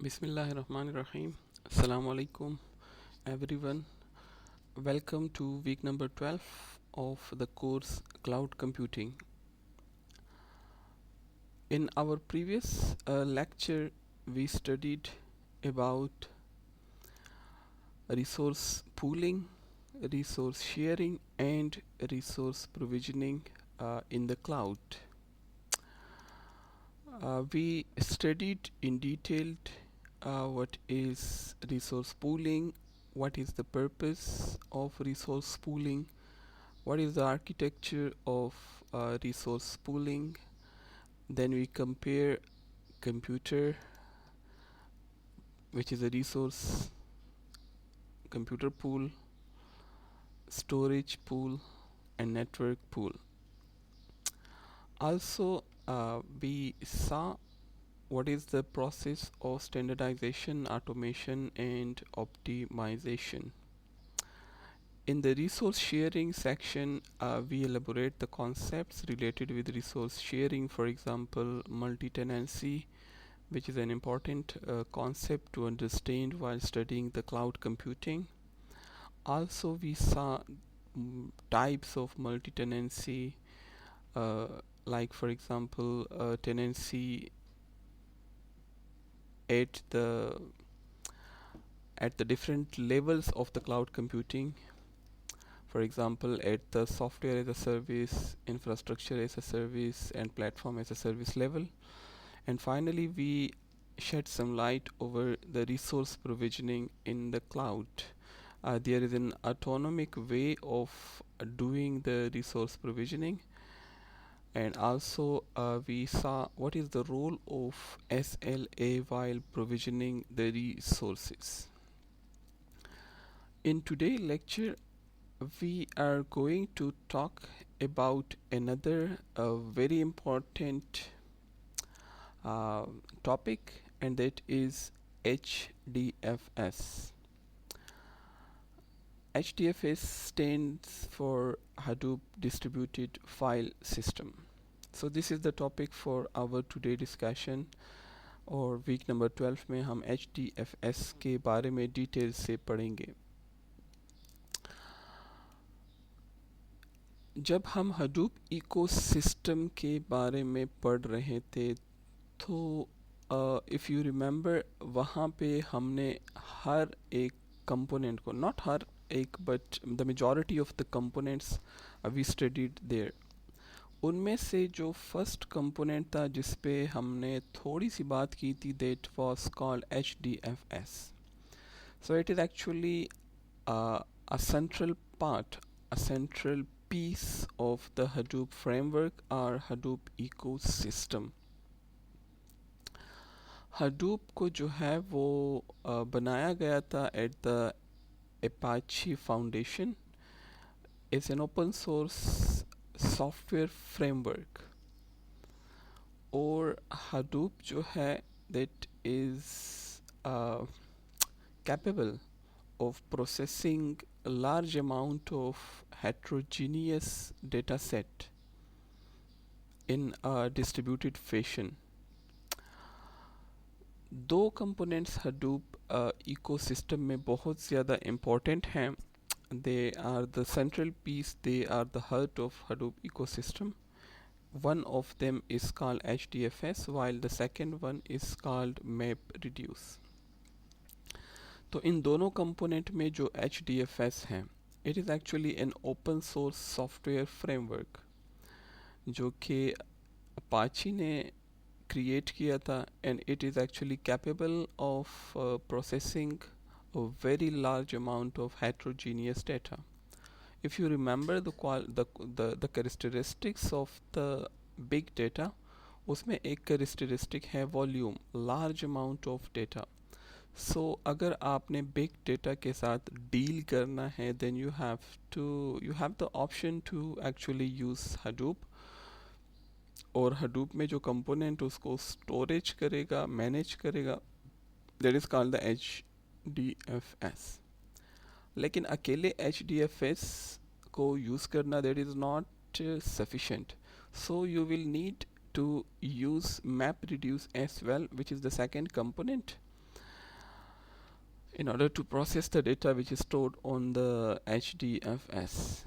Bismillahirrahmanirrahim. Assalamu alaikum, everyone. Welcome to week number 12 of the course Cloud Computing. In our previous lecture, we studied about resource pooling, resource sharing, and resource provisioning in the cloud. We studied in detail what is resource pooling, what is the purpose of resource pooling, what is the architecture of resource pooling. Then we compare computer, which is a resource, computer pool, storage pool, and network pool. Also, we saw what is the process of standardization, automation, and optimization. In the resource sharing section, we elaborate the concepts related with resource sharing, for example, multi-tenancy, which is an important concept to understand while studying the cloud computing. Also, we saw types of multi-tenancy, like for example, tenancy at the different levels of the cloud computing. For example, at the software as a service, infrastructure as a service, and platform as a service level. And finally, we shed some light over the resource provisioning in the cloud. There is an autonomic way of doing the resource provisioning, and also we saw what is the role of SLA while provisioning the resources. In today's lecture, we are going to talk about another very important topic, and that is HDFS. HDFS stands for Hadoop Distributed File System. So this is the topic for our today discussion, और week number 12 में हम HDFS के बारे में detail से पढ़ेंगे. जब हम हडूप इकोसिस्टम के बारे में पढ़ रहे थे तो इफ़ यू रिमेंबर, वहाँ पे हमने हर एक कंपोनेंट को, नॉट हर एक but the majority of the components we studied there, उनमें से जो फर्स्ट कंपोनेंट था जिस पे हमने थोड़ी सी बात की थी, that was called HDFS. So it is actually a central part, a central piece of the Hadoop framework or Hadoop ecosystem. Hadoop को जो है वो बनाया गया था at the Apache Foundation. It's an open source software framework. और Hadoop जो है that is capable of processing a large amount of heterogeneous data set in a distributed fashion. दो components Hadoop ecosystem में बहुत ज़्यादा important हैं. They are the central piece, they are the heart of Hadoop ecosystem. One of them is called HDFS, while the second one is called MapReduce. तो इन दोनों component में जो HDFS है, it is actually an open source software framework जो कि Apache ने create किया था, and it is actually capable of processing a very large amount of heterogeneous data. If you remember the characteristics of the big data, उसमें एक characteristic है volume, large amount of data. So अगर आपने big data के साथ deal करना है, then you have the option to actually use Hadoop. और Hadoop में जो component उसको storage करेगा, manage करेगा, that is called the HDFS. लेकिन अकेले HDFS को यूज़ करना that is not sufficient. So you will need to use MapReduce as well, which is the second component. in order to process the data which is stored on the HDFS.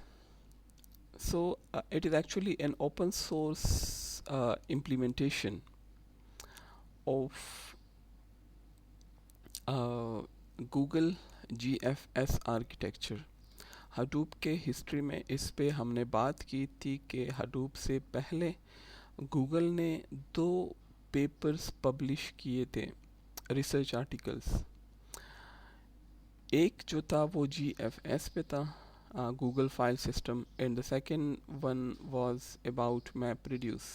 So it is actually an open source implementation of Google GFS architecture. Hadoop के history में इस पे हमने बात की थी कि Hadoop से पहले गूगल ने 2 पेपर्स पब्लिश किए थे, रिसर्च आर्टिकल्स। एक जो था वो GFS पे था, Google file system, and the second one was about MapReduce।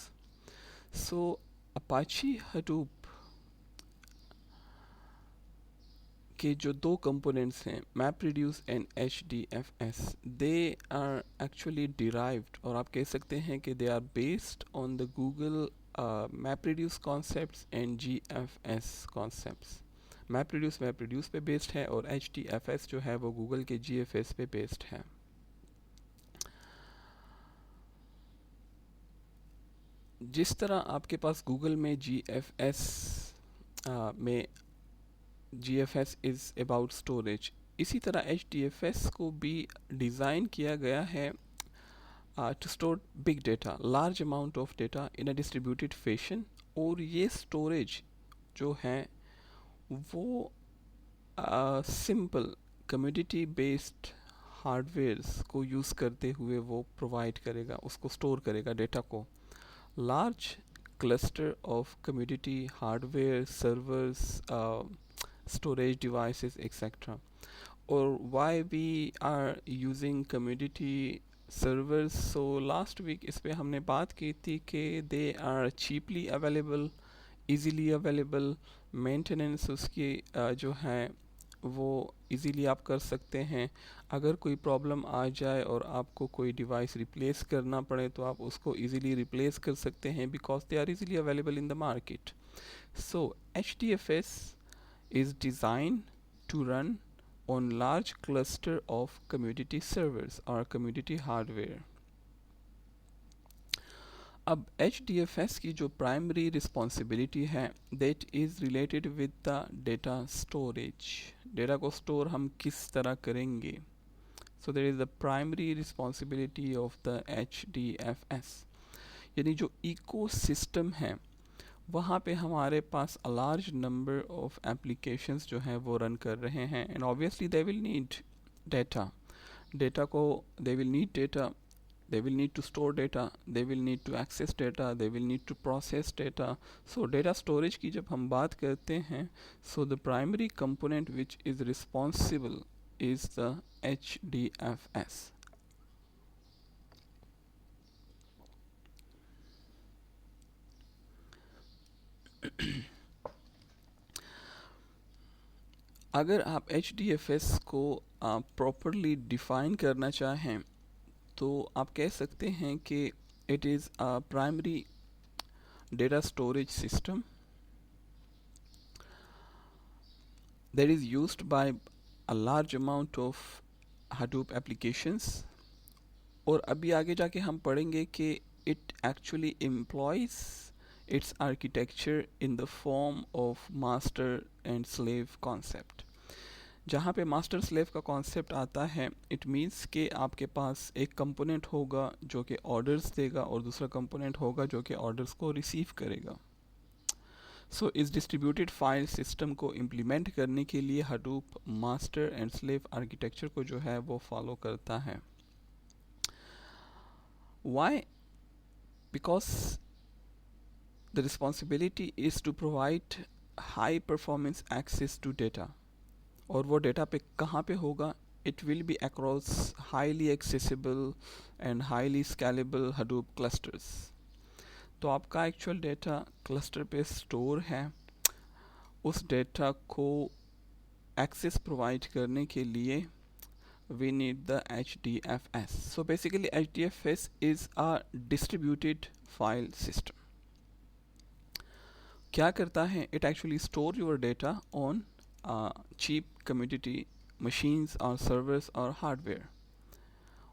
So Apache Hadoop के जो 2 कंपोनेंट्स हैं, MapReduce एंड HDFS, they are actually derived, और आप कह सकते हैं कि they are based on the Google MapReduce concepts and GFS concepts. MapReduce पे बेस्ड है और HDFS जो है वो गूगल के GFS पे बेस्ड है। जिस तरह आपके पास गूगल में GFS में GFS इज़ अबाउट स्टोरेज, इसी तरह HDFS को भी डिज़ाइन किया गया है to store big data, large amount of data in a distributed fashion. और ये स्टोरेज जो है वो सिंपल कम्युनिटी बेस्ड हार्डवेयर्स को यूज़ करते हुए वो प्रोवाइड करेगा, उसको स्टोर करेगा डेटा को। Large cluster of community hardware servers, storage devices, etc. Or why we are using community servers? So last week इस पे हमने बात की थी कि they are cheaply available, easily available, maintenance उसकी जो है वो easily आप कर सकते हैं। अगर कोई प्रॉब्लम आ जाए और आपको कोई डिवाइस रिप्लेस करना पड़े तो आप उसको easily रिप्लेस कर सकते हैं, because they are easily available in the market. So HDFS is designed to run on large cluster of community servers or community hardware. अब HDFS की जो प्राइमरी रिस्पॉन्सिबिलिटी है, that is related with the data storage. Data को store हम किस तरह करेंगे? So there is the primary responsibility of the HDFS. यानी जो इकोसिस्टम है वहाँ पे हमारे पास a large number of applications जो हैं वो रन कर रहे हैं, and obviously they will need data. Data को they will need data, they will need to store data, they will need to access data, they will need to process data. So data storage की जब हम बात करते हैं, so the primary component which is responsible is the HDFS. अगर आप HDFS को properly define करना चाहें तो आप कह सकते हैं कि it is a primary data storage system that is used by a large amount of Hadoop applications. और अभी आगे जाके हम पढ़ेंगे कि it actually employees it's architecture in the form of master and slave concept. जहाँ पे मास्टर स्लेव का कॉन्सेप्ट आता है, इट मीन्स कि आपके पास एक कंपोनेंट होगा जो कि ऑर्डर्स देगा और दूसरा कंपोनेंट होगा जो कि ऑर्डर्स को रिसीव करेगा। सो इस डिस्ट्रीब्यूटेड फाइल सिस्टम को इम्प्लीमेंट करने के लिए Hadoop master and slave architecture को जो है वो फॉलो करता है। Why? Because the responsibility is to provide high performance access to data. और वो डेटा पे कहाँ पे होगा? It will be across highly accessible and highly scalable Hadoop clusters. तो आपका एक्चुअल डेटा क्लस्टर पे स्टोर है, उस डेटा को एक्सेस प्रोवाइड करने के लिए we need the HDFS. So basically HDFS is a distributed file system. क्या करता है? It actually store your data on cheap commodity machines or servers or hardware,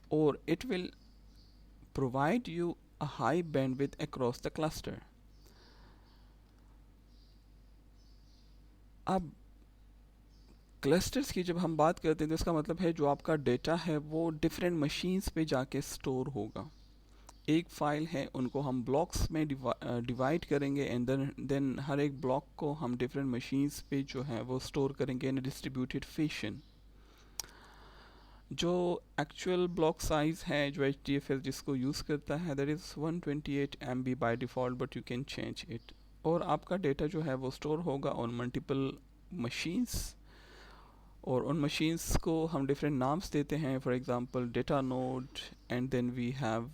or it will provide you a high bandwidth across the cluster. अब clusters की जब हम बात करते हैं तो इसका मतलब है जो आपका डेटा है वो डिफरेंट मशीन्स पे जाके स्टोर होगा। एक फाइल है, उनको हम ब्लॉक्स में डिवाइड करेंगे एंड देन हर एक ब्लॉक को हम डिफरेंट मशीन्स पे जो है वो स्टोर करेंगे इन डिस्ट्रीब्यूटेड फैशन। जो एक्चुअल ब्लॉक साइज है जो HDFS जिसको यूज़ करता है that is 128 MB by default, but you can change it. और आपका डेटा जो है वो स्टोर होगा ऑन मल्टीपल मशीन्स, और उन मशीन्स को हम डिफरेंट नाम्स देते हैं, for example data node, and then we have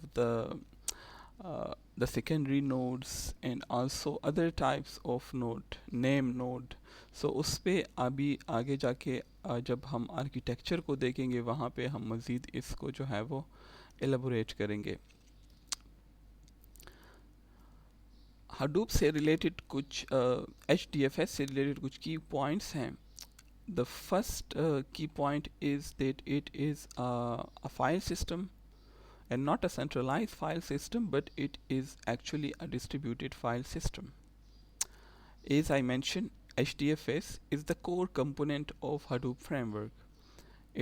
the secondary nodes and also other types of node, name node. So उस पे अभी आगे जाके जब हम आर्किटेक्चर को देखेंगे वहाँ पे हम मज़ीद इसको जो है वो एलेबोरेट करेंगे। हडूप से रिलेटेड कुछ HDFS से रिलेटेड कुछ की पॉइंट्स हैं। The first key point is that it is a file system and not a centralized file system, but it is actually a distributed file system. As I mentioned, HDFS is the core component of Hadoop framework.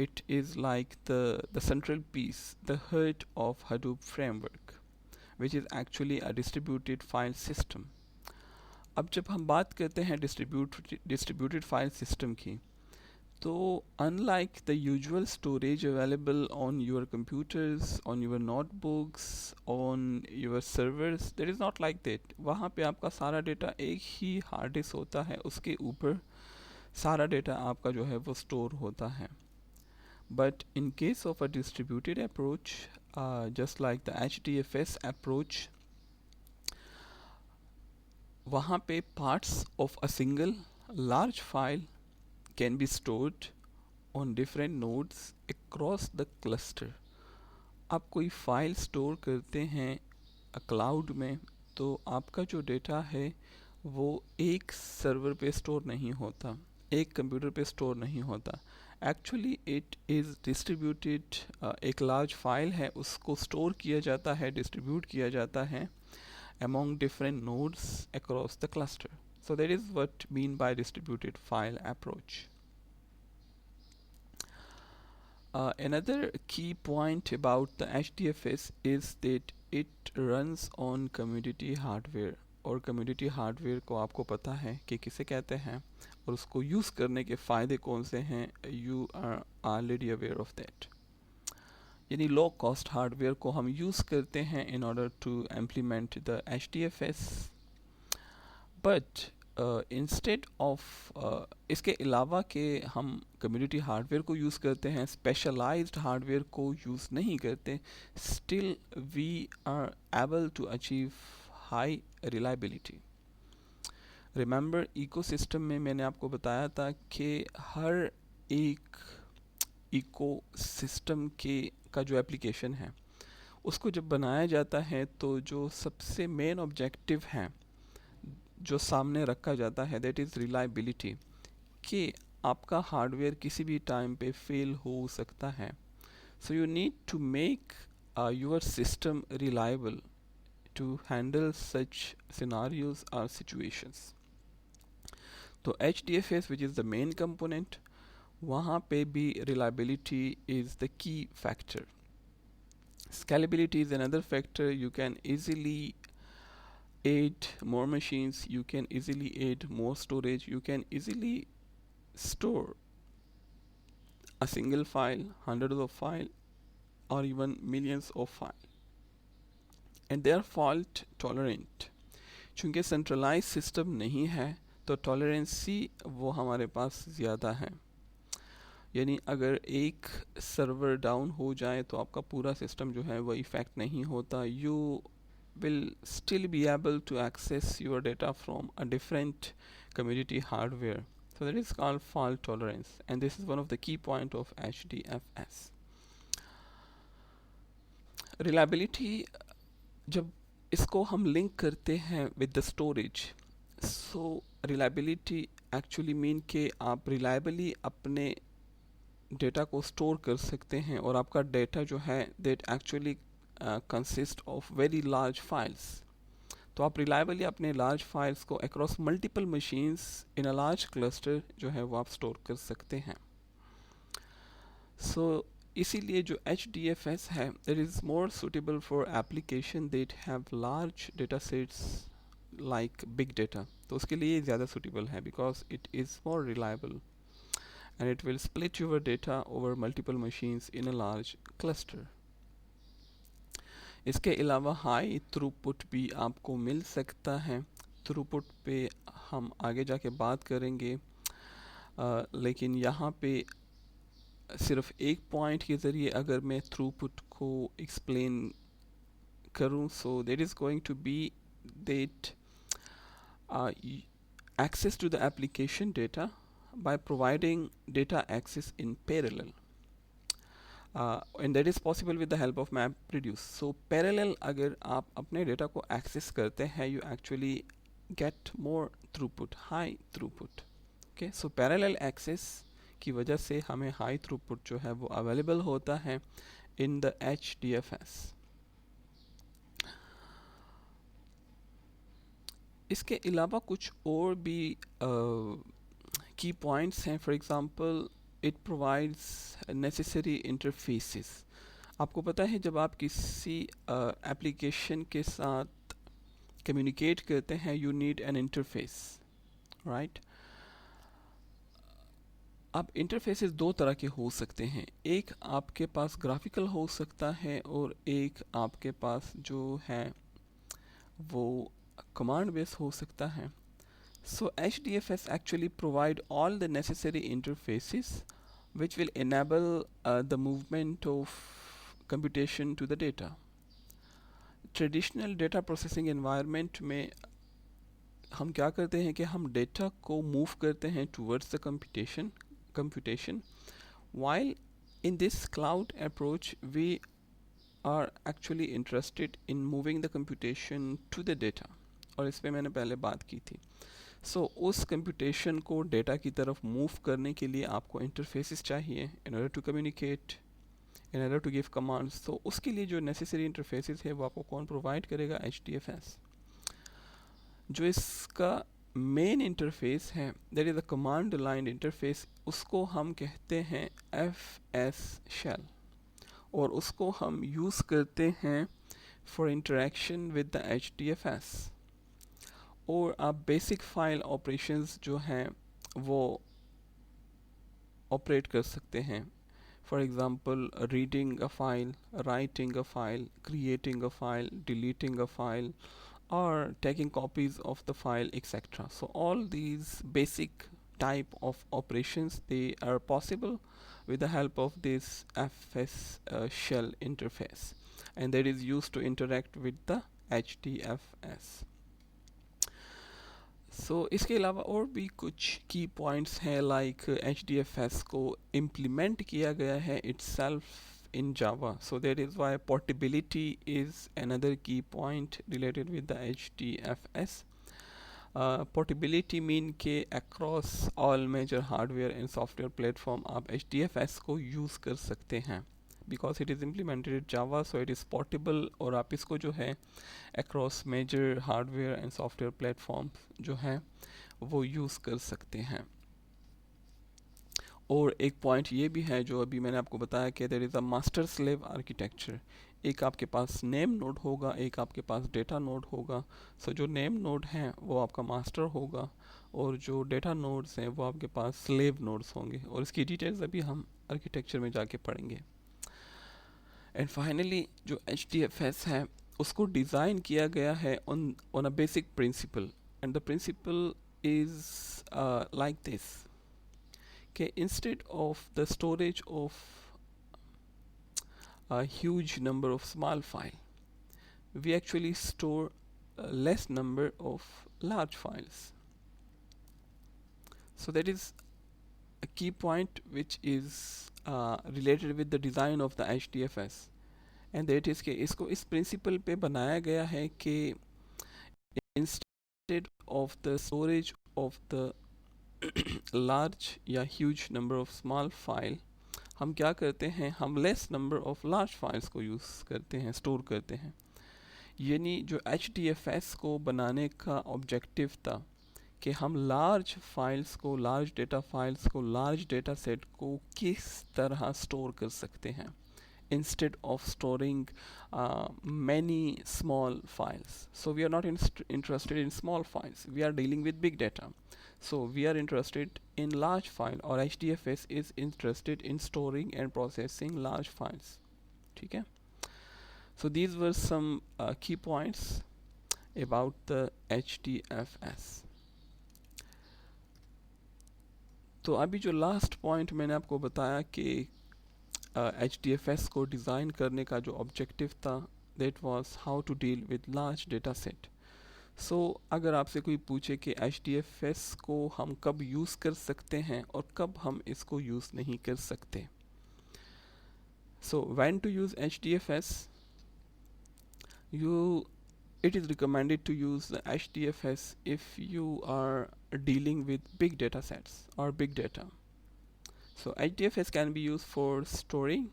It is like the central piece, the heart of Hadoop framework, which is actually a distributed file system. अब जब हम बात करते हैं distributed file system की, तो unlike the usual storage available on your computers, on your notebooks, on your servers, that is not like that. वहाँ पे आपका सारा डेटा एक ही हार्ड डिस्क होता है, उसके ऊपर सारा डेटा आपका जो है वो स्टोर होता है। But in case of a distributed approach, just like the HDFS approach, वहाँ पे parts of a single large file can be stored on different nodes across the cluster. आप कोई फाइल स्टोर करते हैं क्लाउड में, तो आपका जो डेटा है वो एक सर्वर पे स्टोर नहीं होता, एक कंप्यूटर पे स्टोर नहीं होता। एक्चुअली इट इज़ डिस्ट्रीब्यूटेड, एक लार्ज फाइल है उसको स्टोर किया जाता है, डिस्ट्रीब्यूट किया जाता है among different nodes across the cluster. So that is what mean by distributed file approach. Another key point about the HDFS is that it runs on community hardware, और community hardware को आपको पता है कि किसे कहते हैं और उसको यूज़ करने के फ़ायदे कौन से हैं, you are already aware of that. यानी लो कॉस्ट हार्डवेयर को हम यूज़ करते हैं in order to implement the HDFS, but instead of इसके अलावा के हम कम्युनिटी हार्डवेयर को यूज़ करते हैं, स्पेशलाइज्ड हार्डवेयर को यूज़ नहीं करते, still we are able to achieve high reliability. Remember ecosystem में मैंने आपको बताया था कि हर एक इकोसिस्टम का जो एप्लीकेशन है उसको जब बनाया जाता है तो जो सबसे मेन ऑब्जेक्टिव है जो सामने रखा जाता है दैट इज़ रिलायबिलिटी, कि आपका हार्डवेयर किसी भी टाइम पे फेल हो सकता है। So you need to make your system reliable to handle such scenarios और सिचुएशंस। तो HDFS which is the main component, वहाँ पे भी reliability is the key factor. Scalability is another factor. You can easily add more machines, you can easily add more storage, you can easily store a single file, hundreds of files, or even millions of files. And they are fault tolerant. चूँकि centralized system नहीं है तो टॉलरेंसी वो हमारे पास ज़्यादा है, यानी अगर एक सर्वर डाउन हो जाए तो आपका पूरा सिस्टम जो है वो इफ़ेक्ट नहीं होता। You will still be able to access your data from a different community hardware. So that is called fault tolerance, and this is one of the key point of HDFS. Reliability, जब इसको हम link करते हैं with the storage, so reliability actually mean कि आप reliably अपने data को store कर सकते हैं और आपका डेटा जो है that actually consist of very large files. तो आप रिलायबली अपने लार्ज फाइल्स को across multiple machines in a large cluster जो है वो आप स्टोर कर सकते हैं। सो इसीलिए जो HDFS है it is more suitable for application that have large data sets like big data. तो उसके लिए ज़्यादा सुटेबल है because it is more reliable and it will split your data over multiple machines in a large cluster. इसके अलावा high throughput भी आपको मिल सकता है। थ्रूपुट पे हम आगे जाके बात करेंगे, लेकिन यहाँ पे सिर्फ एक पॉइंट के ज़रिए अगर मैं थ्रूपुट को एक्सप्लेन करूँ, so that is going to be that access to the application data by providing data access in parallel, and that is possible with the help of MapReduce. So parallel अगर आप अपने data को access करते हैं, you actually get more throughput, high throughput. Okay, so parallel access की वजह से हमें high throughput जो है वो available होता है in the HDFS. इसके अलावा कुछ और भी की पॉइंट्स हैं। For example it provides necessary interfaces. आपको पता है जब आप किसी एप्लीकेशन के साथ कम्युनिकेट करते हैं you need an interface, right. अब इंटरफेसेस दो तरह के हो सकते हैं, एक आपके पास ग्राफिकल हो सकता है और एक आपके पास जो है वो कमांड बेस हो सकता है। So HDFS actually provide all the necessary interfaces which will enable the movement of computation to the data. Traditional data processing environment में हम क्या करते हैं कि हम डेटा को मूव करते हैं towards the computation while in this cloud approach we are actually interested in moving the computation to the data, और इस पे मैंने पहले बात की थी। उस कंप्यूटेशन को डेटा की तरफ मूव करने के लिए आपको इंटरफेसेस चाहिए in order to communicate, in order to give commands. तो उसके लिए जो नेसेसरी इंटरफेसेस है वो आपको कौन प्रोवाइड करेगा? HDFS। जो इसका मेन इंटरफेस है that is the command line interface, उसको हम कहते हैं FS शेल, और उसको हम यूज़ करते हैं for interaction with the HDFS। और आप बेसिक फाइल ऑपरेशंस जो हैं वो ऑपरेट कर सकते हैं। For example reading a file, writing a file, creating a file, deleting a file, or taking copies of the file, etc. So all these basic type of operations, they are possible with the help of this FS shell interface, and that is used to interact with the HDFS. इसके अलावा और भी कुछ की points हैं, like HDFS को implement किया गया है itself in Java, so that is why portability is another key point related with the HDFS. Portability mean के across all major hardware and software platform आप HDFS को use कर सकते हैं because it is implemented in Java, so it is portable, और आप इसको जो है across major hardware and software platforms जो है वो यूज़ कर सकते हैं। और एक पॉइंट ये भी है जो अभी मैंने आपको बताया कि there is a master slave architecture. एक आपके पास नेम नोड होगा, एक आपके पास डेटा नोड होगा। जो नेम नोड हैं वो आपका मास्टर होगा, और जो डेटा नोड्स हैं वो आपके पास स्लेव नोड्स होंगे, और इसकी डिटेल्स अभी हम आर्किटेक्चर में जाके पढ़ेंगे। एंड फाइनली जो HDFS है उसको डिज़ाइन किया गया है on a basic principle, and the principle is like this कि instead of the storage of a huge number of small file, we actually store a less number of large files. So that is a key point which is related with the design of the HDFS, and that is कि इसको इस principle पे बनाया गया है कि instead of the storage of the large या huge number of small file, हम क्या करते हैं, हम less number of large files को यूज़ करते हैं, स्टोर करते हैं। यानी जो HDFS को बनाने का ऑब्जेक्टिव था कि हम लार्ज फाइल्स को, लार्ज डेटा फाइल्स को, लार्ज डेटा सेट को किस तरह स्टोर कर सकते हैं instead of storing many small files. So we are not interested in small files. We are dealing with big data. So we are interested in large file, or HDFS is interested in storing and processing large files. Okay. So these were some key points about the HDFS. तो अभी जो last point मैंने आपको बताया कि HDFS को design करने का जो ऑब्जेक्टिव था, that was how to deal with large data set. So अगर आपसे कोई पूछे कि HDFS को हम कब यूज़ कर सकते हैं और कब हम इसको यूज़ नहीं कर सकते. So when to use HDFS, it is recommended to use the HDFS if you are dealing with big data sets or big data. So HDFS can be used for storing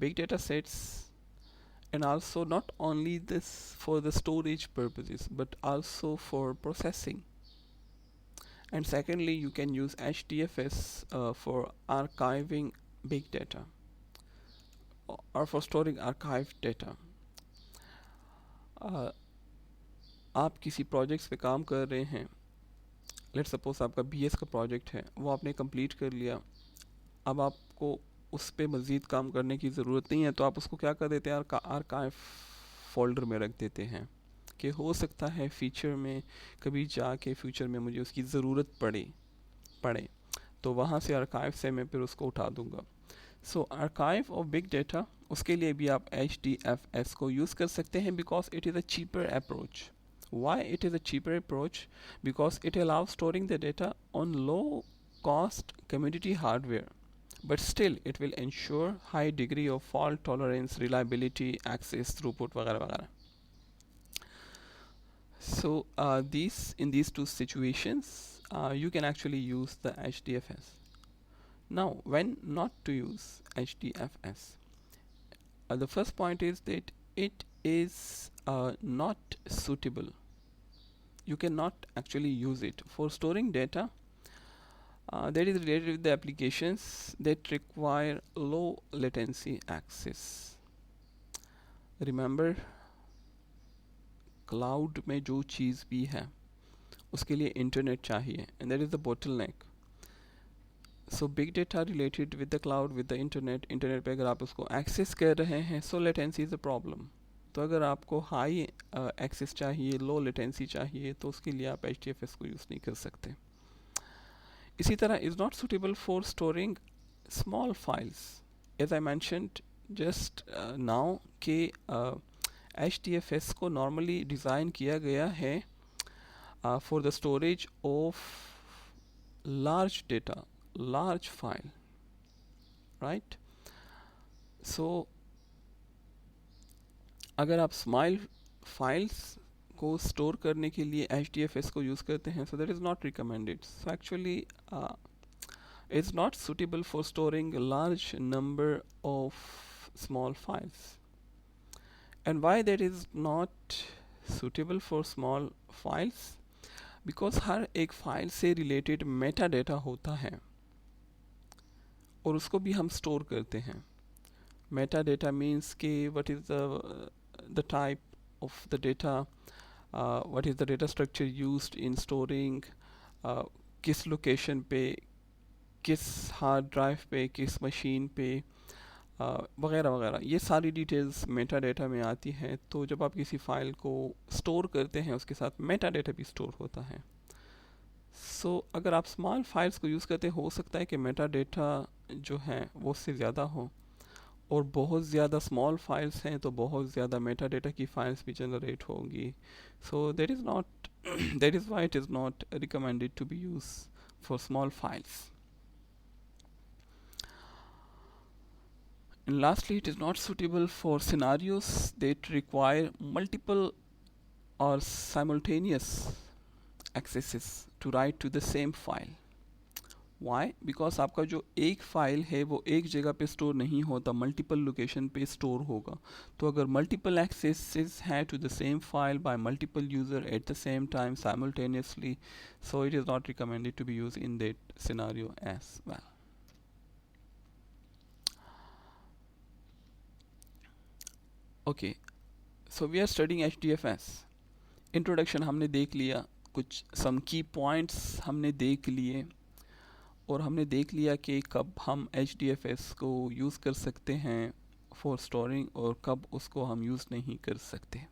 big data sets, and also not only this for the storage purposes but also for processing. And secondly, you can use HDFS for archiving big data or for storing archived data. आप किसी projects पे काम कर रहे हैं, let's suppose आपका BS का project है, वो आपने कंप्लीट कर लिया, अब आपको उस पे मज़ीद काम करने की ज़रूरत नहीं है, तो आप उसको क्या कर देते हैं, आर्काइव फोल्डर में रख देते हैं कि हो सकता है फ्यूचर में कभी जाके फ्यूचर में मुझे उसकी ज़रूरत पड़े तो वहाँ से आर्काइव से मैं फिर उसको उठा दूँगा. सो आर्काइव ऑफ बिग डेटा, उसके लिए भी आप HDFS को यूज़ कर सकते हैं because it is a cheaper approach. Why it is a cheaper approach? Because it allows storing the data on low cost commodity hardware, but still it will ensure high degree of fault tolerance, reliability, access, throughput वगैरह वगैरह. So in these two situations you can actually use the HDFS. Now when not to use HDFS, the first point is that it is not suitable. You cannot actually use it for storing data that is related with the applications that require low latency access. Remember, cloud में जो चीज़ भी है उसके लिए internet चाहिए, and that is the bottleneck. So big data related with the cloud, with the internet पे अगर आप उसको access कर रहे हैं, so latency is a problem. तो अगर आपको हाई एक्सेस चाहिए, लो लेटेंसी चाहिए, तो उसके लिए आप HDFS को यूज़ नहीं कर सकते. इसी तरह is not suitable for storing small files, as I mentioned just now कि HDFS को नॉर्मली डिज़ाइन किया गया है for the storage of large data, large file, right. So अगर आप स्मॉल फाइल्स को स्टोर करने के लिए HDFS को यूज़ करते हैं, so that is not recommended. So actually it's not suitable for storing a large number of small files. And why that is not suitable for small files? Because हर एक file से related Meta data होता है और उसको भी हम store करते हैं. मेटा डेटा मीन्स कि what is the type of the data, what is the data structure used in storing, किस लोकेशन पे, किस हार्ड ड्राइव पे, किस मशीन पे, वगैरह वगैरह, ये सारी डिटेल्स मेटा डेटा में आती हैं. तो जब आप किसी फाइल को स्टोर करते हैं उसके साथ मेटा डेटा भी स्टोर होता है. सो अगर आप स्मॉल फाइल्स को यूज़ करते, हो सकता है कि मेटा डेटा जो है वो उससे ज़्यादा हो, और बहुत ज़्यादा स्मॉल फाइल्स हैं तो बहुत ज़्यादा मेटा डेटा की फाइल्स भी जनरेट होंगी. So that is not that is why it is not recommended to be use for small files. And lastly, it is not suitable for scenarios that require multiple or simultaneous accesses to write to the same file. Why? Because आपका जो एक file है वो एक जगह पे store नहीं होता, मल्टीपल लोकेशन पे स्टोर होगा। तो अगर मल्टीपल एक्सेसेस हैं to the same file by multiple user at the same time simultaneously, so it is not recommended to be used in that scenario as well. Okay, so we are studying HDFS. Introduction हमने देख लिया, कुछ सम की points हमने देख लिए, और हमने देख लिया कि कब हम HDFS को यूज़ कर सकते हैं फॉर स्टोरिंग और कब उसको हम यूज़ नहीं कर सकते.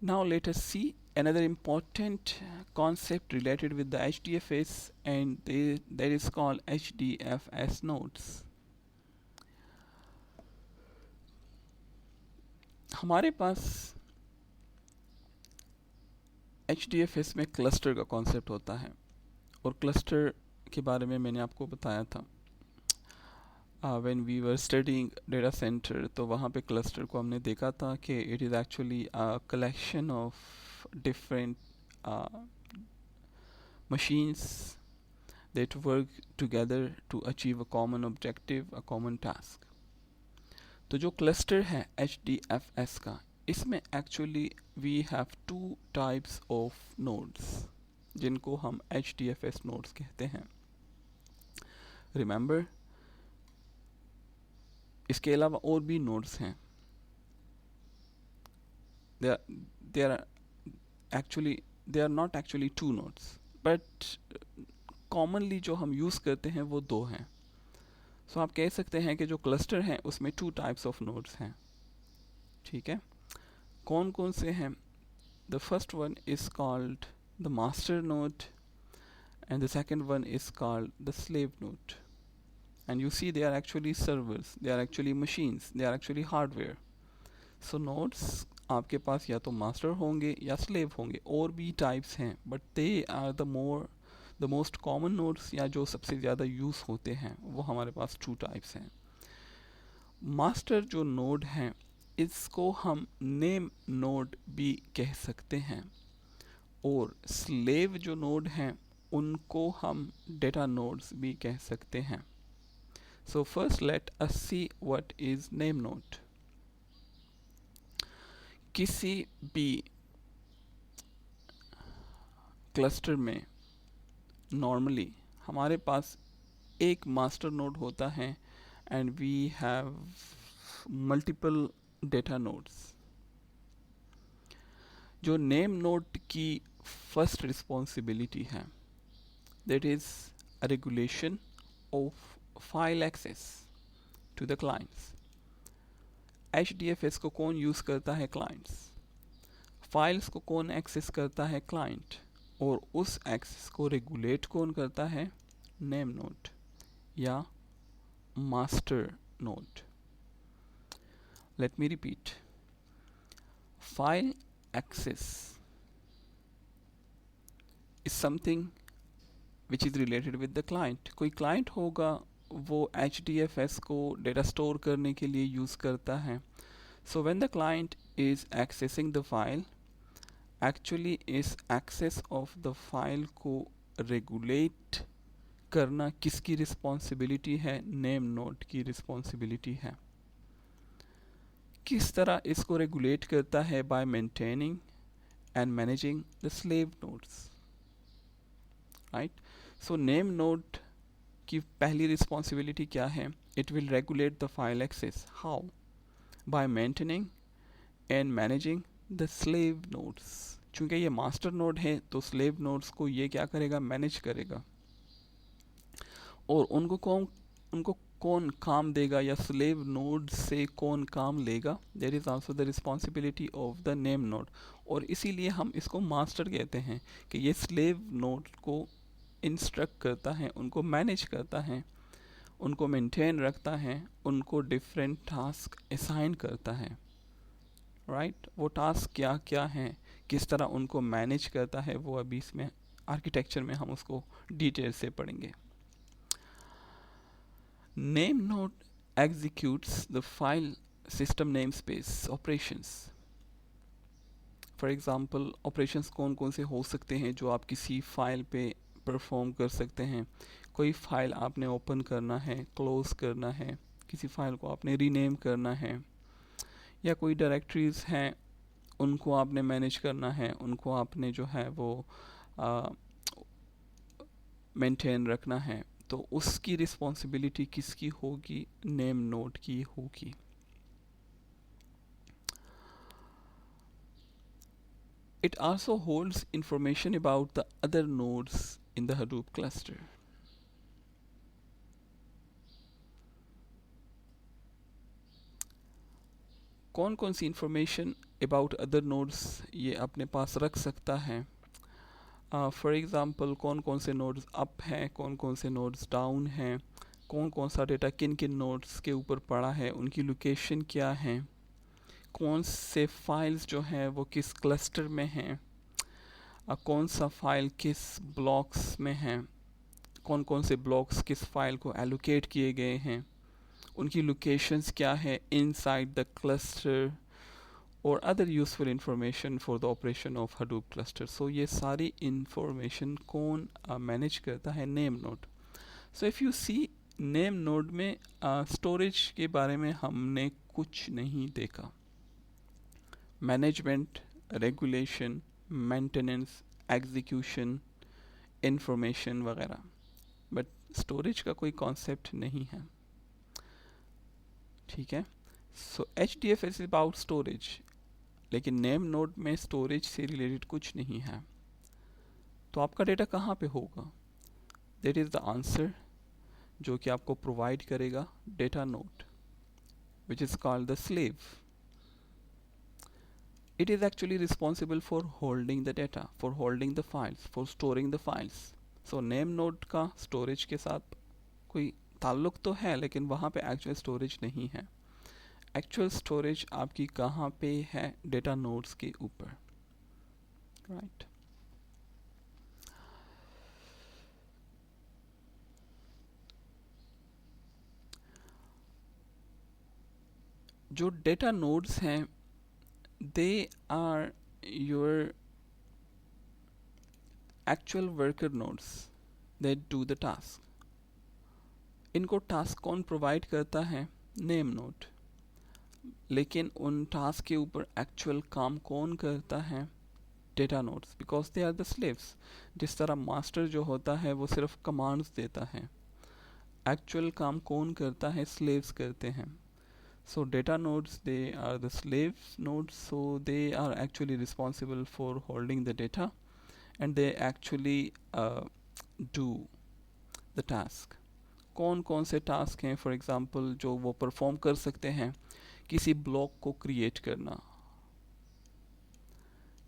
Now let us see another important concept related with the HDFS, and that is called HDFS nodes. हमारे पास HDFS में क्लस्टर का कॉन्सेप्ट होता है, और क्लस्टर के बारे में मैंने आपको बताया था when we were studying data center. तो वहाँ पे क्लस्टर को हमने देखा था कि it is actually a collection of different machines that work together to achieve a common objective, a common task. तो जो क्लस्टर है HDFS का, इसमें actually we have two types of nodes जिनको हम HDFS नोड्स कहते हैं. रिमेंबर, इसके अलावा और भी नोड्स हैं. they are not actually two nodes, but commonly जो हम यूज़ करते हैं वो दो हैं. सो आप कह सकते हैं कि जो क्लस्टर हैं उसमें टू टाइप्स ऑफ नोड्स हैं. ठीक है, कौन कौन से हैं? The first one is called the master node, and the second one is called the slave node. And you see, they are actually servers, they are actually machines, they are actually hardware. So nodes आपके पास या तो master होंगे या slave होंगे. और भी types हैं, but they are the most common nodes, या जो सबसे ज़्यादा यूज़ होते हैं, वो हमारे पास टू टाइप्स हैं. मास्टर जो नोड हैं, इसको हम नेम नोड भी कह सकते हैं, और स्लेव जो नोड हैं उनको हम डेटा नोड्स भी कह सकते हैं. So first let us see what is name node. किसी भी क्लस्टर में नॉर्मली हमारे पास एक मास्टर नोड होता है, and we have multiple data nodes. जो नेम नोड की फर्स्ट रिस्पॉन्सिबिलिटी है, that is a regulation of file access to the clients. HDFS को कौन यूज़ करता है? क्लाइंट्स. फाइल्स को कौन एक्सेस करता है? क्लाइंट. और उस एक्सेस को रेगुलेट कौन करता है? नेम नोड या master node. Let me repeat. File access is something which is related with the client. कोई client होगा, वो HDFS को डेटा स्टोर करने के लिए यूज़ करता है. So when the client is accessing the file, actually इस access of the file को regulate करना किसकी रिस्पॉन्सिबिलिटी है? नेम नोड की रिस्पॉन्सिबिलिटी है. किस तरह इसको रेगुलेट करता है? By maintaining and managing the slave nodes. Right. So name node की पहली रिस्पॉन्सिबिलिटी क्या है? It will regulate the file access. How? By maintaining and managing the slave nodes. चूंकि ये मास्टर नोड है, तो स्लेव नोड्स को ये क्या करेगा? मैनेज करेगा. और उनको कौन काम देगा, या स्लेव नोड से कौन काम लेगा? There is also the responsibility of the name node. और इसीलिए हम इसको मास्टर कहते हैं कि ये स्लेव नोड को इंस्ट्रक्ट करता है, उनको मैनेज करता है, उनको मेंटेन रखता है, उनको डिफरेंट टास्क असाइन करता है. राइट. वो टास्क क्या क्या हैं, किस तरह उनको मैनेज करता है, वो अभी इसमें आर्किटेक्चर में हम उसको डिटेल से पढ़ेंगे. Name node executes the file system namespace operations. For example, operations कौन कौन से हो सकते हैं जो आप किसी फाइल पे परफॉर्म कर सकते हैं। कोई फाइल आपने ओपन करना है, क्लोज करना है, किसी फाइल को आपने रीनेम करना है, या कोई डायरेक्टरीज हैं उनको आपने मैनेज करना है, उनको आपने जो है वो मेंटेन रखना है, तो उसकी रिस्पॉन्सिबिलिटी किसकी होगी? नेम नोड की होगी। It also holds information about the other nodes in the Hadoop cluster. कौन कौन सी इंफॉर्मेशन अबाउट अदर नोड्स ये अपने पास रख सकता है? फॉर एग्ज़ाम्पल, कौन कौन से नोड्स अप हैं, कौन कौन से नोड्स डाउन हैं, कौन कौन सा डेटा किन किन नोड्स के ऊपर पड़ा है, उनकी लोकेशन क्या है, कौन से फाइल्स जो हैं वो किस क्लस्टर में हैं, कौन सा फाइल किस ब्लॉक्स में हैं, कौन कौन से ब्लॉक्स किस फाइल को एलोकेट किए गए हैं, उनकी लोकेशंस क्या है इनसाइड द क्लस्टर, और other useful information for the operation of Hadoop cluster. So ये सारी इंफॉर्मेशन कौन मैनेज करता है? Name node. So if you see, name node में स्टोरेज के बारे में हमने कुछ नहीं देखा। Management, regulation, maintenance, execution, information वगैरह, बट स्टोरेज का कोई कॉन्सेप्ट नहीं है। ठीक है, so HDFS is about storage, लेकिन नेम नोड में स्टोरेज से रिलेटेड कुछ नहीं है। तो आपका डेटा कहाँ पे होगा? दैट इज़ द आंसर जो कि आपको प्रोवाइड करेगा data node, which is called the slave. It is actually responsible for holding the data, for holding the files, for storing the files. So name node का storage के साथ कोई ताल्लुक तो है, लेकिन वहाँ पे actual storage नहीं है। Actual storage आपकी कहाँ पे है? Data nodes के ऊपर, right? जो data nodes हैं, they are your actual worker nodes that do the task. इनको टास्क कौन प्रोवाइड करता है? Name node. लेकिन उन टास्क के ऊपर एक्चुअल काम कौन करता है? Data nodes, because they are the slaves. जिस तरह मास्टर जो होता है वो सिर्फ कमांड्स देता है, एक्चुअल काम कौन करता है? स्लेव्स करते हैं। So data nodes, they are the slave nodes, so they are actually responsible for holding the data and they actually do the task. कौन कौन से टास्क हैं फॉर एग्जांपल जो वो परफॉर्म कर सकते हैं? किसी ब्लॉक को क्रिएट करना,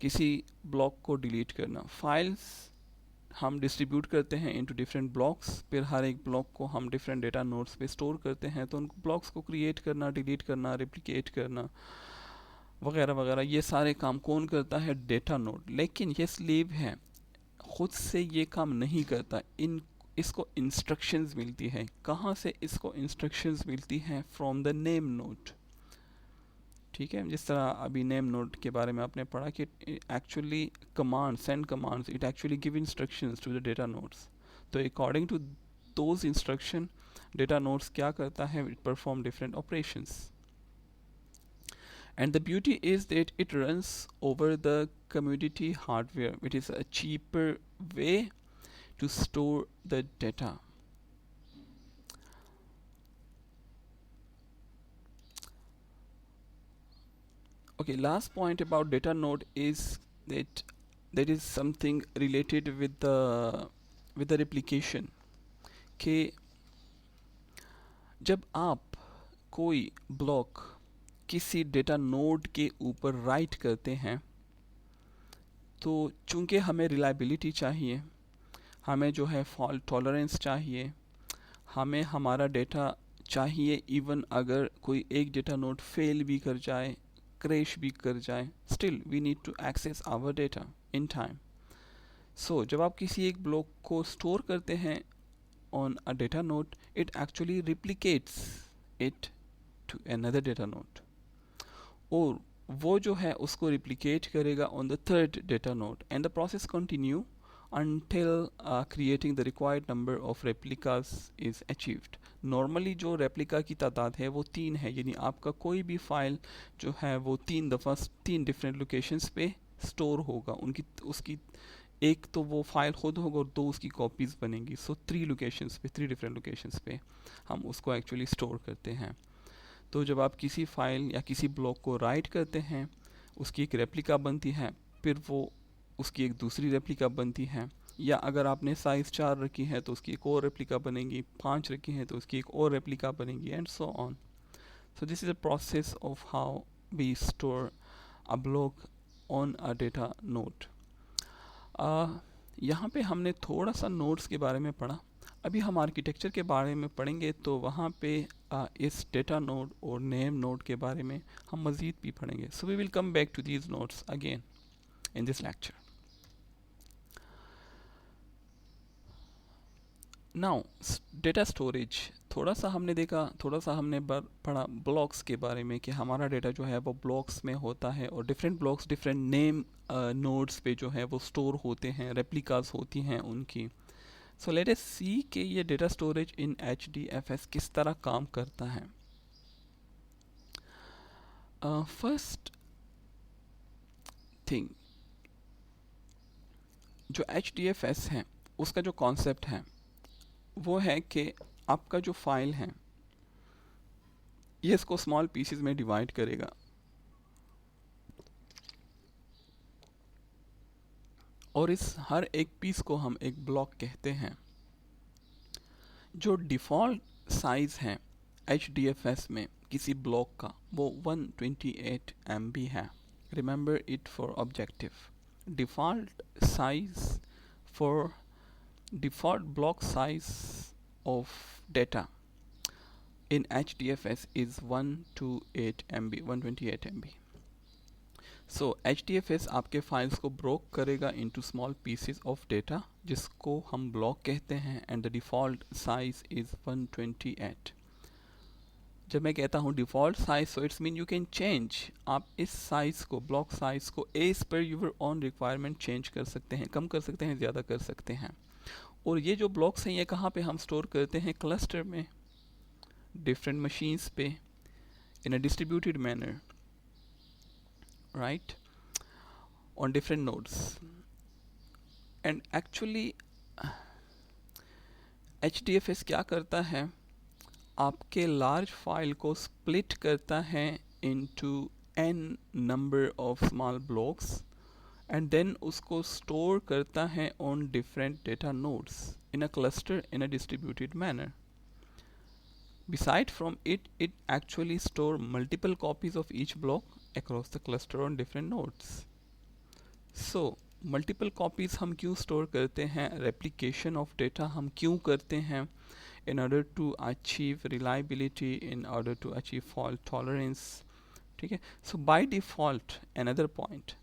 किसी ब्लॉक को डिलीट करना। फाइल्स हम डिस्ट्रीब्यूट करते हैं इनटू डिफरेंट ब्लॉक्स, फिर हर एक ब्लॉक को हम डिफरेंट डेटा नोड्स पे स्टोर करते हैं, तो उन ब्लॉक्स को क्रिएट करना, डिलीट करना, रिप्लिकेट करना वगैरह वगैरह, ये सारे काम कौन करता है? Data node. लेकिन ये स्लीव है, खुद से ये काम नहीं करता, इसको इंस्ट्रक्शंस मिलती है। कहाँ से इसको इंस्ट्रक्शंस मिलती हैं? From the name node. ठीक है, जिस तरह अभी नेम नोड के बारे में आपने पढ़ा कि actually command, send commands, it actually give instructions to the data nodes. तो according to those instruction data nodes क्या करता है? It perform different operations. And the beauty is that it runs over the commodity hardware, which is a cheaper way to store the data. Okay, last point about data node is that there is something related with the replication. कि जब आप कोई block किसी data node के ऊपर right करते हैं, तो चूंकि हमें रिलायबिलिटी चाहिए, हमें जो है फॉल्ट टॉलरेंस चाहिए, हमें हमारा डेटा चाहिए इवन अगर कोई एक डेटा नोड फेल भी कर जाए, क्रैश भी कर जाए, still we need to access our data in time. So जब आप किसी एक ब्लॉक को स्टोर करते हैं on a data node, it actually replicates it to another data node, और वो जो है उसको रिप्लिकेट करेगा on the third data node, and the process continue until creating the required number of replicas is achieved. Normally जो replica की तादाद है वो 3 है, यानी आपका कोई भी फाइल जो है वो 3 दफ़ा 3 डिफरेंट लोकेशंस पे स्टोर होगा, उनकी उसकी एक तो वो फाइल खुद होगा और 2 उसकी कॉपीज़ बनेंगी। सो 3 लोकेशंस पे, 3 डिफरेंट लोकेशंस पे हम उसको एक्चुअली स्टोर करते हैं। तो जब आप किसी फाइल या किसी ब्लॉक को राइट करते हैं, उसकी एक रेप्लिका बनती है, फिर वो उसकी एक दूसरी रेप्लिका बनती है, या अगर आपने साइज़ 4 रखी है तो उसकी एक और रेप्लिका बनेगी, 5 रखी है तो उसकी एक और रेप्लिका बनेगी, and so on. So this is a process of how we store a block on a data node. यहाँ पे हमने थोड़ा सा नोड्स के बारे में पढ़ा। अभी हम आर्किटेक्चर के बारे में पढ़ेंगे, तो वहाँ पे इस डेटा नोड और नेम नोड के बारे में हम मज़ीद भी पढ़ेंगे। So we will come back to these nodes again in this lecture. Now data storage, थोड़ा सा हमने देखा, थोड़ा सा हमने पढ़ा ब्लॉक्स के बारे में कि हमारा डेटा जो है वो ब्लॉक्स में होता है और different blocks different name nodes पे जो है वो स्टोर होते हैं, रेप्लिकास होती हैं उनकी। सो लेट अस सी कि ये डेटा स्टोरेज इन HDFS किस तरह काम करता है। फर्स्ट थिंग, जो HDFS है उसका जो कॉन्सेप्ट है वो है कि आपका जो फाइल है ये इसको स्मॉल पीसेस में डिवाइड करेगा, और इस हर एक पीस को हम एक ब्लॉक कहते हैं। जो डिफ़ॉल्ट साइज़ है HDFS में किसी ब्लॉक का वो 128 MB है। Remember it for objective. Default size for default block size of data in HDFS is 128 MB. So HDFS आपके फाइल्स को ब्रोक करेगा into small pieces of data जिसको हम ब्लॉक कहते हैं, and the default size is 128. जब मैं कहता हूँ default size, so it's mean you can change, आप इस साइज़ को, ब्लॉक साइज़ को as per your own requirement change कर सकते हैं, कम कर सकते हैं, ज़्यादा कर सकते हैं। और ये जो ब्लॉक्स हैं ये कहाँ पे हम स्टोर करते हैं? क्लस्टर में, डिफरेंट मशीन्स पे, in a distributed manner, right, on different nodes. And actually HDFS क्या करता है, आपके लार्ज फाइल को स्प्लिट करता है into n number of small blocks, and then उसको store करता है on different data nodes in a cluster in a distributed manner. Beside from it, it actually store multiple copies of each block across the cluster on different nodes. So multiple copies हम क्यों store करते हैं? Replication of data हम क्यों करते हैं? In order to achieve reliability, in order to achieve fault tolerance, ठीक है? So by default, another point,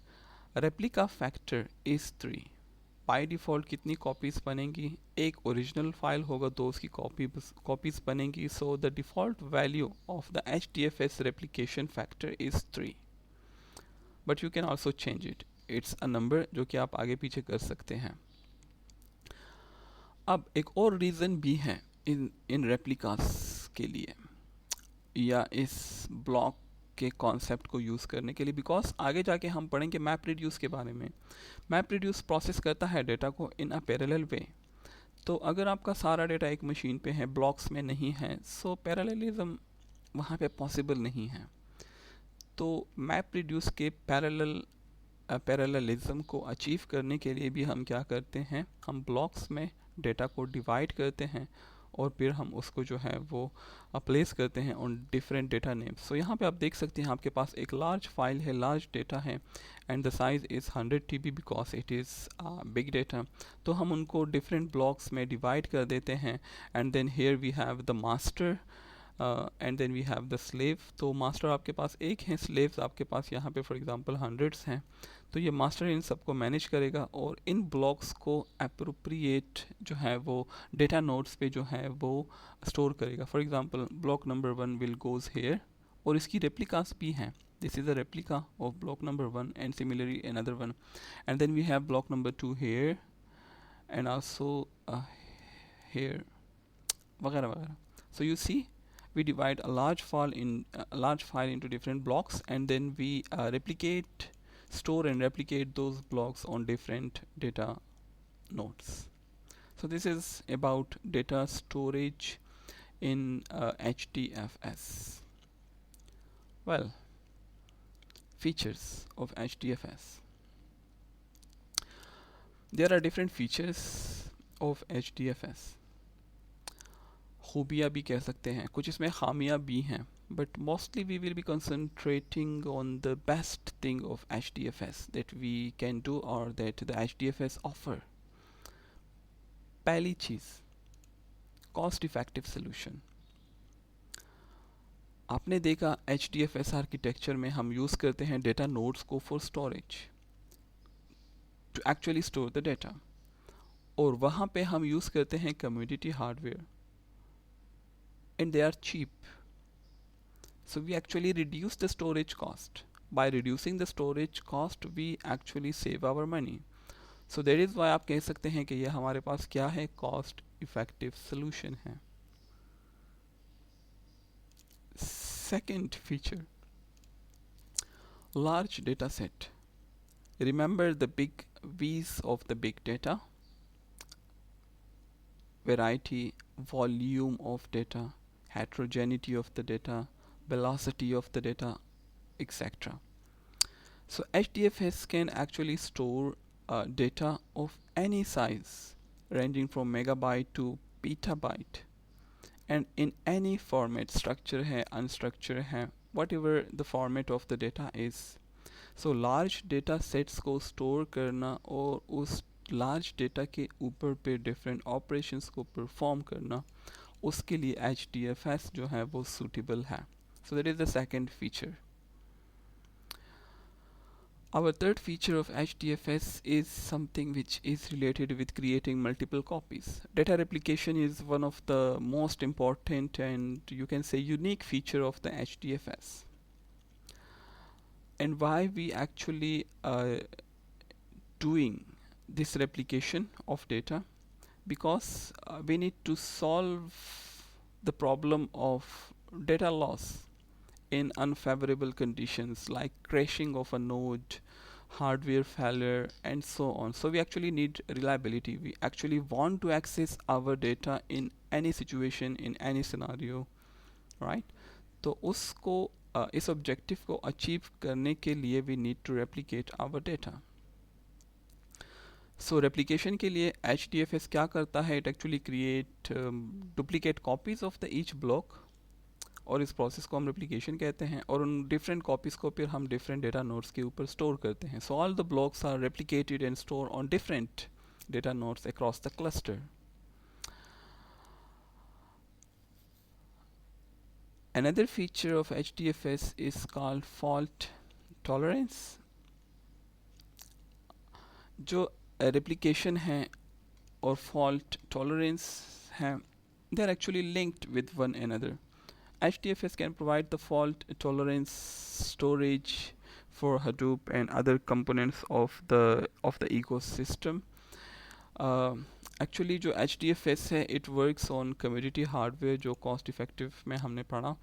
replica factor is 3। By default कितनी कॉपीज़ बनेंगी? एक ओरिजिनल फाइल होगा, 2 उसकी कॉपीज़ बनेंगी। So the default value of the HDFS replication factor is 3, but you can also change it, it's a number जो कि आप आगे पीछे कर सकते हैं। अब एक और रीज़न भी है इन रेप्लिकास के लिए या इस ब्लॉक के कॉन्सेप्ट को यूज़ करने के लिए, बिकॉज आगे जाके हम पढ़ेंगे मैप रिड्यूस के बारे में। मैप रिड्यूस प्रोसेस करता है डेटा को इन अ पैरेलल वे। तो अगर आपका सारा डेटा एक मशीन पे है, ब्लॉक्स में नहीं है, सो पैरेललिज्म वहाँ पे पॉसिबल नहीं है। तो मैप रिड्यूस के पैरेललिज्म को अचीव करने के लिए भी हम क्या करते हैं, हम ब्लॉक्स में डेटा को डिवाइड करते हैं और फिर हम उसको जो है वो प्लेस करते हैं ऑन डिफरेंट डेटा नेम्स। सो यहाँ पे आप देख सकते हैं आपके पास एक लार्ज फाइल है, लार्ज डेटा है, and the size is 100 TB because it is big data. तो हम उनको डिफरेंट ब्लॉक्स में डिवाइड कर देते हैं, and then here we have the master and then we have the slave. तो मास्टर आपके पास एक है, स्लेव्स आपके पास यहाँ पे फॉर एग्जांपल हंड्रेड्स हैं। तो ये मास्टर इन सबको मैनेज करेगा और इन ब्लॉक्स को अप्रोप्रिएट जो है वो डेटा नोड्स पे जो है वो स्टोर करेगा। For example block number 1 will goes here, और इसकी रेप्लिकास भी हैं। This is a replica of block number 1 and similarly another one, and then we have block number 2 here, and also here, वगैरह वगैरह. So you see, we divide a large file into different blocks, and then we store and replicate those blocks on different data nodes. So this is about data storage in HDFS. Well, features of HDFS. There are different features of HDFS. खूबियाँ भी कह सकते हैं, कुछ इसमें खामियाँ भी हैं, but mostly we will be concentrating on the best thing of HDFS that we can do or that the HDFS offer. पहली चीज़, cost effective solution. आपने देखा HDFS आर्किटेक्चर में हम यूज़ करते हैं डेटा नोड्स को for storage to actually store the data, और वहाँ पे हम यूज़ करते हैं community hardware, and they are cheap. So we actually reduce the storage cost. By reducing the storage cost, we actually save our money. So that is why आप कह सकते हैं कि ये हमारे पास क्या है, cost effective solution है. Second feature, large data set. Remember the big V's of the big data: variety, volume of data, heterogeneity of the data, velocity of the data, etc. So HDFS can actually store data of any size, ranging from megabyte to petabyte, and in any format, structure है, unstructured है, whatever the format of the data is. So large data sets को store करना और उस large data के ऊपर पे different operations को perform करना, उसके लिए HDFS जो है वो suitable है. So that is the second feature. Our third feature of HDFS is something which is related with creating multiple copies. Data replication is one of the most important and you can say unique feature of the HDFS. And why we actually doing this replication of data? Because we need to solve the problem of data loss in unfavorable conditions like crashing of a node, hardware failure, and so on. So we actually need reliability. We actually want to access our data in any situation, in any scenario, right? तो उसको इस objective को achieve करने के लिए we need to replicate our data. So replication के लिए HDFS क्या करता है? It actually create duplicate copies of the each block, और इस प्रोसेस को हम रेप्लिकेशन कहते हैं, और उन डिफरेंट कॉपीज़ को फिर हम डिफरेंट डेटा नोड्स के ऊपर स्टोर करते हैं. So all the blocks are replicated and store on different data nodes across the cluster. Another feature of HDFS is called fault tolerance. जो रेप्लिकेशन है और fault tolerance है, they are actually linked with one another. HDFS can provide the fault tolerance storage for Hadoop and other components of the ecosystem. Actually जो HDFS है, it works on commodity hardware जो cost effective में हमने पढ़ा.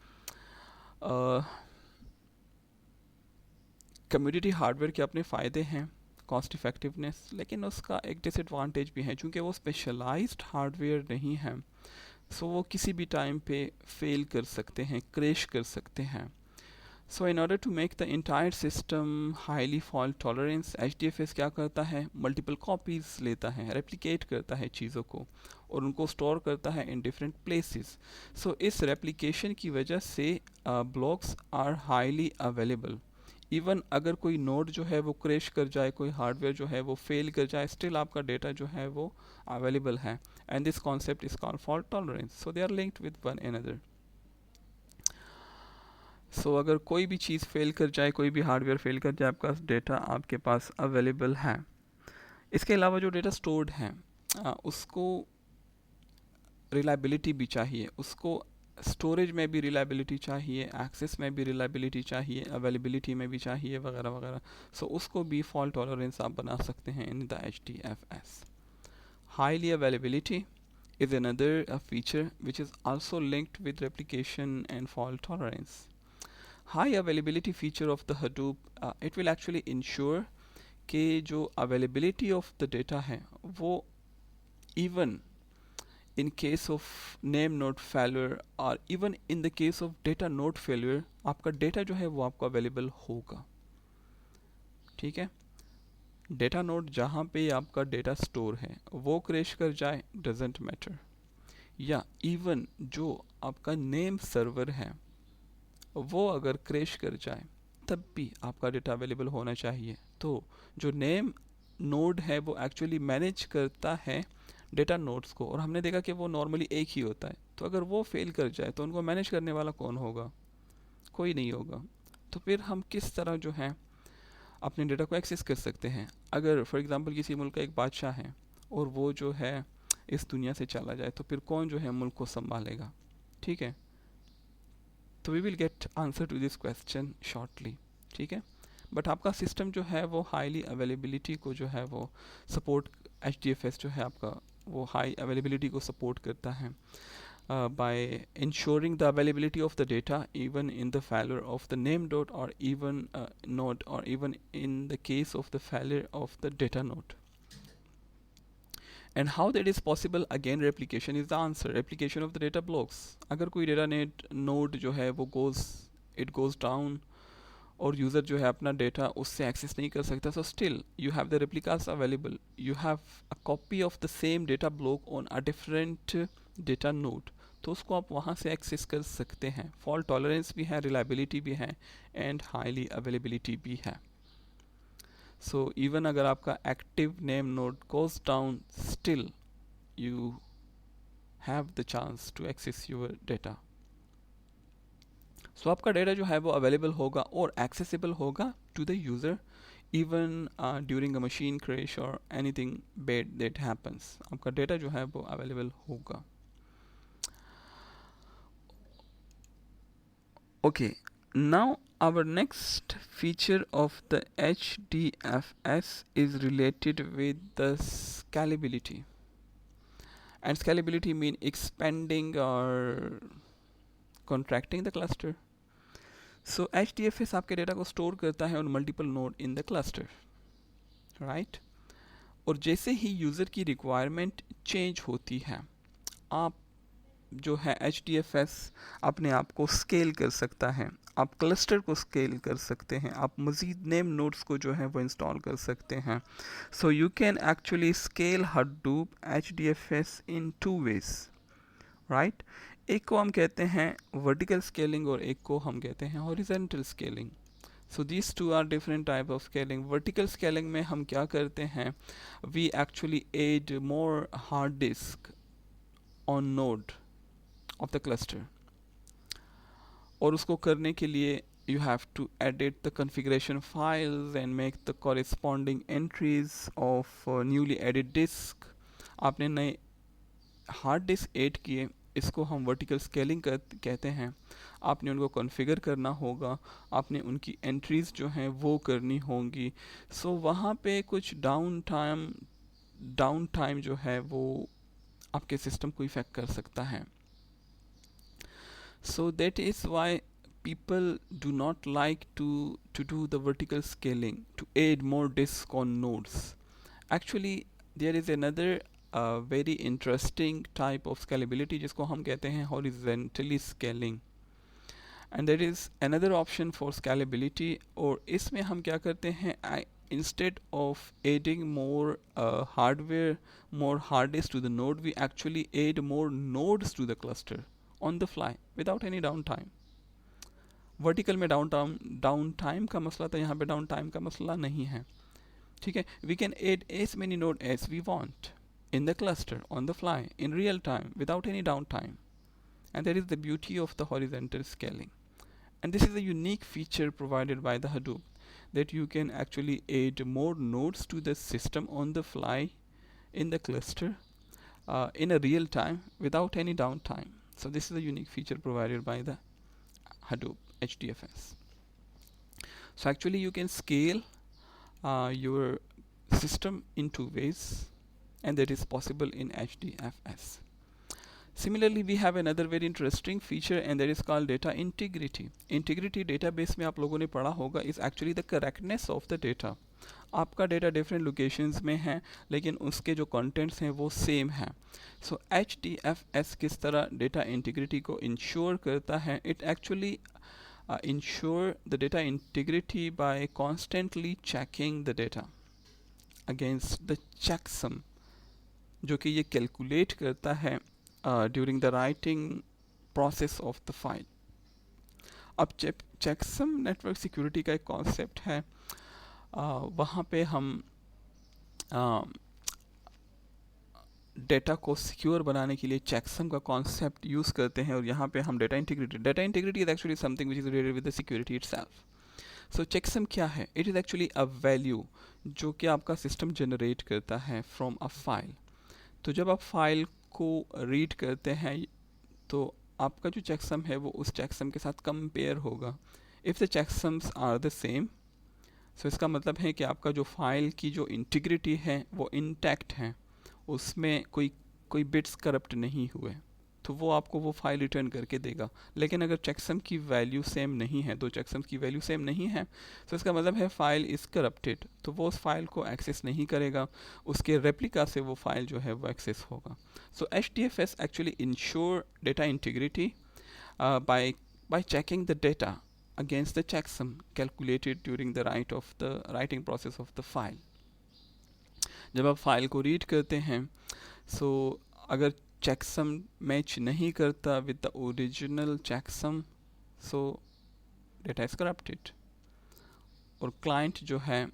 commodity hardware के अपने फ़ायदे हैं, cost effectiveness, लेकिन उसका एक disadvantage भी है, चूँकि वो specialized hardware नहीं है. सो वो किसी भी टाइम पे फेल कर सकते हैं, क्रैश कर सकते हैं. So in order to make the entire system highly fault tolerance, HDFS क्या करता है? मल्टीपल कॉपीज लेता है, रेप्लिकेट करता है चीज़ों को और उनको स्टोर करता है इन डिफरेंट प्लेसेस. सो इस रेप्लिकेशन की वजह से blocks are highly available. Even अगर कोई नोड जो है वो क्रैश कर जाए, कोई हार्डवेयर जो है वो फेल कर जाए, स्टिल आपका डेटा जो है वो अवेलेबल है. And this concept is called fault tolerance. So they are linked with one another. So अगर कोई भी चीज़ फेल कर जाए, कोई भी हार्डवेयर फेल कर जाए, आपका डेटा आपके पास अवेलेबल है. इसके अलावा जो डेटा स्टोर्ड है उसको रिलायबिलिटी भी चाहिए, उसको स्टोरेज में भी रिलायबिलिटी चाहिए, एक्सेस में भी रिलायबिलिटी चाहिए, अवेलेबिलिटी में भी चाहिए, वगैरह वगैरह. सो उसको भी फॉल्ट टॉलरेंस आप बना सकते हैं in the HDFS. Highly availability is another feature which is also linked with replication and fault tolerance. High availability feature of the Hadoop, it will actually ensure कि जो availability of the data है वो even in case of name node failure or even in the case of data node failure आपका data जो है वो आपको available होगा. ठीक है, डेटा नोड जहाँ पे आपका डेटा स्टोर है वो क्रैश कर जाए डजेंट मैटर, या इवन जो आपका नेम सर्वर है वो अगर क्रैश कर जाए तब भी आपका डेटा अवेलेबल होना चाहिए. तो जो नेम नोड है वो एक्चुअली मैनेज करता है डेटा नोड्स को, और हमने देखा कि वो नॉर्मली एक ही होता है. तो अगर वो फेल कर जाए तो उनको मैनेज करने वाला कौन होगा? कोई नहीं होगा. तो फिर हम किस तरह जो है अपने डेटा को एक्सेस कर सकते हैं? अगर फॉर एग्जांपल किसी मुल्क का एक बादशाह है और वो जो है इस दुनिया से चला जाए तो फिर कौन जो है मुल्क को संभालेगा? ठीक है, तो we will get answer to this question shortly. ठीक है, बट आपका सिस्टम जो है वो हाईली अवेलेबिलिटी को जो है वो सपोर्ट, HDFS जो है आपका वो हाई अवेलेबिलिटी को सपोर्ट करता है by ensuring the availability of the data even in the failure of the name node or even node, or even in the case of the failure of the data node. And how that is possible? Again, replication is the answer. Replication of the data blocks. अगर कोई data node जो है वो goes down और user जो है अपना data उससे एक्सेस नहीं कर सकता, so still you have the replicas available. You have a copy of the same data block on a different data node. तो उसको आप वहाँ से एक्सेस कर सकते हैं. फॉल्ट टॉलरेंस भी है, रिलायबिलिटी भी है, एंड हाईली अवेलेबिलिटी भी है. सो इवन अगर आपका active name node goes down, still you have the chance to access your data. So आपका डेटा जो है वो अवेलेबल होगा और एक्सेसिबल होगा to the user even during a machine crash और एनीथिंग बैड दैट हैपन्स. आपका डेटा जो है वो अवेलेबल होगा. Okay, now our next feature of the HDFS is related with the scalability. And scalability mean expanding or contracting the cluster. So HDFS आपके data को store करता है on multiple node in the cluster, right? और जैसे ही user की requirement change होती है, आप जो है HDFS अपने आप को स्केल कर सकता है. आप क्लस्टर को स्केल कर सकते हैं, आप मज़ीद नेम नोड्स को जो है वो इंस्टॉल कर सकते हैं. सो you can actually scale Hadoop HDFS in 2 ways, right? एक को हम कहते हैं वर्टिकल स्केलिंग और एक को हम कहते हैं horizontal scaling. So these two are different type of scaling. Vertical scaling में हम क्या करते हैं? We actually add more hard disk on node of the cluster, और उसको करने के लिए you have to edit the configuration files and make the corresponding entries of newly added disk. आपने नए हार्ड डिस्क ऐड किए, इसको हम वर्टिकल स्केलिंग कहते हैं. आपने उनको कॉन्फ़िगर करना होगा, आपने उनकी एंट्रीज जो हैं वो करनी होंगी. सो वहाँ पे कुछ डाउन टाइम जो है वो आपके सिस्टम को इफेक्ट कर सकता है. So that is why people do not like to do the vertical scaling, to add more disk on nodes. Actually there is another very interesting type of scalability जिसको हम कहते हैं horizontally scaling, and there is another option for scalability. और इसमें हम क्या करते हैं, instead of adding more hardware, more hard disk to the node, we actually add more nodes to the cluster on the fly without any downtime. Vertical में down time का मसला था, यहाँ पे डाउन टाइम का मसला नहीं है. ठीक है, we can add as many node as we want in the cluster on the fly in real time without any downtime, and that is the beauty of the horizontal scaling. And this is a unique feature provided by the Hadoop, that you can actually add more nodes to the system on the fly in the cluster in a real time without any downtime. So this is a unique feature provided by the Hadoop HDFS. So actually you can scale your system in 2 ways. and that is possible in HDFS. Similarly, we have another very interesting feature and that is called data integrity. Integrity database में आप लोगों ने पढ़ा होगा is actually the correctness of the data. आपका data different locations में है लेकिन उसके जो कंटेंट्स हैं वो सेम हैं. सो HDFS किस तरह डेटा इंटीग्रिटी को इंश्योर करता है? It actually ensure the data integrity by constantly checking the data against the checksum जो कि ये कैलकुलेट करता है during the writing process of the file. अब checksum नेटवर्क सिक्योरिटी का एक कॉन्सेप्ट है. वहाँ पे हम डेटा को सिक्योर बनाने के लिए चेकसम का कॉन्सेप्ट यूज़ करते हैं और यहाँ पे हम data integrity is actually something which is related with the security itself. So checksum क्या है? It is actually a value जो कि आपका सिस्टम जनरेट करता है फ्रॉम अ फाइल. तो जब आप फाइल को रीड करते हैं तो आपका जो चेकसम है वो उस चेकसम के साथ कंपेयर होगा. If the checksums are the same, so इसका मतलब है कि आपका जो फाइल की जो इंटीग्रिटी है वो इंटैक्ट है, उसमें कोई बिट्स करप्ट नहीं हुए, तो वो आपको वो फाइल रिटर्न करके देगा. लेकिन अगर चेकसम की वैल्यू सेम नहीं है, दो चेकसम की वैल्यू सेम नहीं है, तो इसका मतलब है फाइल इज़ करप्टेड, तो वो उस फाइल को एक्सेस नहीं करेगा, उसके रेप्लिका से वो फाइल जो है वो एक्सेस होगा. सो HDFS actually ensure data integrity by checking the data against the checksum calculated during the writing process of the file. जब आप फाइल को रीड करते हैं, सो अगर चेकसम मैच नहीं करता with the original checksum, so data is corrupted और client जो है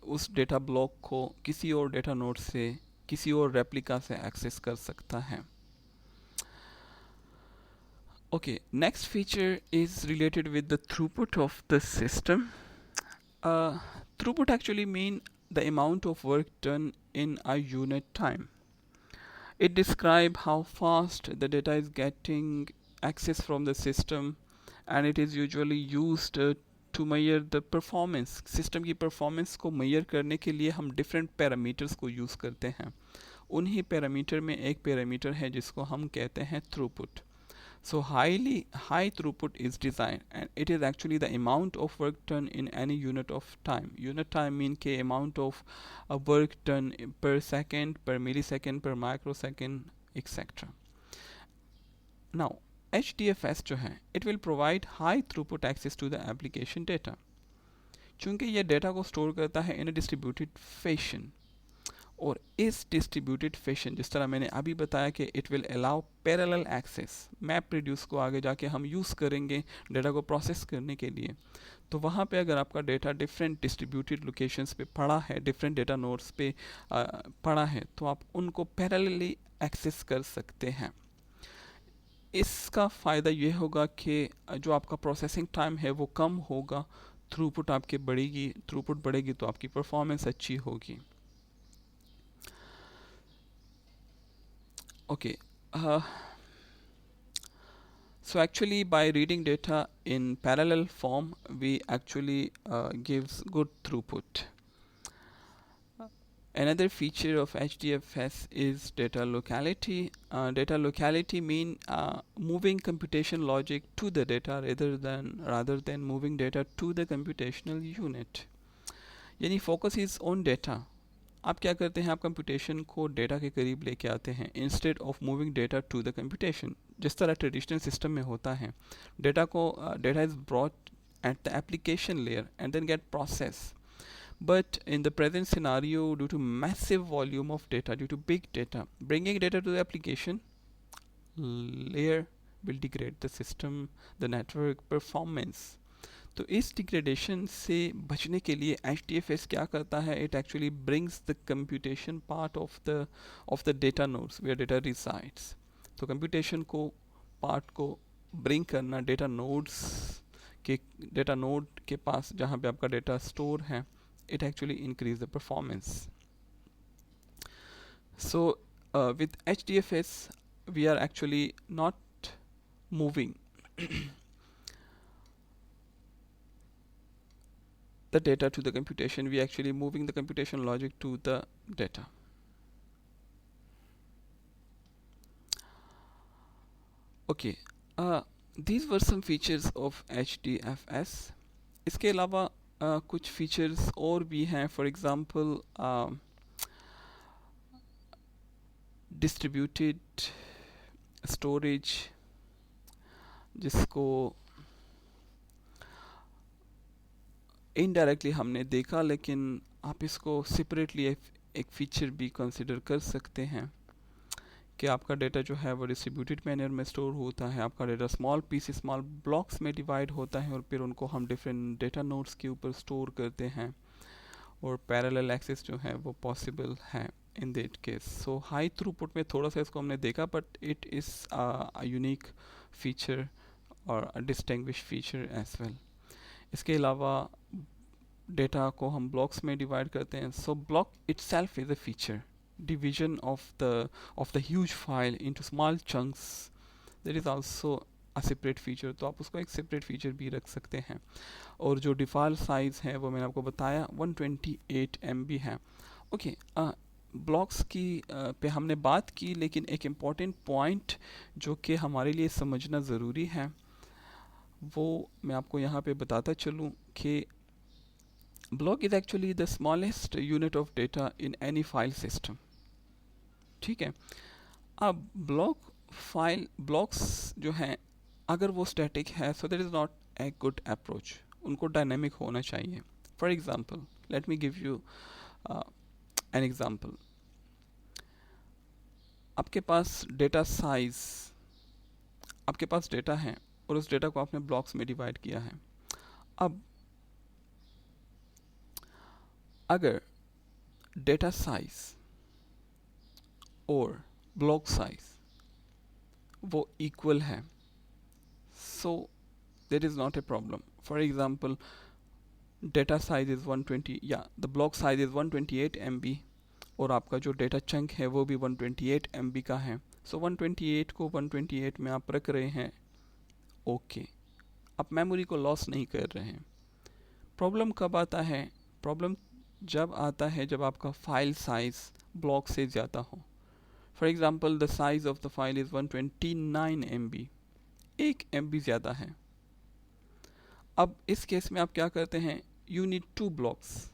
उस डेटा ब्लॉक को किसी और डेटा नोड से, किसी और रेप्लिका से एक्सेस कर सकता है. Okay, next feature is related with the throughput of the system. Throughput actually mean the amount of work done in a unit time. It describes how fast the data is getting access from the system and it is usually used to measure the performance. System की performance को measure करने के लिए हम different parameters को use करते हैं. उन्हीं parameter में एक parameter है जिसको हम कहते हैं throughput. So high throughput is designed and it is actually the amount of work done in any unit of time. Unit time mean के amount of work done per second, per millisecond, per microsecond, etc. Now HDFS जो है it will provide high throughput access to the application data. चूंकि ये data को store करता है in a distributed fashion, और इस डिस्ट्रीब्यूटेड फैशन जिस तरह मैंने अभी बताया कि it will allow parallel access, map reduce को आगे जाके हम यूज़ करेंगे डेटा को प्रोसेस करने के लिए. तो वहाँ पे अगर आपका डेटा डिफरेंट डिस्ट्रीब्यूटेड लोकेशंस पे पड़ा है, डिफरेंट डेटा नोड्स पे पड़ा है, तो आप उनको पैरेलली एक्सेस कर सकते हैं. इसका फ़ायदा ये होगा कि जो आपका प्रोसेसिंग टाइम है वो कम होगा, थ्रूपुट आपकी बढ़ेगी, थ्रूपुट बढ़ेगी तो आपकी परफॉर्मेंस अच्छी होगी. Okay, so actually by reading data in parallel form, we actually gives good throughput. Another feature of HDFS is data locality. Data locality mean moving computation logic to the data rather than moving data to the computational unit. यानी focus is on data. आप क्या करते हैं? आप computation को data के करीब लेके आते हैं instead of moving data to the computation. जिस तरह ट्रेडिशनल सिस्टम में होता है, data is brought at the application layer and then get process. But in the present scenario, due to massive volume of data, due to big data, bringing data to the application layer will degrade the system, the network performance. तो इस degradation से बचने के लिए HDFS क्या करता है? It actually brings the computation part of the data nodes where data resides. तो कंप्यूटेशन को पार्ट को ब्रिंग करना डेटा नोड के पास जहाँ पे आपका डेटा स्टोर है, it actually increase the performance. So with HDFS we are actually not moving the data to the computation, we actually moving the computation logic to the data. Okay, these were some features of HDFS. इसके अलावा कुछ features और भी हैं, for example distributed storage, जिसको indirectly हमने देखा, लेकिन आप इसको सेपरेटली एक फ़ीचर भी कंसिडर कर सकते हैं कि आपका डेटा जो है वो डिस्ट्रीब्यूटेड मैनर में स्टोर होता है। आपका data small piece small blocks में डिवाइड होता है और फिर उनको हम डिफरेंट डेटा नोड्स के ऊपर स्टोर करते हैं, और पैरेलल एक्सेस जो है वो पॉसिबल है in that case. So high throughput में थोड़ा सा इसको हमने देखा, but it is a unique feature और डिस्टिंग्विश फीचर एज वेल। इसके अलावा डेटा को हम ब्लॉक्स में डिवाइड करते हैं। So block itself is a feature, division of the huge file into small chunks, there is also a separate feature, तो आप उसको एक separate feature भी रख सकते हैं। और जो डिफ़ॉल्ट साइज़ है वो मैंने आपको बताया 128 MB है। ओके, ब्लॉक्स की पे हमने बात की, लेकिन एक इम्पॉर्टेंट पॉइंट जो कि हमारे लिए समझना ज़रूरी है वो मैं आपको यहाँ पे बताता चलूँ कि block is actually the smallest unit of data in any file system. ठीक है, अब ब्लॉक्स जो हैं अगर वो स्टैटिक है, सो that is not a good approach, उनको डायनेमिक होना चाहिए। For example, let me give you an example. आपके पास डेटा साइज, आपके पास डेटा है और उस डेटा को आपने ब्लॉक्स में डिवाइड किया है। अब अगर डेटा साइज और ब्लॉक साइज वो इक्वल है, so there is not a problem. For example, data size is 120 या the block size is 128 MB और आपका जो डेटा चंक है वो भी 128 MB का है। सो 128 को 128 में आप रख रहे हैं, ओके, आप मेमोरी को लॉस नहीं कर रहे हैं। प्रॉब्लम कब आता है? प्रॉब्लम जब आता है जब आपका फाइल साइज ब्लॉक से ज़्यादा हो। For example, the size of the file is 129 MB, 1 MB ज़्यादा है। अब इस केस में आप क्या करते हैं? You need 2 blocks,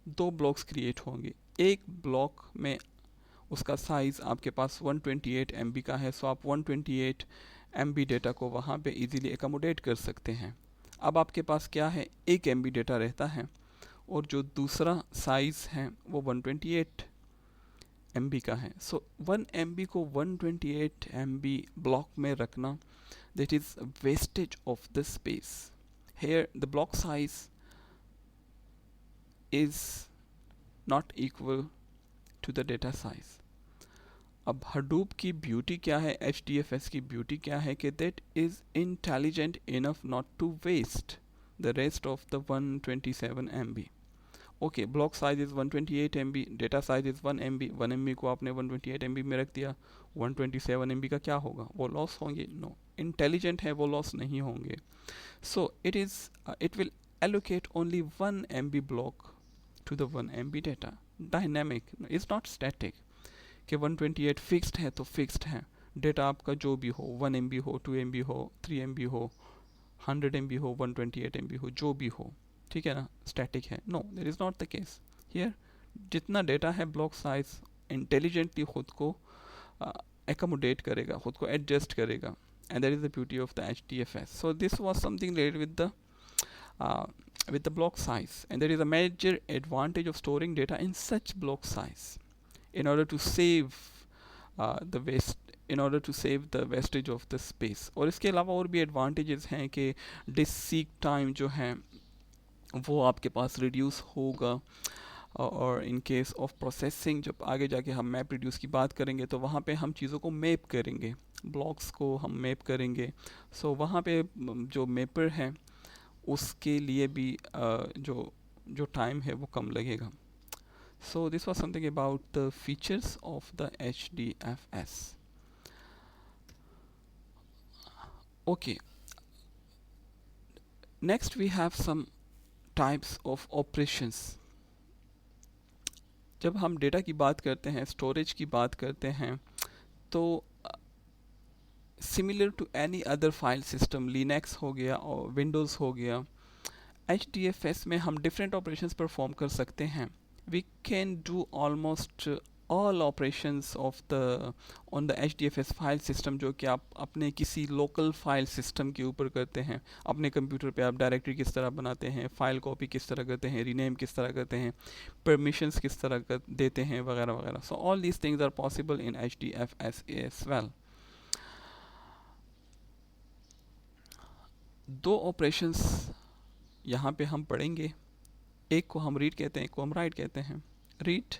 2 blocks create होंगे। एक ब्लॉक में उसका साइज़ आपके पास 128 MB का है, सो आप 128 MB डेटा को वहाँ पे इजीली एकोमोडेट कर सकते हैं। अब आपके पास क्या है? 1 MB डेटा रहता है और जो दूसरा साइज़ है वो 128 MB का है। सो 1 MB को 128 MB ब्लॉक में रखना, that is wastage of the space. Here the block size is not equal to the data size. अब Hadoop की ब्यूटी क्या है, HDFS की ब्यूटी क्या है कि that is intelligent enough not to waste the rest of the 127 MB. Okay, block size is 128 MB, data size is 1 MB, 1 MB को आपने 128 MB में रख दिया, 127 MB का क्या होगा? वो लॉस होंगे? नो, इंटेलिजेंट है वो लॉस नहीं होंगे। So it will allocate only 1 MB block to the 1 MB data. Dynamic is not static कि 128 फिक्स्ड है तो फिक्स्ड है, डेटा आपका जो भी हो, 1 MB हो, 2 MB हो, 3 MB हो, 100 MB हो, 128 MB हो, जो भी हो, ठीक है ना, स्टैटिक है। No, there is not the case here. जितना डेटा है ब्लॉक साइज इंटेलिजेंटली खुद को एकोमोडेट करेगा, खुद को एडजस्ट करेगा, and that is the beauty of the HDFS. So this was something related with the block size, and there is a major advantage of storing data in such block size in order to save in order to save the wastage of the space. और इसके अलावा और भी advantages हैं कि disk seek time जो है वो आपके पास रिड्यूस होगा, और इन केस ऑफ प्रोसेसिंग जब आगे जाके हम मैप रिड्यूस की बात करेंगे तो वहाँ पे हम चीज़ों को मैप करेंगे, ब्लॉक्स को हम मैप करेंगे। सो वहाँ पे जो मैपर है उसके लिए भी जो टाइम है वो कम लगेगा। So this was something about the features of the HDFS. Okay, next we have some types of operations. जब हम डेटा की बात करते हैं, स्टोरेज की बात करते हैं, तो similar to any other file system, Linux हो गया और विंडोज़ हो गया, HDFS में हम डिफरेंट ऑपरेशंस परफॉर्म कर सकते हैं. We can do almost all operations of the on the HDFS file system, जो कि आप अपने किसी लोकल फाइल सिस्टम के ऊपर करते हैं. अपने कंप्यूटर पे आप डायरेक्टरी किस तरह बनाते हैं, फाइल कॉपी किस तरह करते हैं, रीनेम किस तरह करते हैं, परमिशंस किस तरह देते हैं, वगैरह वगैरह. So all these things are possible in HDFS as well. दो ऑपरेशंस यहाँ पे हम पढ़ेंगे. एक को हम रीड कहते हैं, एक को हम राइट कहते हैं. रीड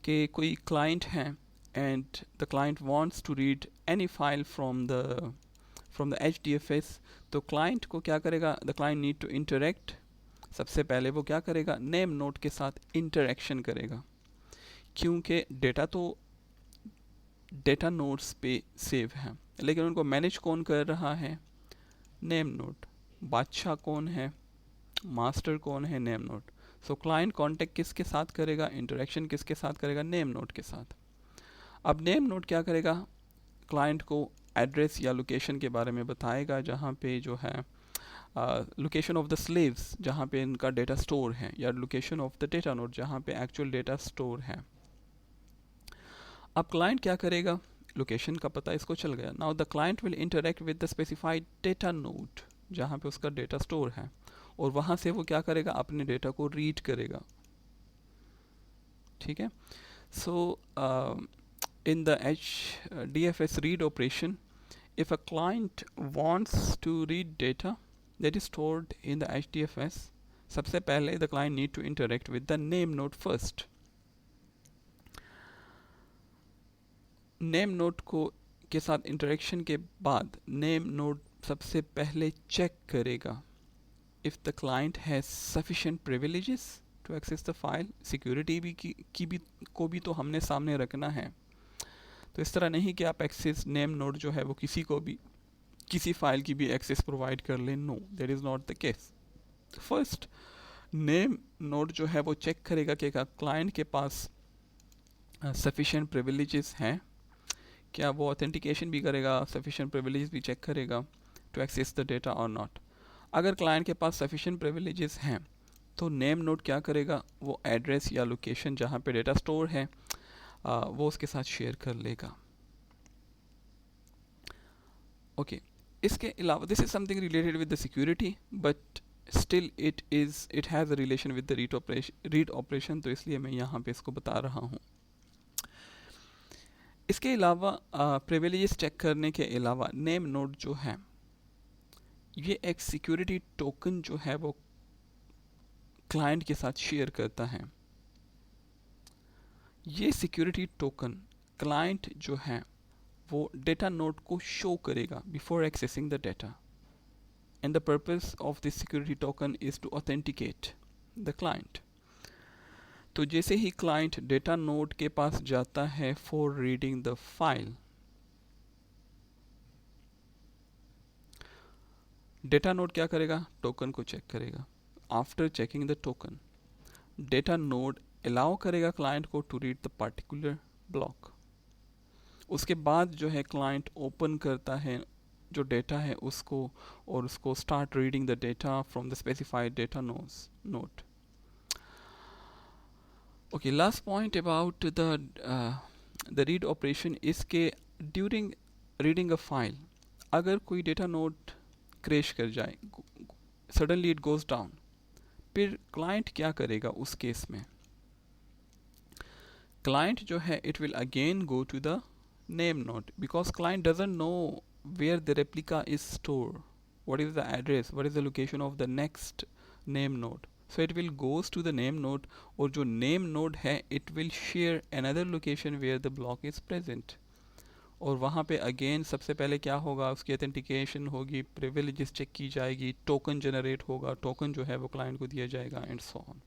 के कोई क्लाइंट हैं and the client wants to read any file from the HDFS. तो क्लाइंट को क्या करेगा, the client need to interact. सबसे पहले वो क्या करेगा, नेम नोड के साथ इंटरेक्शन करेगा, क्योंकि डेटा तो डेटा नोड्स पे सेव है, लेकिन उनको मैनेज कौन कर रहा है, नेम नोड. बादशाह कौन है, मास्टर कौन है, नेम नोड. सो क्लाइंट कांटेक्ट किसके साथ करेगा, इंटरेक्शन किसके साथ करेगा, नेम नोड के साथ. अब नेम नोड क्या करेगा, क्लाइंट को एड्रेस या लोकेशन के बारे में बताएगा, जहाँ पे जो है लोकेशन ऑफ द स्लेव्स, जहाँ पे इनका डेटा स्टोर है, या location of the data node, जहाँ पे एक्चुअल डेटा स्टोर है. अब क्लाइंट क्या करेगा, लोकेशन का पता इसको चल गया. Now the client will interact with the specified data node, जहाँ पे उसका डेटा स्टोर है, और वहाँ से वो क्या करेगा, अपने डेटा को रीड करेगा. ठीक है. सो in the HDFS read operation, if a client wants to read data that is stored in the HDFS, सबसे पहले the client need to interact with the name node first. name node को के साथ interaction के बाद name node सबसे पहले check करेगा if the client has sufficient privileges to access the file. security भी को भी तो हमने सामने रखना है. तो इस तरह नहीं कि आप एक्सेस नेम नोड जो है वो किसी को भी किसी फाइल की भी एक्सेस प्रोवाइड कर लें. No, that is not the case. First name node जो है वो चेक करेगा कि क्लाइंट के पास सफिशिएंट प्रिविलेजेस हैं, क्या वो ऑथेंटिकेशन भी करेगा, सफिशिएंट प्रिविलेजेस भी चेक करेगा टू एक्सेस द डेटा और नॉट. अगर क्लाइंट के पास सफिशिएंट प्रिविलेजेस हैं तो नेम नोड क्या करेगा, वो एड्रेस या लोकेशन जहाँ पे डेटा स्टोर है वो उसके साथ शेयर कर लेगा. ओके. इसके अलावा this is something related with the security, but still it has a relation with the read operation, तो इसलिए मैं यहाँ पे इसको बता रहा हूँ. इसके अलावा प्रिविलेजेस चेक करने के अलावा नेम नोड जो है ये एक सिक्योरिटी टोकन जो है वो क्लाइंट के साथ शेयर करता है. ये सिक्योरिटी टोकन क्लाइंट जो है वो डेटा नोड को शो करेगा before accessing the data, and the purpose of this security token is to authenticate the client. तो जैसे ही क्लाइंट डेटा नोड के पास जाता है for reading the file, data node क्या करेगा, टोकन को चेक करेगा. After checking the token, data node allow करेगा क्लाइंट को to read the particular block. उसके बाद जो है क्लाइंट ओपन करता है जो डेटा है उसको, और उसको start reading the data from the specified data node. Okay, last point about the read operation is के ड्यूरिंग रीडिंग अ फाइल अगर कोई डेटा नोड क्रैश कर जाए, सडनली इट गोज डाउन, फिर क्लाइंट क्या करेगा उस केस में, client जो है it will again go to the name node, because client doesn't know where the replica is stored, what is the address, what is the location of the next name node. So it will goes to the name node, और जो name node है it will share another location where the block is present. और वहाँ पे again सबसे पहले क्या होगा, उसकी ऑथेंटिकेशन होगी, प्रिविलेजेस चेक की जाएगी, टोकन जनरेट होगा, टोकन जो है वो क्लाइंट को दिया जाएगा, and so on.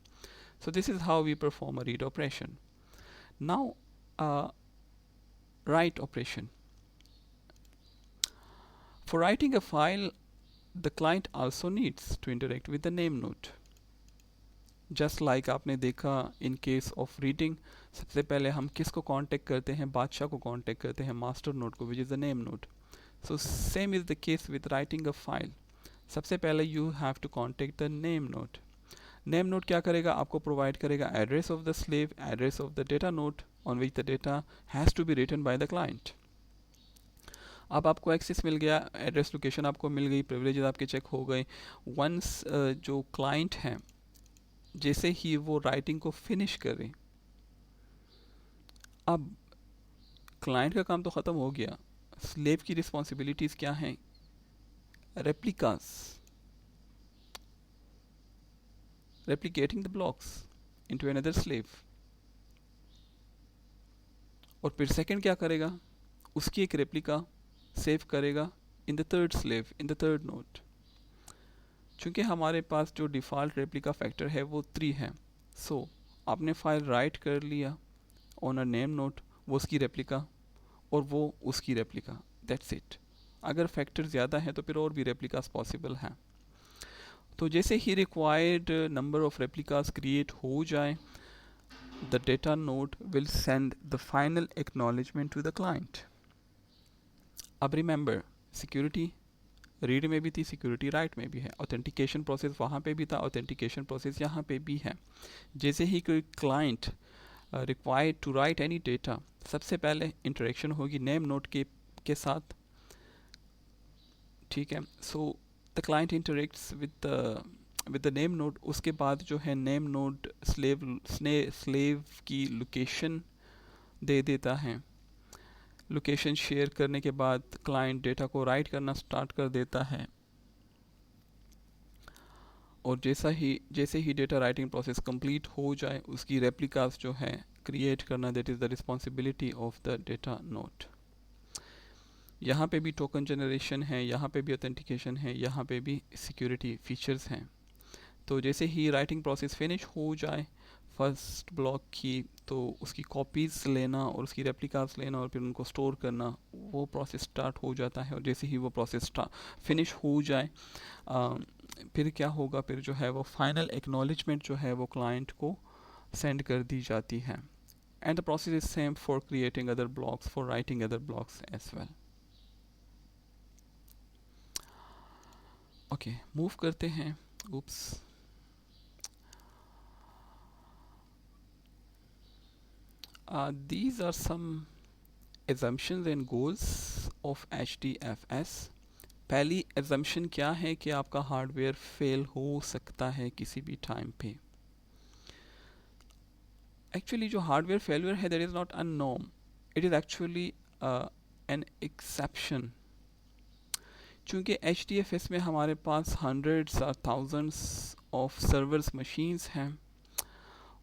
So this is how we perform a read operation. Now, write operation. For writing a file, the client also needs to interact with the name node. Just like आपने देखा in case of reading, सबसे पहले हम किसको contact करते हैं, बादशाह को कांटेक्ट करते हैं, मास्टर नोड को, which is the name node. So same is the case with writing a file. सबसे पहले you have to contact the name node. Name node क्या करेगा, आपको provide करेगा address of the slave, address of the data node on which the data has to be written by the client. अब आपको access मिल गया, address location आपको मिल गई, privileges आपके चेक हो गए. वंस जो क्लाइंट है जैसे ही वो राइटिंग को फिनिश करे, अब क्लाइंट का काम तो ख़त्म हो गया. स्लेव की रिस्पॉन्सिबिलिटीज़ क्या हैं? Replicas, replicating the blocks into another slave. और फिर सेकंड क्या करेगा, उसकी एक रेप्लिका सेव करेगा in the third slave, in the third node. चूंकि हमारे पास जो डिफ़ॉल्ट रेप्लिका फैक्टर है वो 3 है, सो आपने फाइल राइट कर लिया ऑन अ नेम नोड, वो उसकी रेप्लिका और वो उसकी रेप्लिका, दैट्स इट. अगर फैक्टर ज़्यादा है तो फिर और भी रेप्लिकास पॉसिबल हैं. तो जैसे ही required number of replicas create हो जाए, the data node will send the final acknowledgement to the client. अब रिमेंबर, सिक्योरिटी रीड में भी थी, सिक्योरिटी राइट में भी है. ऑथेंटिकेशन प्रोसेस वहाँ पे भी था, ऑथेंटिकेशन प्रोसेस यहाँ पे भी है. जैसे ही कोई client required to write any data, सबसे पहले इंटरेक्शन होगी नेम नोड के साथ. ठीक है, so the client interacts with the name node. उसके बाद जो है नेम नोड स्लेव की लोकेशन दे देता है. लोकेशन शेयर करने के बाद क्लाइंट डेटा को राइट करना स्टार्ट कर देता है. और जैसे ही डेटा राइटिंग प्रोसेस कंप्लीट हो जाए, उसकी रेप्लिकास जो है क्रिएट करना, that is the responsibility of the data node. यहाँ पे भी टोकन जनरेशन है, यहाँ पे भी ऑथेंटिकेशन है, यहाँ पे भी सिक्योरिटी फीचर्स हैं. तो जैसे ही राइटिंग प्रोसेस फिनिश हो जाए फर्स्ट ब्लॉक की, तो उसकी कॉपीज़ लेना और उसकी रेप्लिकास लेना और फिर उनको स्टोर करना, वो प्रोसेस स्टार्ट हो जाता है. और जैसे ही वो प्रोसेस फिनिश हो जाए, फिर क्या होगा, फिर जो है वो फाइनल एक्नॉलेजमेंट जो है वो क्लाइंट को सेंड कर दी जाती है. And the process is same for creating other blocks, for writing other blocks as well. Okay, move करते हैं. उप्स, these are some assumptions and goals of HDFS. पहली assumption क्या है कि आपका हार्डवेयर फेल हो सकता है किसी भी टाइम पे. एक्चुअली जो हार्डवेयर फेलियर है, that is not a norm, it is actually an exception. चूँकि HDFS में हमारे पास हंड्रेड्स और थाउजेंड्स ऑफ सर्वर्स मशीन्स हैं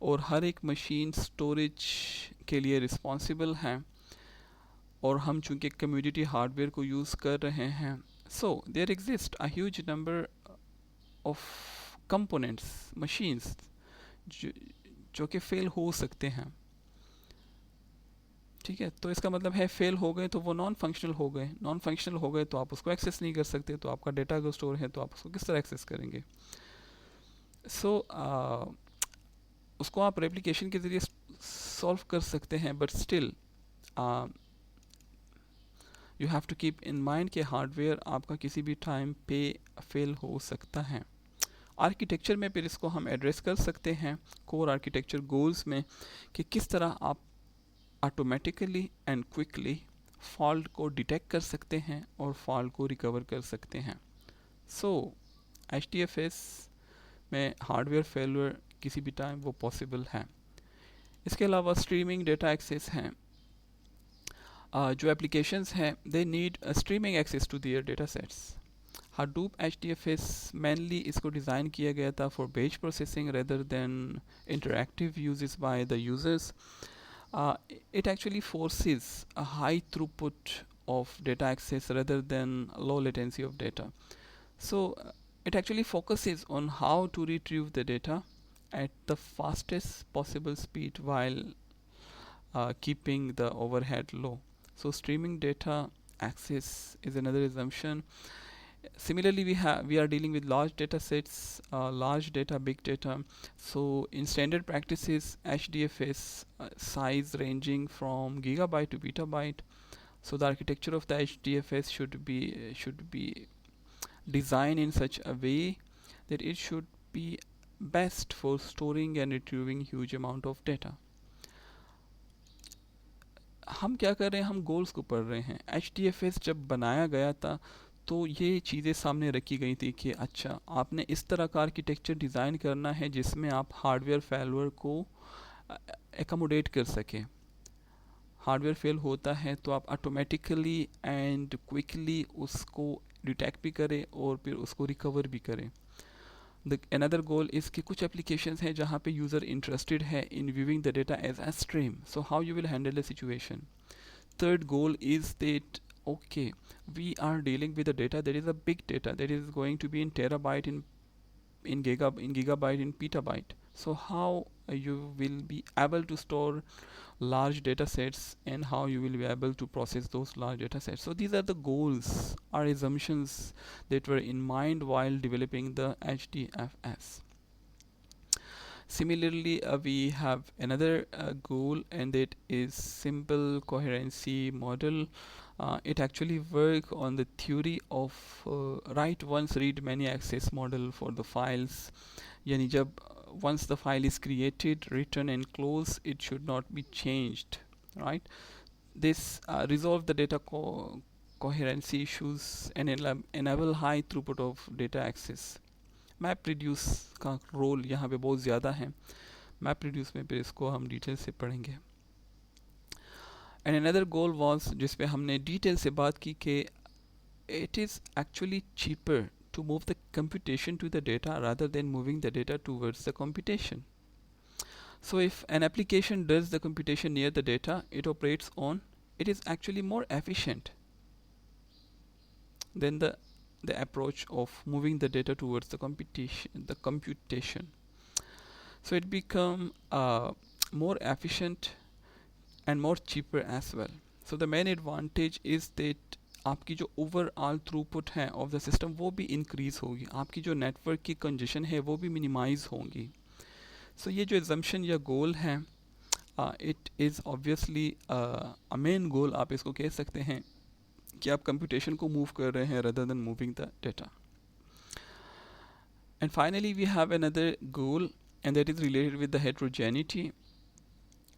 और हर एक मशीन स्टोरेज के लिए रिस्पॉन्सिबल है, और हम चूँकि कम्युनिटी हार्डवेयर को यूज़ कर रहे हैं, so there exist a huge number of components, machines जो कि फेल हो सकते हैं. ठीक है, तो इसका मतलब है फेल हो गए तो वो नॉन फंक्शनल हो गए. नॉन फंक्शनल हो गए तो आप उसको एक्सेस नहीं कर सकते. तो आपका डेटा अगर स्टोर है तो आप उसको किस तरह एक्सेस करेंगे? सो उसको आप रेप्लिकेशन के ज़रिए सॉल्व कर सकते हैं, but still you have to keep in mind कि हार्डवेयर आपका किसी भी टाइम पे फेल हो सकता है. आर्किटेक्चर में फिर इसको हम एड्रेस कर सकते हैं कोर आर्किटेक्चर गोल्स में, कि किस तरह आप ऑटोमेटिकली एंड क्विकली फॉल्ट को डिटेक्ट कर सकते हैं और फॉल्ट को रिकवर कर सकते हैं. सो HDFS में हार्डवेयर फेलियर किसी भी टाइम वो पॉसिबल है. इसके अलावा स्ट्रीमिंग डेटा एक्सेस हैं. जो एप्लीकेशंस हैं, they need streaming access to their data sets. Hadoop HDFS mainly इसको डिज़ाइन किया गया था for batch processing rather than interactive uses by the users. It actually forces a high throughput of data access rather than low latency of data. So it actually focuses on how to retrieve the data at the fastest possible speed while keeping the overhead low. So streaming data access is another assumption. Similarly, we are dealing with large data sets, large data, big data. So in standard practices, HDFS size ranging from gigabyte to petabyte, So the architecture of the HDFS should be designed in such a way that it should be best for storing and retrieving huge amount of data. हम क्या कर रहे हैं, हम goals को पढ़ रहे हैं. HDFS जब बनाया गया था तो ये चीज़ें सामने रखी गई थी कि अच्छा आपने इस तरह का आर्किटेक्चर डिज़ाइन करना है जिसमें आप हार्डवेयर फेलवर को एकोमोडेट कर सकें. हार्डवेयर फेल होता है तो आप ऑटोमेटिकली एंड क्विकली उसको डिटेक्ट भी करें और फिर उसको रिकवर भी करें. Another goal is कि कुछ applications हैं जहाँ पे user interested है in viewing the data as a stream. So how you will handle the situation. Third goal is that okay, we are dealing with the data that is a big data that is going to be in terabyte, in gigabyte, in petabyte. So how you will be able to store large data sets and how you will be able to process those large data sets. So these are the goals or assumptions that were in mind while developing the HDFS. Similarly, we have another goal, and that is simple coherency model. It actually work on the theory of write once read many access model for the files. यानी जब once the file is created, written and closed, it should not be changed, right? This resolve the data coherency issues and enable high throughput of data access. Map reduce का role यहाँ पे बहुत ज़्यादा है. Map reduce में फिर इसको हम डिटेल से पढ़ेंगे. एंड अनदर गोल वाज जिस पे हमने डिटेल से बात की कि it is actually cheaper to move the computation to the data rather than moving the data towards the computation. So if an application does the computation near the data it operates on, it is actually more efficient than the approach of moving the data towards the computation. So it become more efficient and more cheaper as well. So the main advantage is that आपकी जो overall throughput है of the system वो भी increase होगी, आपकी जो network की congestion है वो भी मिनिमाइज होंगी. सो ये जो एजम्पशन या गोल है it is obviously a main goal आप इसको कह सकते हैं कि आप कंप्यूटेशन को मूव कर रहे हैं rather than moving the data. And finally we have another goal, and that is related with the heterogeneity,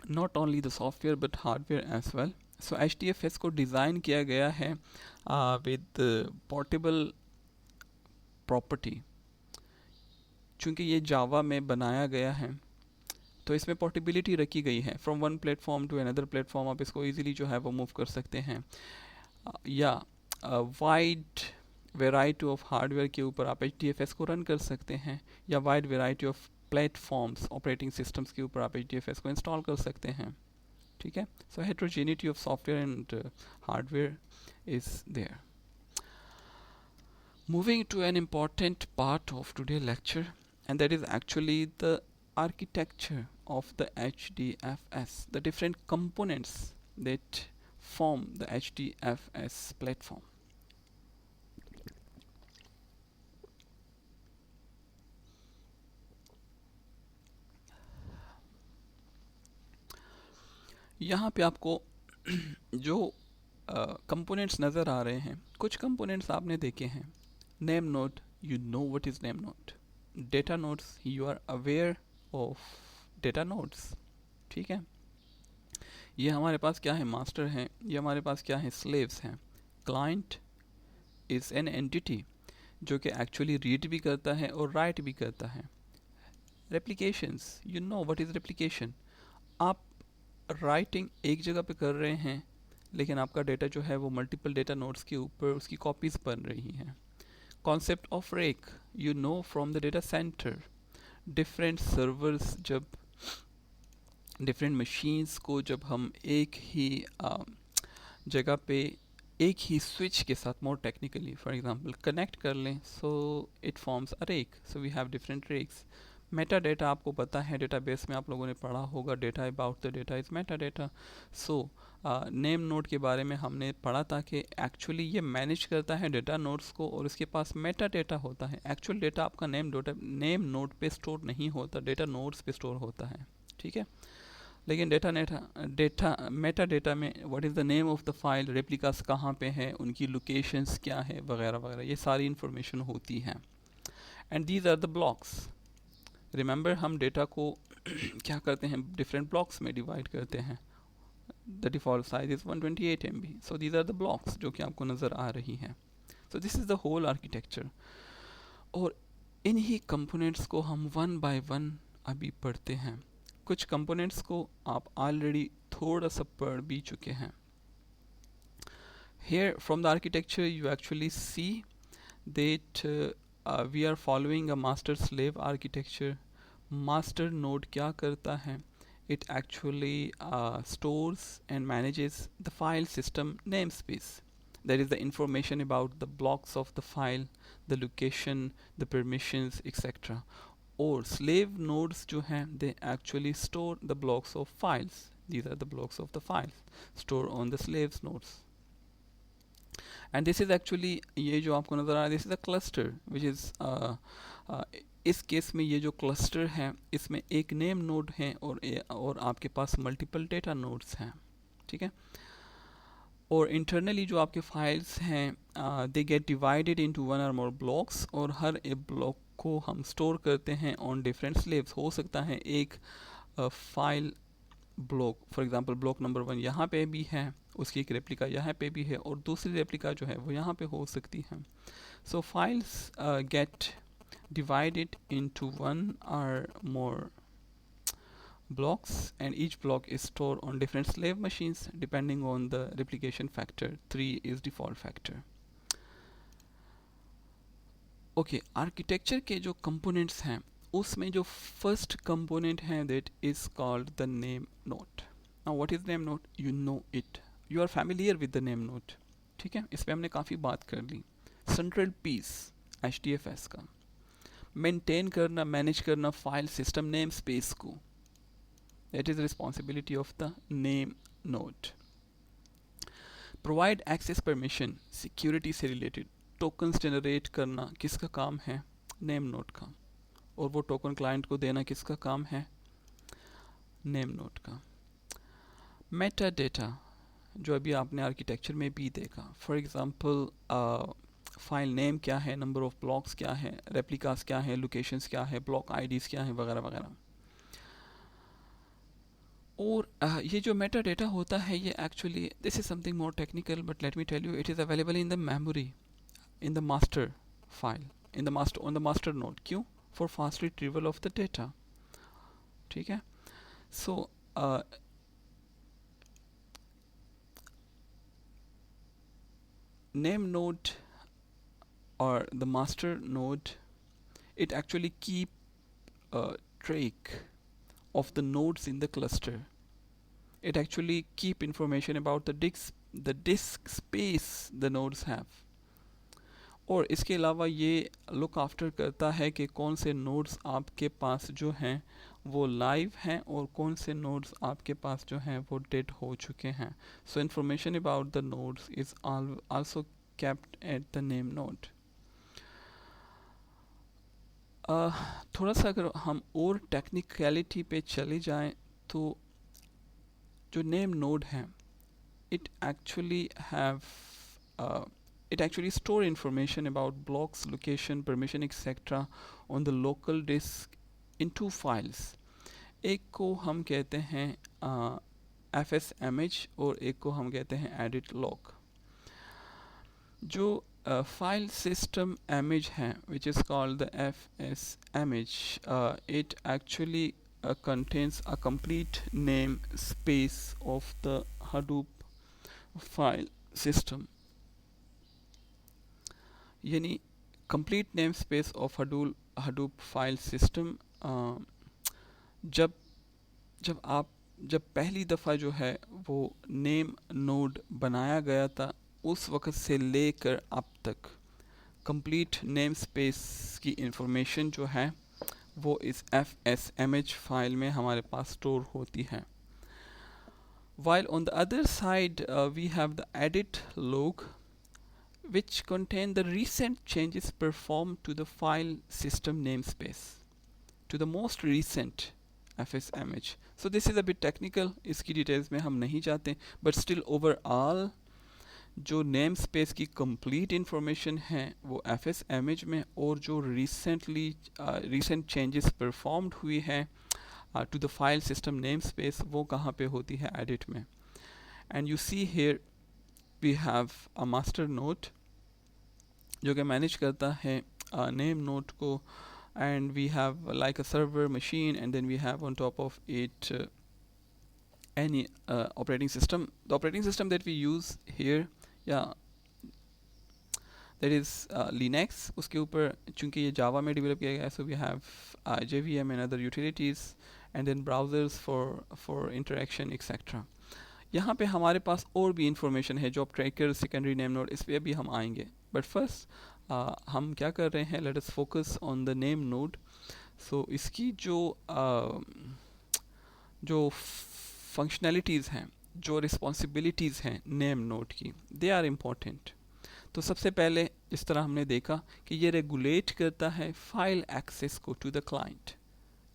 not only the software but hardware as well. So HDFS को डिज़ाइन किया गया है with portable property. चूँकि ये जावा में बनाया गया है तो इसमें पोर्टेबिलिटी रखी गई है. From one platform to another platform आप इसको इजीली जो है वो मूव कर सकते हैं. या वाइड वेराइटी ऑफ हार्डवेयर के ऊपर आप HDFS को रन कर सकते हैं, या wide variety of platforms operating systems के ऊपर आप HDFS को इंस्टॉल कर सकते हैं. ठीक है. So heterogeneity of software and hardware is there. Moving to an important part of today's lecture, and that is actually the architecture of the HDFS, the different components that form the HDFS platform. यहाँ पे आपको जो components नज़र आ रहे हैं, कुछ components आपने देखे हैं. Name node, you know what is name node. Data nodes, you are aware of data nodes. ठीक है. ये हमारे पास क्या है, मास्टर हैं. ये हमारे पास क्या है, स्लेव्स हैं. क्लाइंट इज़ एन एंटिटी जो कि एक्चुअली रीड भी करता है और राइट भी करता है. Replications, you know what is replication. आप राइटिंग एक जगह पे कर रहे हैं लेकिन आपका डेटा जो है वो मल्टीपल डेटा नोड्स के ऊपर उसकी कॉपीज़ बन रही हैं. Concept of rack, you know from the data center. Different servers, जब डिफरेंट मशीन्स को जब हम एक ही जगह पे एक ही स्विच के साथ more technically for example connect कर लें, so it forms a rack. So we have different racks. Meta data आपको पता है, डेटाबेस में आप लोगों ने पढ़ा होगा, data about the data is Meta data. So name node के बारे में हमने पढ़ा था कि एक्चुअली ये मैनेज करता है डेटा नोड्स को और इसके पास मेटा डेटा होता है. एक्चुअल डेटा आपका नेम नोड पे स्टोर नहीं होता, डेटा नोड्स पे स्टोर होता है. ठीक है. लेकिन डेटा मेटा डेटा में what is the name of the file, replicas कहाँ पे है, उनकी लोकेशंस क्या है, वगैरह वगैरह, ये सारी इंफॉर्मेशन होती है। And these are the blocks. Remember हम डेटा को क्या करते हैं, डिफरेंट ब्लॉक्स में डिवाइड करते हैं। The default size is 128 MB। So these are the blocks जो कि आपको नज़र आ रही हैं। So this is the whole architecture. और इन्हीं कंपोनेंट्स को हम वन बाय वन अभी पढ़ते हैं। कुछ कंपोनेंट्स को आप ऑलरेडी थोड़ा सा पढ़ भी चुके हैं। Here from the architecture you actually see that we are following a master slave architecture. Master node क्या करता है? It actually stores and manages the file system namespace. That is the information about the blocks of the file, the location, the permissions, etc. और slave nodes जो हैं they actually store the blocks of files. These are the blocks of the files stored on the slaves nodes. And this is actually ये जो आपको नज़र आ रहा है, this is a cluster which is इस case में ये जो क्लस्टर है इसमें एक नेम नोड है और आपके पास मल्टीपल डेटा नोड्स हैं, ठीक है। और इंटरनली जो आपके फाइल्स हैं they get divided into one और मोर ब्लॉक्स, और हर एक ब्लॉक को हम स्टोर करते हैं ऑन डिफरेंट स्लेव्स। हो सकता है एक file block, for example block number 1 यहाँ पे भी है, उसकी एक रेप्लिका यहाँ पे भी है, और दूसरी रेप्लिका जो है वो यहाँ पे हो सकती है। So files get divided into one or more blocks, and each block is stored on different slave machines depending on the replication factor. 3 is default factor. Okay, architecture के जो components हैं उसमें जो first component है that is called the name node. Now what is name node? You know it. You are familiar with the name node. ठीक है, इस पे हमने काफ़ी बात कर ली। Central piece HDFS का मेंटेन करना, मैनेज करना फाइल सिस्टम नेम स्पेस को, that is responsibility of the name node. Provide access permission, security से रिलेटेड टोकन्स जनरेट करना किसका काम है? नेम नोड का। और वो टोकन क्लाइंट को देना किसका काम है? नेम नोड का। मेटा डेटा जो अभी आपने आर्किटेक्चर में भी देखा, फॉर एग्जांपल फाइल नेम क्या है, नंबर ऑफ ब्लॉक्स क्या है, रेप्लिकास क्या है, लोकेशंस क्या है, ब्लॉक आईडीज क्या है, वगैरह वगैरह। और ये जो मेटा डेटा होता है ये actually this is something more technical, but let me tell you it is available in the memory, in the master file, in the master on the master node. क्यों? For fast retrieval of the data, ठीक है। So name node or the master node, it actually keep track of the nodes in the cluster. It actually keep information about the disk space the nodes have. और इसके अलावा ये look after करता है कि कौन से नोड्स आपके पास जो हैं वो लाइव हैं और कौन से नोड्स आपके पास जो हैं वो डेड हो चुके हैं। सो information about the nodes is also kept at the name node. थोड़ा सा अगर हम और टेक्निकलिटी पे चले जाएं तो जो नेम नोड है it actually have it actually store information about blocks, location, permission, etc. on the local disk in two files. एक को हम कहते हैं fsmh और एक को हम कहते हैं edit log. जो file system image है which is called the fsmh, it actually contains a complete name space of the Hadoop file system. यानी complete name space of Hadoop file system जब पहली दफ़ा जो है वो नेम नोड बनाया गया था उस वक़्त से लेकर अब तक कंप्लीट नेम स्पेस की इंफॉर्मेशन जो है वो इस fsmh फाइल में हमारे पास स्टोर होती है। While on the other side we have the edit log which contain the recent changes performed to the file system namespace, to the most recent fsmh. So this is a bit technical, इसकी details में हम नहीं जाते, but still overall जो name space की complete information है वो F S image में, और जो रिसेंट चेंजेस परफॉर्म्ड हुई है to the file system name space, वो कहाँ पे होती है, एडिट में. And you see here we have a master node जो कि मैनेज करता है नेम नोट को, and we have like a server machine, and then we have on top of it any operating system. The operating system that we use here, yeah, that is Linux. उसके ऊपर चूंकि ये Java में develop किया गया है, so we have JVM and other utilities, and then browsers for interaction etc. यहाँ पे हमारे पास और भी इंफॉर्मेशन है, job tracker, secondary name node, इस पे भी हम आएंगे. बट फर्स्ट हम क्या कर रहे हैं, let us focus on the name node. So इसकी जो फंक्शनैलिटीज़ हैं, जो रिस्पॉन्सिबिलिटीज़ हैं नेम नोड की, दे आर इम्पॉर्टेंट. तो सबसे पहले इस तरह हमने देखा कि ये रेगुलेट करता है फाइल एक्सेस को to the client.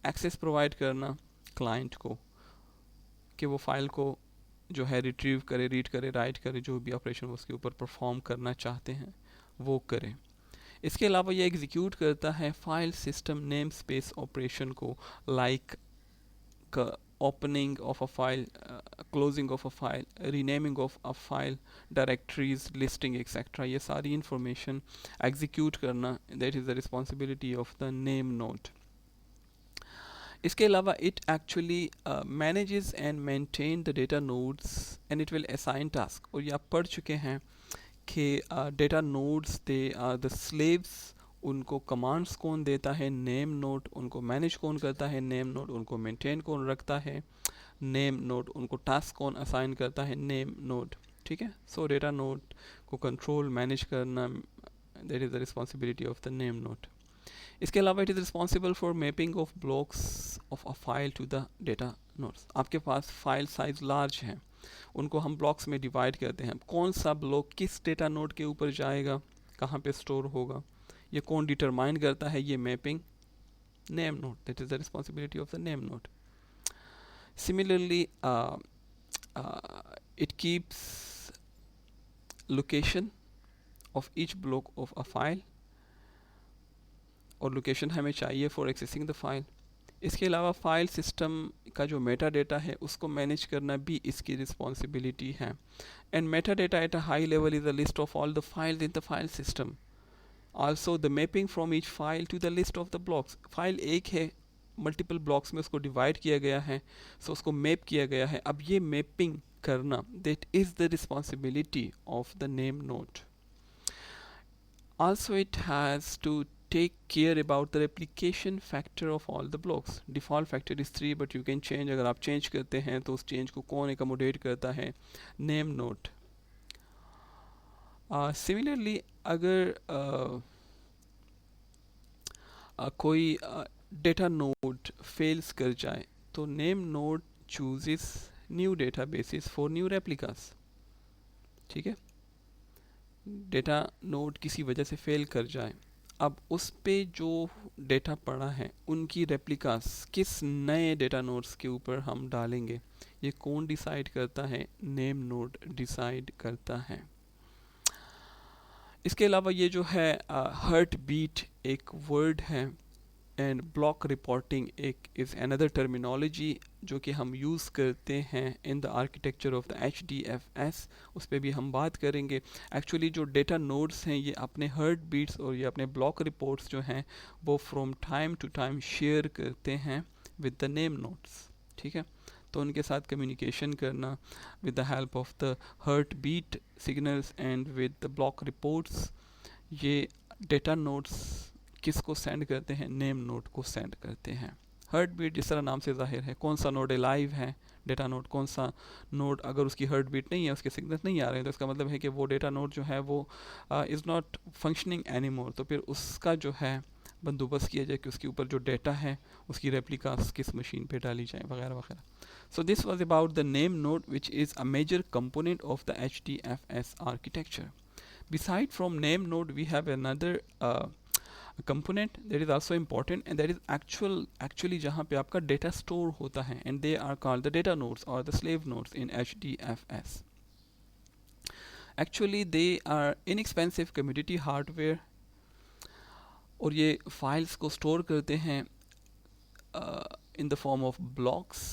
Access provide करना क्लाइंट को कि वो फाइल को जो है रिट्रीव करे, रीड करे, राइट करे, जो भी ऑपरेशन वो उसके ऊपर परफॉर्म करना चाहते हैं वो करे. इसके अलावा ये एग्जीक्यूट करता है file system name space operation को, like opening of a file, closing of a file, renaming of a file, directories, listing etcetera. ये सारी इंफॉर्मेशन एग्जीक्यूट करना, that is the responsibility of the name node. इसके अलावा it actually manages and maintain the data nodes and it will assign task. और ये आप पढ़ चुके हैं कि data nodes they are the slaves. उनको कमांड्स कौन देता है, नेम नोड. उनको मैनेज कौन करता है, नेम नोड. उनको मेंटेन कौन रखता है, नेम नोड. उनको टास्क कौन असाइन करता है, नेम नोड. ठीक है. सो डेटा नोड को कंट्रोल मैनेज करना, that is the responsibility of the name node. इसके अलावा it is responsible for mapping of blocks of a file to the data nodes. आपके पास फाइल साइज लार्ज है, उनको हम ब्लॉक्स में डिवाइड करते हैं. कौन सा ब्लॉक किस डेटा नोड के ऊपर जाएगा, कहाँ पे स्टोर होगा, ये कौन डिटरमाइन करता है, ये mapping name node. That is the responsibility of the name node. Similarly it keeps location of each block of a file, और लोकेशन हमें चाहिए फॉर एक्सेसिंग द फाइल. इसके अलावा फाइल सिस्टम का जो मेटा डेटा है उसको मैनेज करना भी इसकी रिस्पॉन्सिबिलिटी है. And meta data at a high level is a list of all the files in the file system. Also the mapping from each file to the list of the blocks. File एक है, multiple blocks में उसको divide किया गया है, सो उसको map किया गया है. अब ये मैपिंग करना, that is the responsibility of the name node. Also it has to take care about the replication factor of all the blocks. Default factor is 3, but you can change. अगर आप change करते हैं तो उस change को कौन accommodate करता है, नेम नोड. सिमिलरली अगर कोई डेटा नोड फेल्स कर जाए तो name node chooses new data basis for new replicas. ठीक है. डेटा नोड किसी वजह से फेल कर जाए, अब उस पे जो डेटा पड़ा है उनकी रेप्लिकास किस नए डेटा नोड्स के ऊपर हम डालेंगे, ये कौन डिसाइड करता है, नेम नोड डिसाइड करता है. इसके अलावा ये जो है हार्ट बीट एक वर्ड है, एंड ब्लॉक रिपोर्टिंग एक इज़ अनदर टर्मिनोलॉजी जो कि हम यूज़ करते हैं in the architecture of the HDFS. उस पर भी हम बात करेंगे. एक्चुअली जो डेटा नोड्स हैं ये अपने हार्ट बीट्स और ये अपने ब्लॉक रिपोर्ट्स जो हैं वो from time to time share करते हैं विद द नेम नोड्स. ठीक है. तो उनके साथ कम्युनिकेशन करना with the help of the heartbeat signals and with the block reports, ये डेटा नोड्स किसको सेंड करते हैं, नेम नोड को सेंड करते हैं. हार्ट बीट जिस तरह नाम से जाहिर है, कौन सा नोड लाइव है, डेटा नोड. कौन सा नोड अगर उसकी हार्ट बीट नहीं है, उसके सिग्नल्स नहीं आ रहे हैं, तो इसका मतलब है कि वो डेटा नोड जो है वो is not functioning any more. तो फिर उसका जो है बंदोबस्त किया जाए कि उसके ऊपर जो डेटा है उसकी रेप्लिकास किस मशीन पे डाली जाए वगैरह वगैरह. So this was about the name node, which is a major component of the HDFS architecture. Beside from name node, we have another component that is also important, and that is actually जहाँ पे आपका data store होता है, and they are called the data nodes or the slave nodes in HDFS. Actually they are inexpensive commodity hardware, और ये files को store करते हैं in the form of blocks,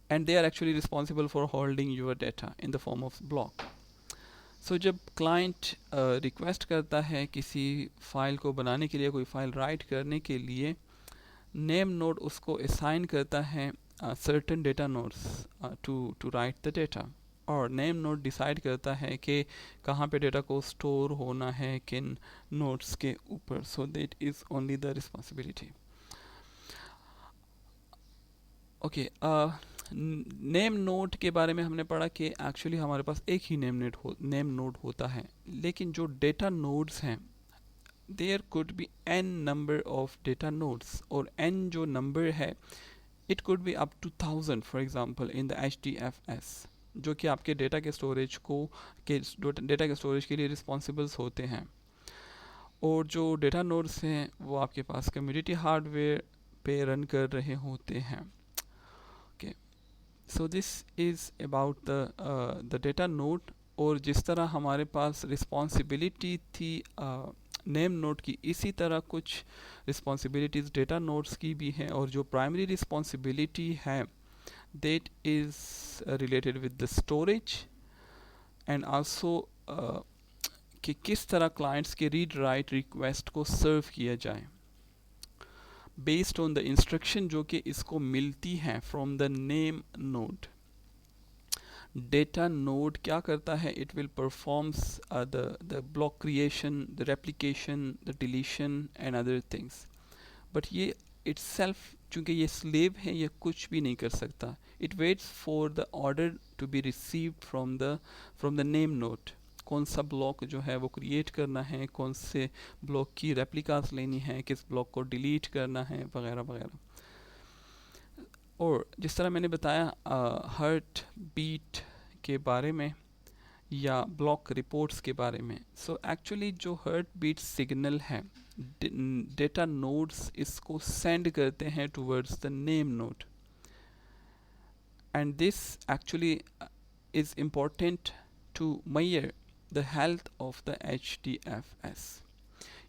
and they are actually responsible for holding your data in the form of block. So जब client request करता है किसी file को बनाने के लिए, कोई फाइल राइट करने के लिए, नेम नोड उसको असाइन करता है certain data nodes to write the data, और नेम नोड डिसाइड करता है कि कहाँ पे डेटा को स्टोर होना है, किन नोड्स के ऊपर. So that is only the responsibility. Okay, name node के बारे में हमने पढ़ा कि एक्चुअली हमारे पास एक ही नेम नोड होता है, लेकिन जो डेटा नोड्स हैं, there could be n number of data nodes, और n जो नंबर है, it could be up to 1000 for example in the HDFS, जो कि आपके डेटा के स्टोरेज डेटा के स्टोरेज के लिए रिस्पॉन्सिबल्स होते हैं. और जो डेटा नोड्स हैं वो आपके पास कम्युनिटी हार्डवेयर पे रन कर रहे होते हैं. So this is about the data node. और जिस तरह हमारे पास रिस्पॉन्सिबिलिटी थी नेम नोड की, इसी तरह कुछ रिस्पॉन्सिबिलिटीज़ डेटा नोड्स की भी हैं, और जो प्राइमरी रिस्पॉन्सिबिलिटी है that is related with the storage, and also कि किस तरह क्लाइंट्स के रीड राइट रिक्वेस्ट को सर्व किया जाए बेस्ड ऑन द इंस्ट्रक्शन जो कि इसको मिलती है from the name node. Data node क्या करता है? It will performs the block creation, the replication, the deletion and other things. But ये इट्सेल्फ, चूँकि ये स्लेव है, ये कुछ भी नहीं कर सकता. It waits for the order to be received from the name node. कौन सा ब्लॉक जो है वो क्रिएट करना है, कौन से ब्लॉक की रेप्लिकास लेनी है, किस ब्लॉक को डिलीट करना है, वगैरह वगैरह. और जिस तरह मैंने बताया हार्ट बीट के बारे में या ब्लॉक रिपोर्ट्स के बारे में, सो एक्चुअली जो हार्ट बीट सिग्नल है, डेटा नोड्स इसको सेंड करते हैं towards the name node, and this actually is important to measure the health of the HDFS.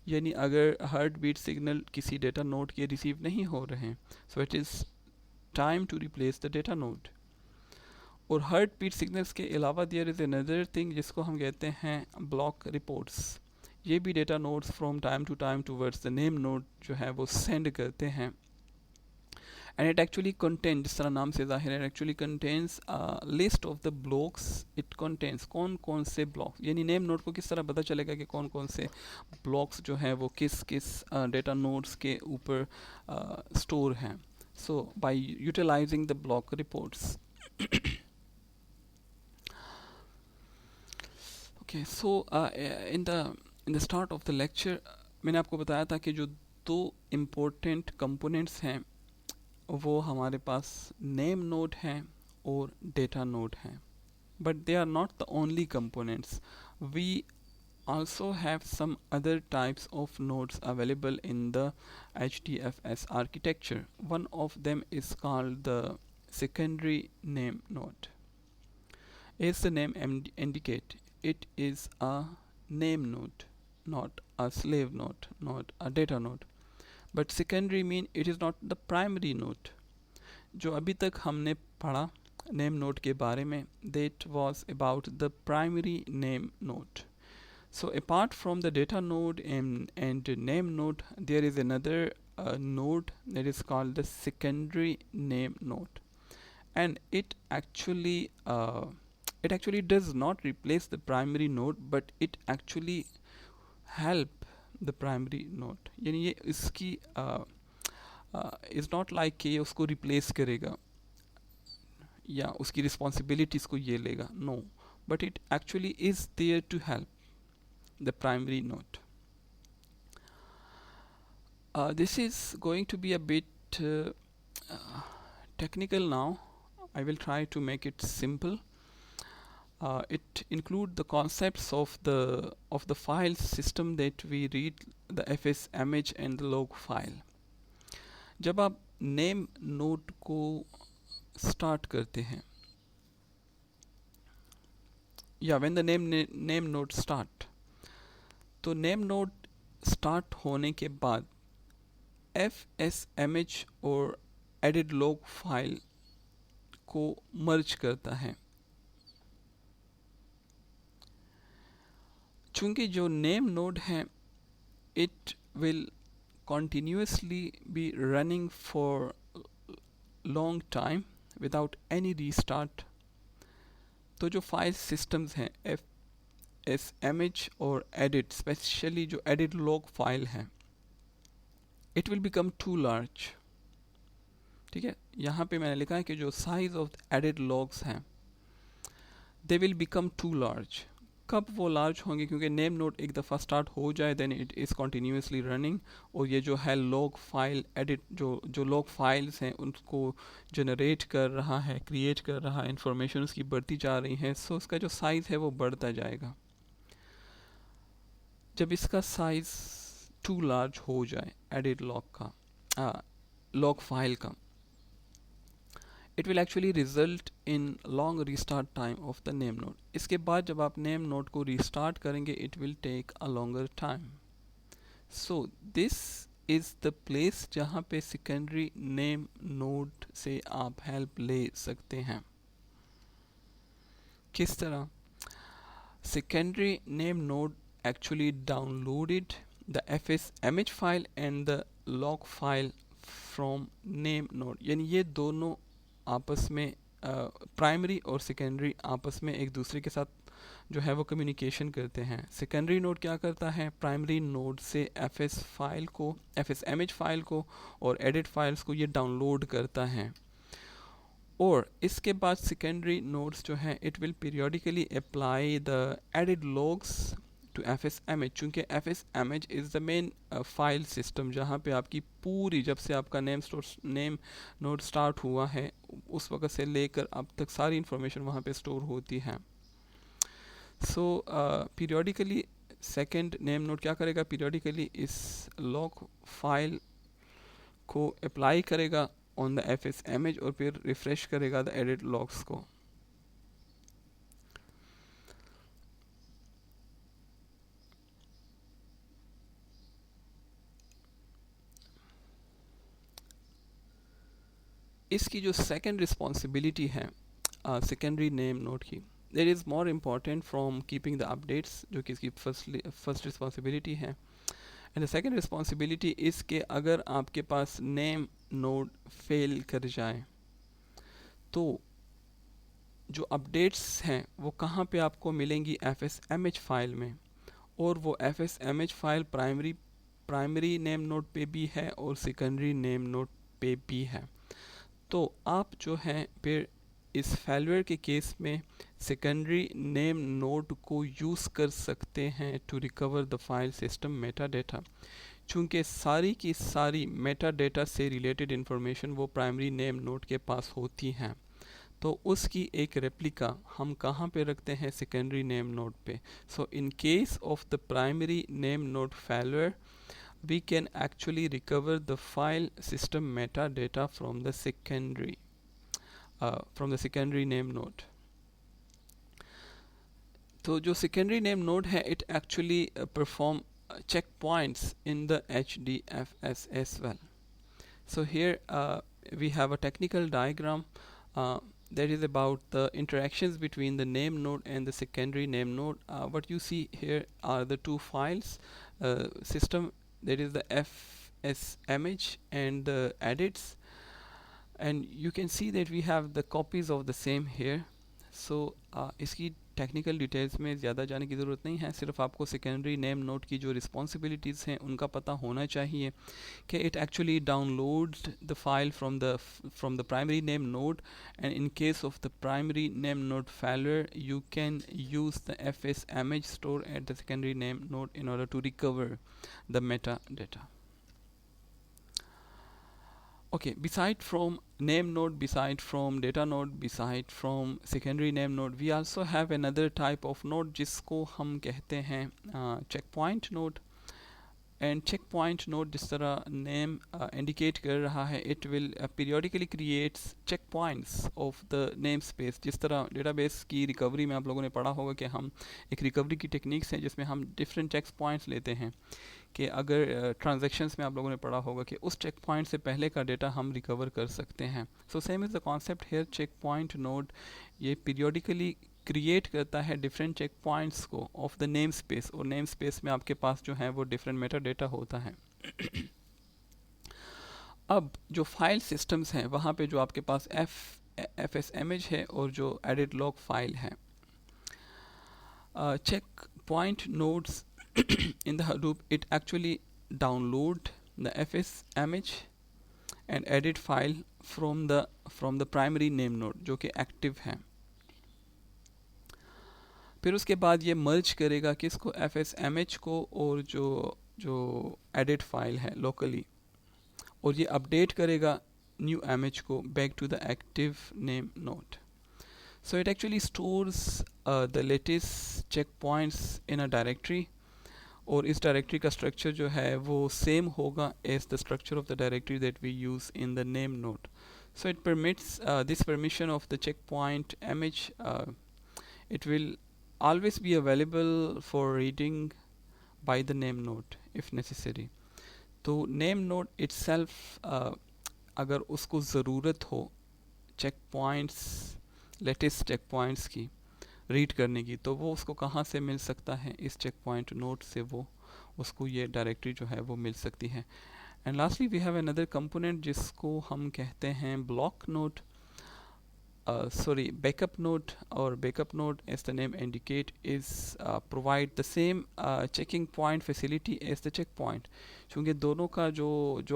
यानी अगर हार्ट बीट सिग्नल किसी डेटा नोड के रिसीव नहीं हो रहे हैं, so it is time to replace the data node. और heartbeat signals के अलावा देयर इज़ अनदर थिंग जिसको हम कहते हैं ब्लॉक रिपोर्ट्स. ये भी data nodes from time to time towards the name node जो है वो सेंड करते हैं. And it actually contains, जिस तरह नाम से जाहिर है, it actually contains list of the blocks. It contains कौन कौन से ब्लॉक्स, यानी नेम नोड को किस तरह पता चलेगा कि कौन कौन से ब्लॉक्स जो हैं वो किस किस डेटा नोड्स के ऊपर स्टोर हैं. So by utilising the block reports. Okay, so in the start of the lecture मैंने आपको बताया था कि जो दो इम्पोर्टेंट कंपोनेंट्स हैं वो हमारे पास नेम नोड हैं और डेटा नोड हैं. But they are not the only components. We also have some other types of nodes available in the HDFS architecture. One of them is called the secondary name node. As the name indicate, it is a name node, not a slave node, not a data node. But secondary mean it is not the primary node. जो अभी तक हमने पढ़ा name node के बारे में, that was about the primary name node. So apart from the data node and name node, there is another node that is called the secondary name node, and it actually does not replace the primary node, but it actually help the primary node. यानी ये इसकी is not like कि ये उसको replace करेगा या उसकी responsibilities को ये लेगा. No, but it actually is there to help the primary node. This is going to be a bit technical now. I will try to make it simple. It include the concepts of the file system that we read the fs-image and the log file. जब आप name node को start करते हैं, या when the name node start, तो name node start होने के बाद fs-image और एडिट लॉग फाइल को मर्ज करता है। चूंकि जो नेम नोड है it will continuously be running for long time without any restart, तो जो फाइल सिस्टम्स हैं fs-image और edit, स्पेशली जो edit log फाइल है, it will become too large। ठीक है, यहाँ पे मैंने लिखा है कि जो साइज ऑफ edit logs हैं they will become too large। कब वो लार्ज होंगे? क्योंकि नेम नोड एक दफ़ा स्टार्ट हो जाए then it is continuously running, और ये जो है लॉग फाइल एडिट, जो लॉग फाइल्स हैं उनको जनरेट कर रहा है, क्रिएट कर रहा है, इंफॉर्मेशन उसकी बढ़ती जा रही है, सो उसका जो साइज़ है वो बढ़ता जाएगा। जब इसका साइज़ टू लार्ज हो जाए एडिट लॉग का, लॉग फाइल का, it will actually result in long restart time of the name node। इसके बाद जब आप नेम नोड को रीस्टार्ट करेंगे it will take a longer time। so this is the place जहाँ पे secondary name node से आप हेल्प ले सकते हैं। किस तरह? secondary name node actually downloaded the fs-image file and the log file from name node, यानी ये दोनों आपस में प्राइमरी और सेकेंडरी आपस में एक दूसरे के साथ जो है वो कम्युनिकेशन करते हैं। सेकेंडरी नोड क्या करता है? प्राइमरी नोड से fs-image फाइल को और एडिट फाइल्स को ये डाउनलोड करता है, और इसके बाद सेकेंडरी नोड्स जो हैं it will periodically apply the edit logs to fs-image। चूँकि fs-image is the main file system जहाँ पे आपकी पूरी, जब से आपका नेम नोड स्टार्ट हुआ है उस वक्त से लेकर अब तक सारी इंफॉर्मेशन वहाँ पे स्टोर होती है। सो पीरियोडिकली सेकेंड नेम नोड क्या करेगा? पीरियोडिकली इस लॉग फाइल को अप्लाई करेगा ऑन द fs-image और फिर रिफ्रेश करेगा द एडिट लॉग्स को। इसकी जो सेकेंड रिस्पॉन्सिबिलिटी है सेकेंडरी नेम नोड की, that is more important from keeping the updates, जो कि इसकी फर्स्ट रिस्पॉन्सिबिलिटी है। And the second responsibility is के अगर आपके पास नेम नोड फेल कर जाए तो जो अपडेट्स हैं वो कहाँ पे आपको मिलेंगी? fs-image फाइल में, और वो fs-image file primary name node पे भी है और सेकेंडरी नेम नोड पे भी है। तो आप जो है फिर इस फेलियर के केस में सेकेंडरी नेम नोड को यूज़ कर सकते हैं to recover the file system meta data. चूँकि सारी की सारी मेटा डेटा से रिलेटेड इंफॉर्मेशन वो प्राइमरी नेम नोड के पास होती हैं, तो उसकी एक रेप्लिका हम कहाँ पे रखते हैं? सेकेंडरी नेम नोड पे। So in case of the primary name node failure we can actually recover the file system metadata from the secondary name node। तो जो secondary name node है it actually perform checkpoints in the HDFS as well। so here we have a technical diagram that is about the interactions between the name node and the secondary name node। what you see here are the two files, system, that is the fs-image and the edits, and you can see that we have the copies of the same here। so इसकी technical details में ज़्यादा जाने की ज़रूरत नहीं है, सिर्फ आपको सेकेंडरी नेम नोड की जो रिस्पॉन्सिबिलिटीज़ हैं उनका पता होना चाहिए कि it actually downloads the file from the primary name node, and in case of the primary name node failure you can use the fs-image store at the secondary name node in order to recover the meta data. Okay, beside from name node, beside from data node, beside from secondary name node, we also have another type of node जिसको हम कहते हैं checkpoint node। And checkpoint node जिस तरह name indicate कर रहा है, it will periodically creates checkpoints of the namespace. जिस तरह डेटाबेस की रिकवरी में आप लोगों ने पढ़ा होगा कि हम एक रिकवरी की टेक्निक्स हैं जिसमें हम डिफरेंट चेक पॉइंट्स लेते हैं, कि अगर ट्रांजैक्शंस में आप लोगों ने पढ़ा होगा कि उस चेक पॉइंट से पहले का डेटा हम रिकवर कर सकते हैं। So same is the concept here. Checkpoint node ये पीरियोडिकली क्रिएट करता है डिफरेंट चेक पॉइंट्स को ऑफ द नेम स्पेस, और नेम स्पेस में आपके पास जो है वो डिफरेंट मेटा डेटा होता है। अब जो फाइल सिस्टम्स हैं वहाँ पे जो आपके पास एफ एस इमेज है और जो एडिट लॉग फाइल है, check point nodes in the Hadoop, it actually download the fs image and edit file from the primary name node जो कि active है। फिर उसके बाद ये मर्ज करेगा किसको, fs image को और जो edit फाइल है लोकली, और ये अपडेट करेगा न्यू इमेज को back to the active name node. So it actually stores the latest checkpoints in a directory, और इस डायरेक्टरी का स्ट्रक्चर जो है वो सेम होगा as the structure of the directory that we use in the name node. So it permits this permission of the checkpoint image. It will always be available for reading by the name node if necessary. तो name node itself अगर उसको ज़रूरत हो checkpoints, latest checkpoints की read करने की, तो वो उसको कहाँ से मिल सकता है, इस चेक पॉइंट नोड से वो उसको ये डायरेक्टरी जो है वो मिल सकती है। And lastly we have another component जिसको हम कहते हैं ब्लॉक नोड, बैकअप नोड। और backup node as the name indicate is provide the same checking point facility as the checkpoint. क्योंकि दोनों का जो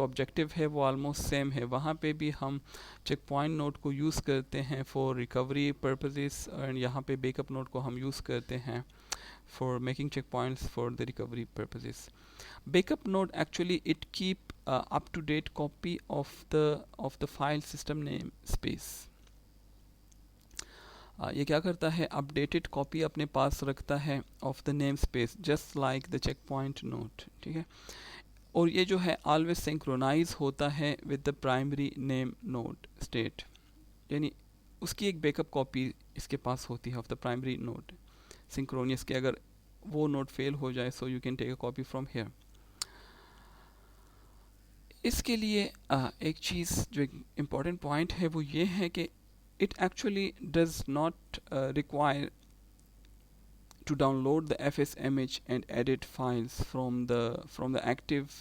ऑब्जेक्टिव है वो ऑलमोस्ट सेम है। वहाँ पे भी हम चेक पॉइंट नोड को यूज़ करते हैं फॉर रिकवरी पर्पसेस, एंड यहाँ पे बैकअप नोड को हम यूज़ करते हैं for making checkpoints for the recovery purposes. Backup node actually it keep up to date copy of the file system name space. ये क्या करता है, अपडेटेड कॉपी अपने पास रखता है of the namespace just like the checkpoint node, ठीक है। और ये जो है ऑलवेज सिंक्रोनाइज होता है with the primary name node state, यानी उसकी एक बैकअप कॉपी इसके पास होती है of the primary node synchronous के। अगर वो नोड फेल हो जाए so you can take a copy from here. इसके लिए एक चीज़ जो एक इम्पॉर्टेंट पॉइंट है वो ये है कि it actually does not require to download the fs image and edit files from the active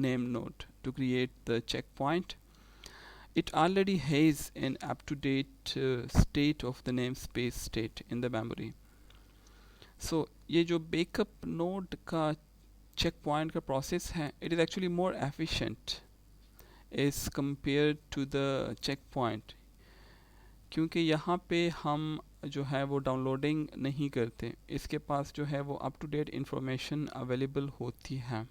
name node to create the checkpoint. It already has an up-to-date state of the namespace state in the memory. So ये जो backup node का checkpoint का process है, it is actually more efficient as compared to the checkpoint, क्योंकि यहाँ पे हम जो है वो डाउनलोडिंग नहीं करते, इसके पास जो है वो up to date information available होती है।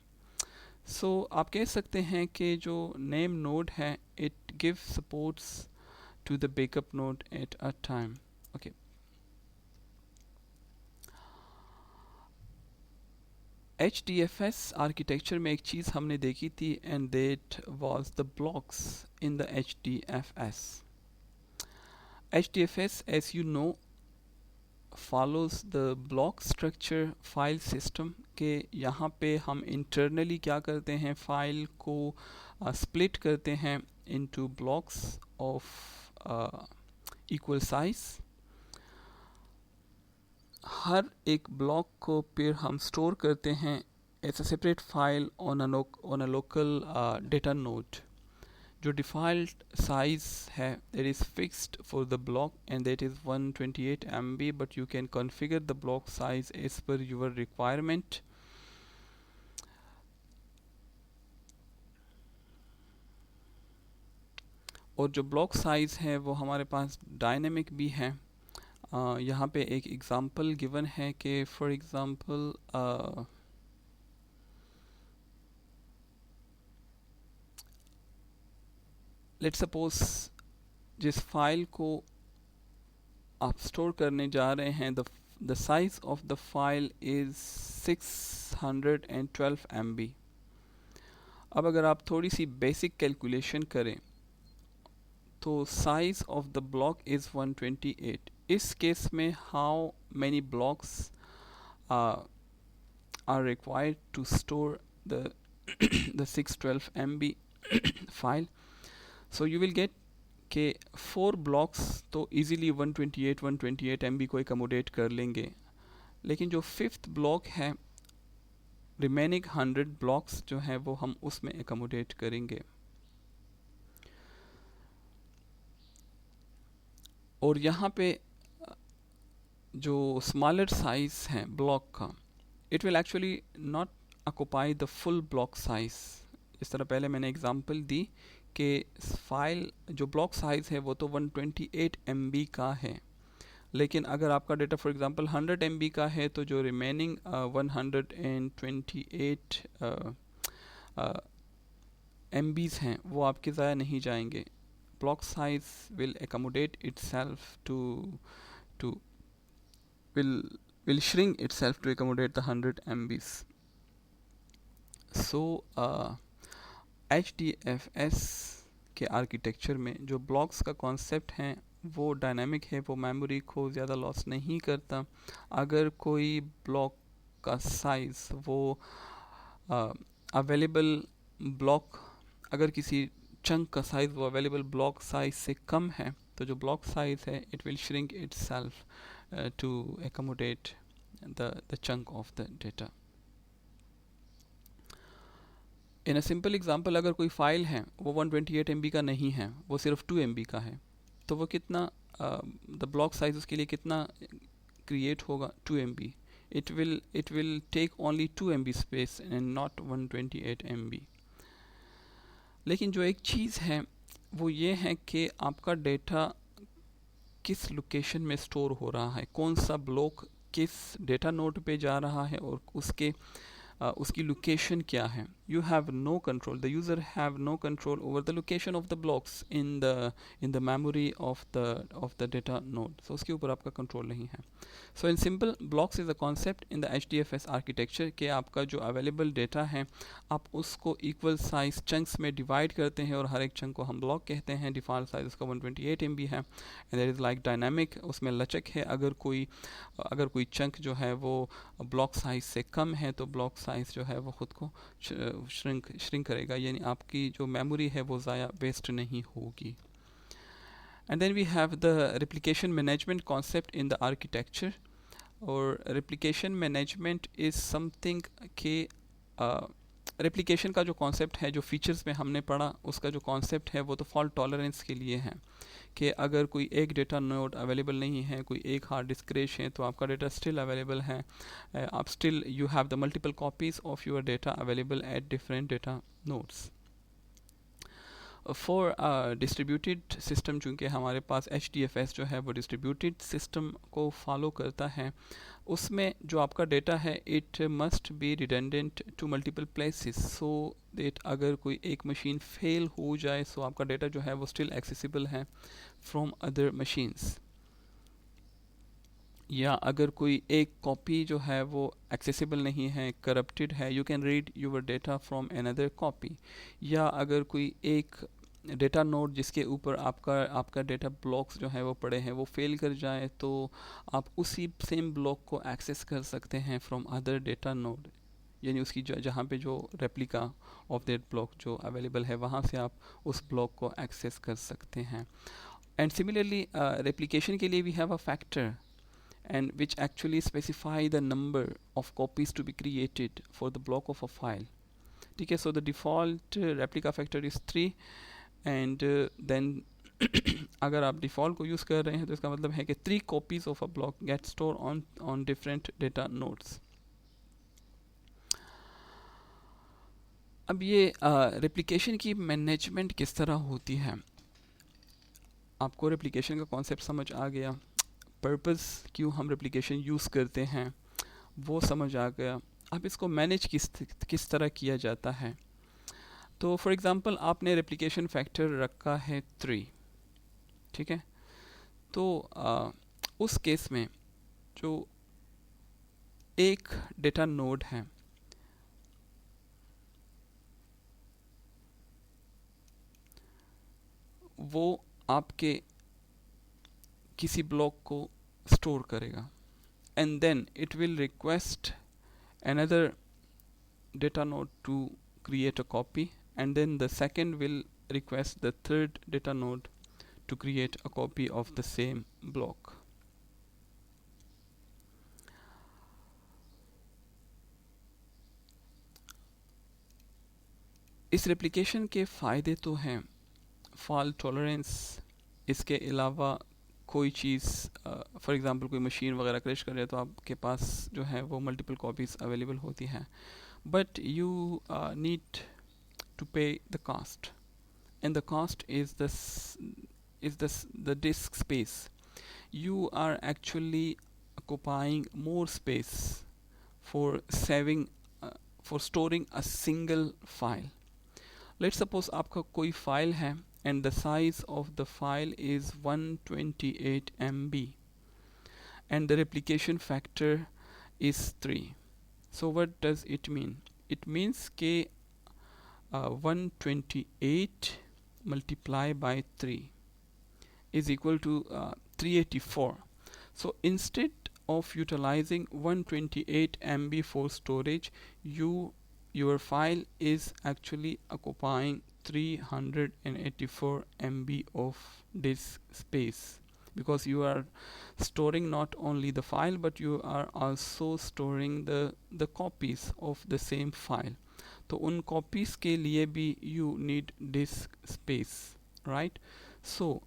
सो आप कह सकते हैं कि जो नेम नोड है it give supports to the backup node at a time. Okay, HDFS architecture में एक चीज़ हमने देखी थी, and that was the blocks in the HDFS. HDFS, as you know, follows the block structure file system के यहाँ पे हम internally क्या करते हैं, फाइल को split करते हैं into blocks of equal size. हर एक ब्लॉक को फिर हम स्टोर करते हैं as a separate file on a local data node. जो डिफ़ॉल्ट साइज है that is fixed for the block and that is 128 MB, but you can configure the block size as per your requirement. और जो block size है वो हमारे पास dynamic भी है। यहाँ पे एक एग्जांपल गिवन है कि फॉर एग्जांपल लेट्स सपोज जिस फाइल को आप स्टोर करने जा रहे हैं the size of the file is 612 MB, अब अगर आप थोड़ी सी बेसिक कैलकुलेशन करें तो size of the block is 128. इस केस में how many blocks are required to store the the 612 MB file. So you will get के 4 blocks तो easily 128 MB को accommodate कर लेंगे, लेकिन जो 5th block है रिमेनिंग 100 ब्लॉक्स जो है वो हम उसमें accommodate करेंगे। और यहाँ पे जो स्मॉलर साइज है ब्लॉक का, it will actually not occupy the full block size. इस तरह पहले मैंने एग्जांपल दी कि फाइल जो ब्लॉक साइज है वो तो 128 MB का है, लेकिन अगर आपका डेटा फॉर एग्जांपल 100 MB का है तो जो रिमेनिंग 128 MBs हैं वो आपके ज़ाया नहीं जाएंगे। Block size will accommodate itself to will shrink itself to accommodate the 100 MBs. So HDFS के आर्किटेक्चर में जो ब्लॉक्स का कॉन्सेप्ट है वो डायनामिक है, वो मेमोरी को ज़्यादा लॉस नहीं करता। अगर कोई ब्लॉक का साइज़ वो अवेलेबल ब्लॉक, अगर किसी चंक का साइज़ वो अवेलेबल ब्लॉक साइज से कम है तो जो ब्लॉक साइज है it will shrink itself to accommodate the chunk of the data. In a simple example, अगर कोई फाइल है वो 128 MB का नहीं है, वो सिर्फ 2 MB का है, तो वो कितना the block size उसके लिए कितना create होगा? 2 MB. It will take only 2 MB space and not 128 MB. लेकिन जो एक चीज़ है वो ये है कि आपका डेटा किस लोकेशन में स्टोर हो रहा है, कौन सा ब्लॉक किस डेटा नोड पे जा रहा है और उसकी लोकेशन क्या है। You have no control, the user have no control over the location of the blocks in the memory of the data node. So उसके ऊपर आपका कंट्रोल नहीं है। So in simple, blocks is a concept in the HDFS architecture के आपका जो available data है आप उसको इक्वल साइज चंक्स में डिवाइड करते हैं और हर एक चंक को हम ब्लॉक कहते हैं। डिफ़ॉल्ट साइज उसका 128 MB है and that is like dynamic, उसमें लचक है। अगर कोई चंक जो है वो ब्लॉक साइज से कम है तो ब्लॉक साइज जो है वो ख़ुद को श्रिंक करेगा, यानी आपकी जो मेमोरी है वो ज़ाया वेस्ट नहीं होगी। And then we have the replication management concept in the architecture. और replication management is something के replication का जो concept है, जो features में हमने पढ़ा, उसका जो concept है वो तो fault tolerance के लिए है कि अगर कोई एक डेटा नोड अवेलेबल नहीं है, कोई एक हार्ड डिस्क क्रैश है तो आपका डेटा स्टिल अवेलेबल है। आप still you have the multiple copies of your data available at different data nodes. For distributed system, चूँकि हमारे पास HDFS जो है वो डिस्ट्रीब्यूटेड सिस्टम को फॉलो करता है, उसमें जो आपका डेटा है it must be redundant to multiple places, so that अगर कोई एक मशीन फेल हो जाए सो आपका डेटा जो है वो स्टिल एक्सेसिबल है फ्रॉम अदर मशीन्स। या अगर कोई एक कॉपी जो है वो एक्सेसिबल नहीं है, करप्टेड है, you can read your data from another copy. या अगर कोई एक डेटा नोड जिसके ऊपर आपका डेटा ब्लॉक्स जो है वो पड़े हैं वो फेल कर जाए तो आप उसी सेम ब्लॉक को एक्सेस कर सकते हैं फ्रॉम अदर डेटा नोड, यानी उसकी जहाँ पे जो रेप्लिका ऑफ दैट ब्लॉक जो अवेलेबल है वहाँ से आप उस ब्लॉक को एक्सेस कर सकते हैं। एंड सिमिलरली रेप्लिकेशन के लिए we have a factor and which actually specify the number of copies to be created for the block of a file. ठीक है, so the default replica factor is 3 and then अगर आप default को use कर रहे हैं तो इसका मतलब है कि 3 copies of a block get stored on different data nodes. अब ये replication की मैनेजमेंट किस तरह होती है, आपको रेप्लिकेशन का कॉन्सेप्ट समझ आ गया, पर्पस क्यों हम रेप्लिकेशन यूज़ करते हैं वो समझ आ गया। अब इसको मैनेज किस तरह किया जाता है। तो फॉर एग्ज़ाम्पल आपने रेप्लिकेशन फैक्टर रखा है 3, ठीक है, तो उस केस में जो एक डेटा नोड है वो आपके किसी ब्लॉक को स्टोर करेगा, and then it will request another data node to create a copy, and then the second will request the third data node to create a copy of the same block. इस replication के फ़ायदे तो हैं, fault tolerance, इसके अलावा कोई चीज़ for example कोई machine वगैरह क्रैश कर रहे तो आपके पास जो है वो मल्टीपल कॉपीज़ अवेलेबल होती हैं, but you need to pay the cost, and the cost is the disk space. You are actually occupying more space for saving for storing a single file. Let's suppose आपका कोई file है and the size of the file is 128 MB and the replication factor is 3. So what does it mean? It means कि 128 multiplied by 3 is equal to 384. So instead of utilizing 128 MB for storage, your file is actually occupying 384 MB of disk space, because you are storing not only the file but you are also storing the copies of the same file. तो उन copies के लिए भी you need disk space, right? So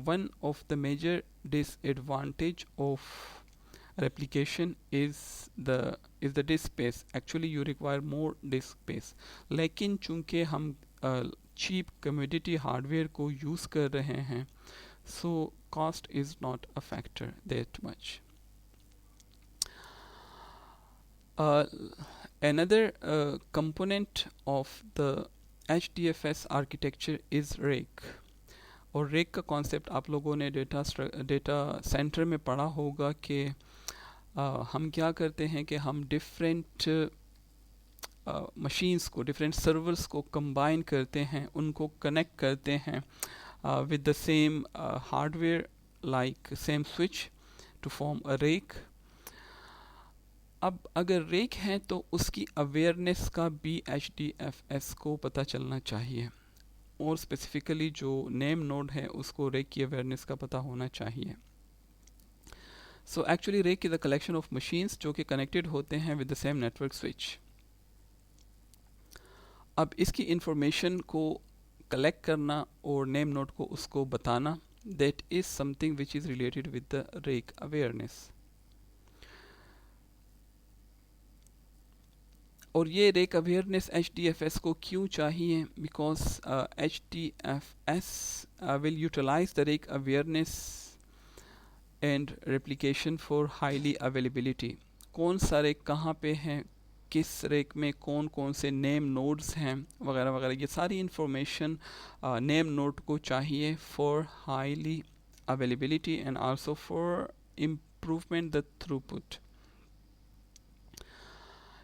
one of the major disadvantage of replication is the disk space. Actually you require more disk space, लेकिन चूंकि हम cheap commodity hardware को use कर रहे हैं, so cost is not a factor that much. Another component of the HDFS architecture is rake. और rake का concept आप लोगों ने डेटा सेंटर में पढ़ा होगा कि हम क्या करते हैं कि हम डिफरेंट मशीन्स को, डिफरेंट सर्वर्स को कंबाइन करते हैं, उनको कनेक्ट करते हैं with the same hardware like same switch to form a rake. अब अगर रेक है तो उसकी अवेयरनेस का भी HDFS को पता चलना चाहिए, और स्पेसिफिकली जो नेम नोड है उसको रेक की अवेयरनेस का पता होना चाहिए. So actually rack is a collection of machines जो कि कनेक्टेड होते हैं with the same network switch. अब इसकी इंफॉर्मेशन को कलेक्ट करना और नेम नोड को उसको बताना, that is something which is related with the rack awareness. और ये रेक अवेयरनेस HDFS को क्यों चाहिए? Because HDFS will utilize the rack awareness and replication for highly availability. कौन सा रेक कहाँ पे है, किस रेक में कौन कौन से नेम नोड्स हैं वगैरह वगैरह, ये सारी इंफॉर्मेशन नेम नोड को चाहिए for highly availability and also for improvement the throughput.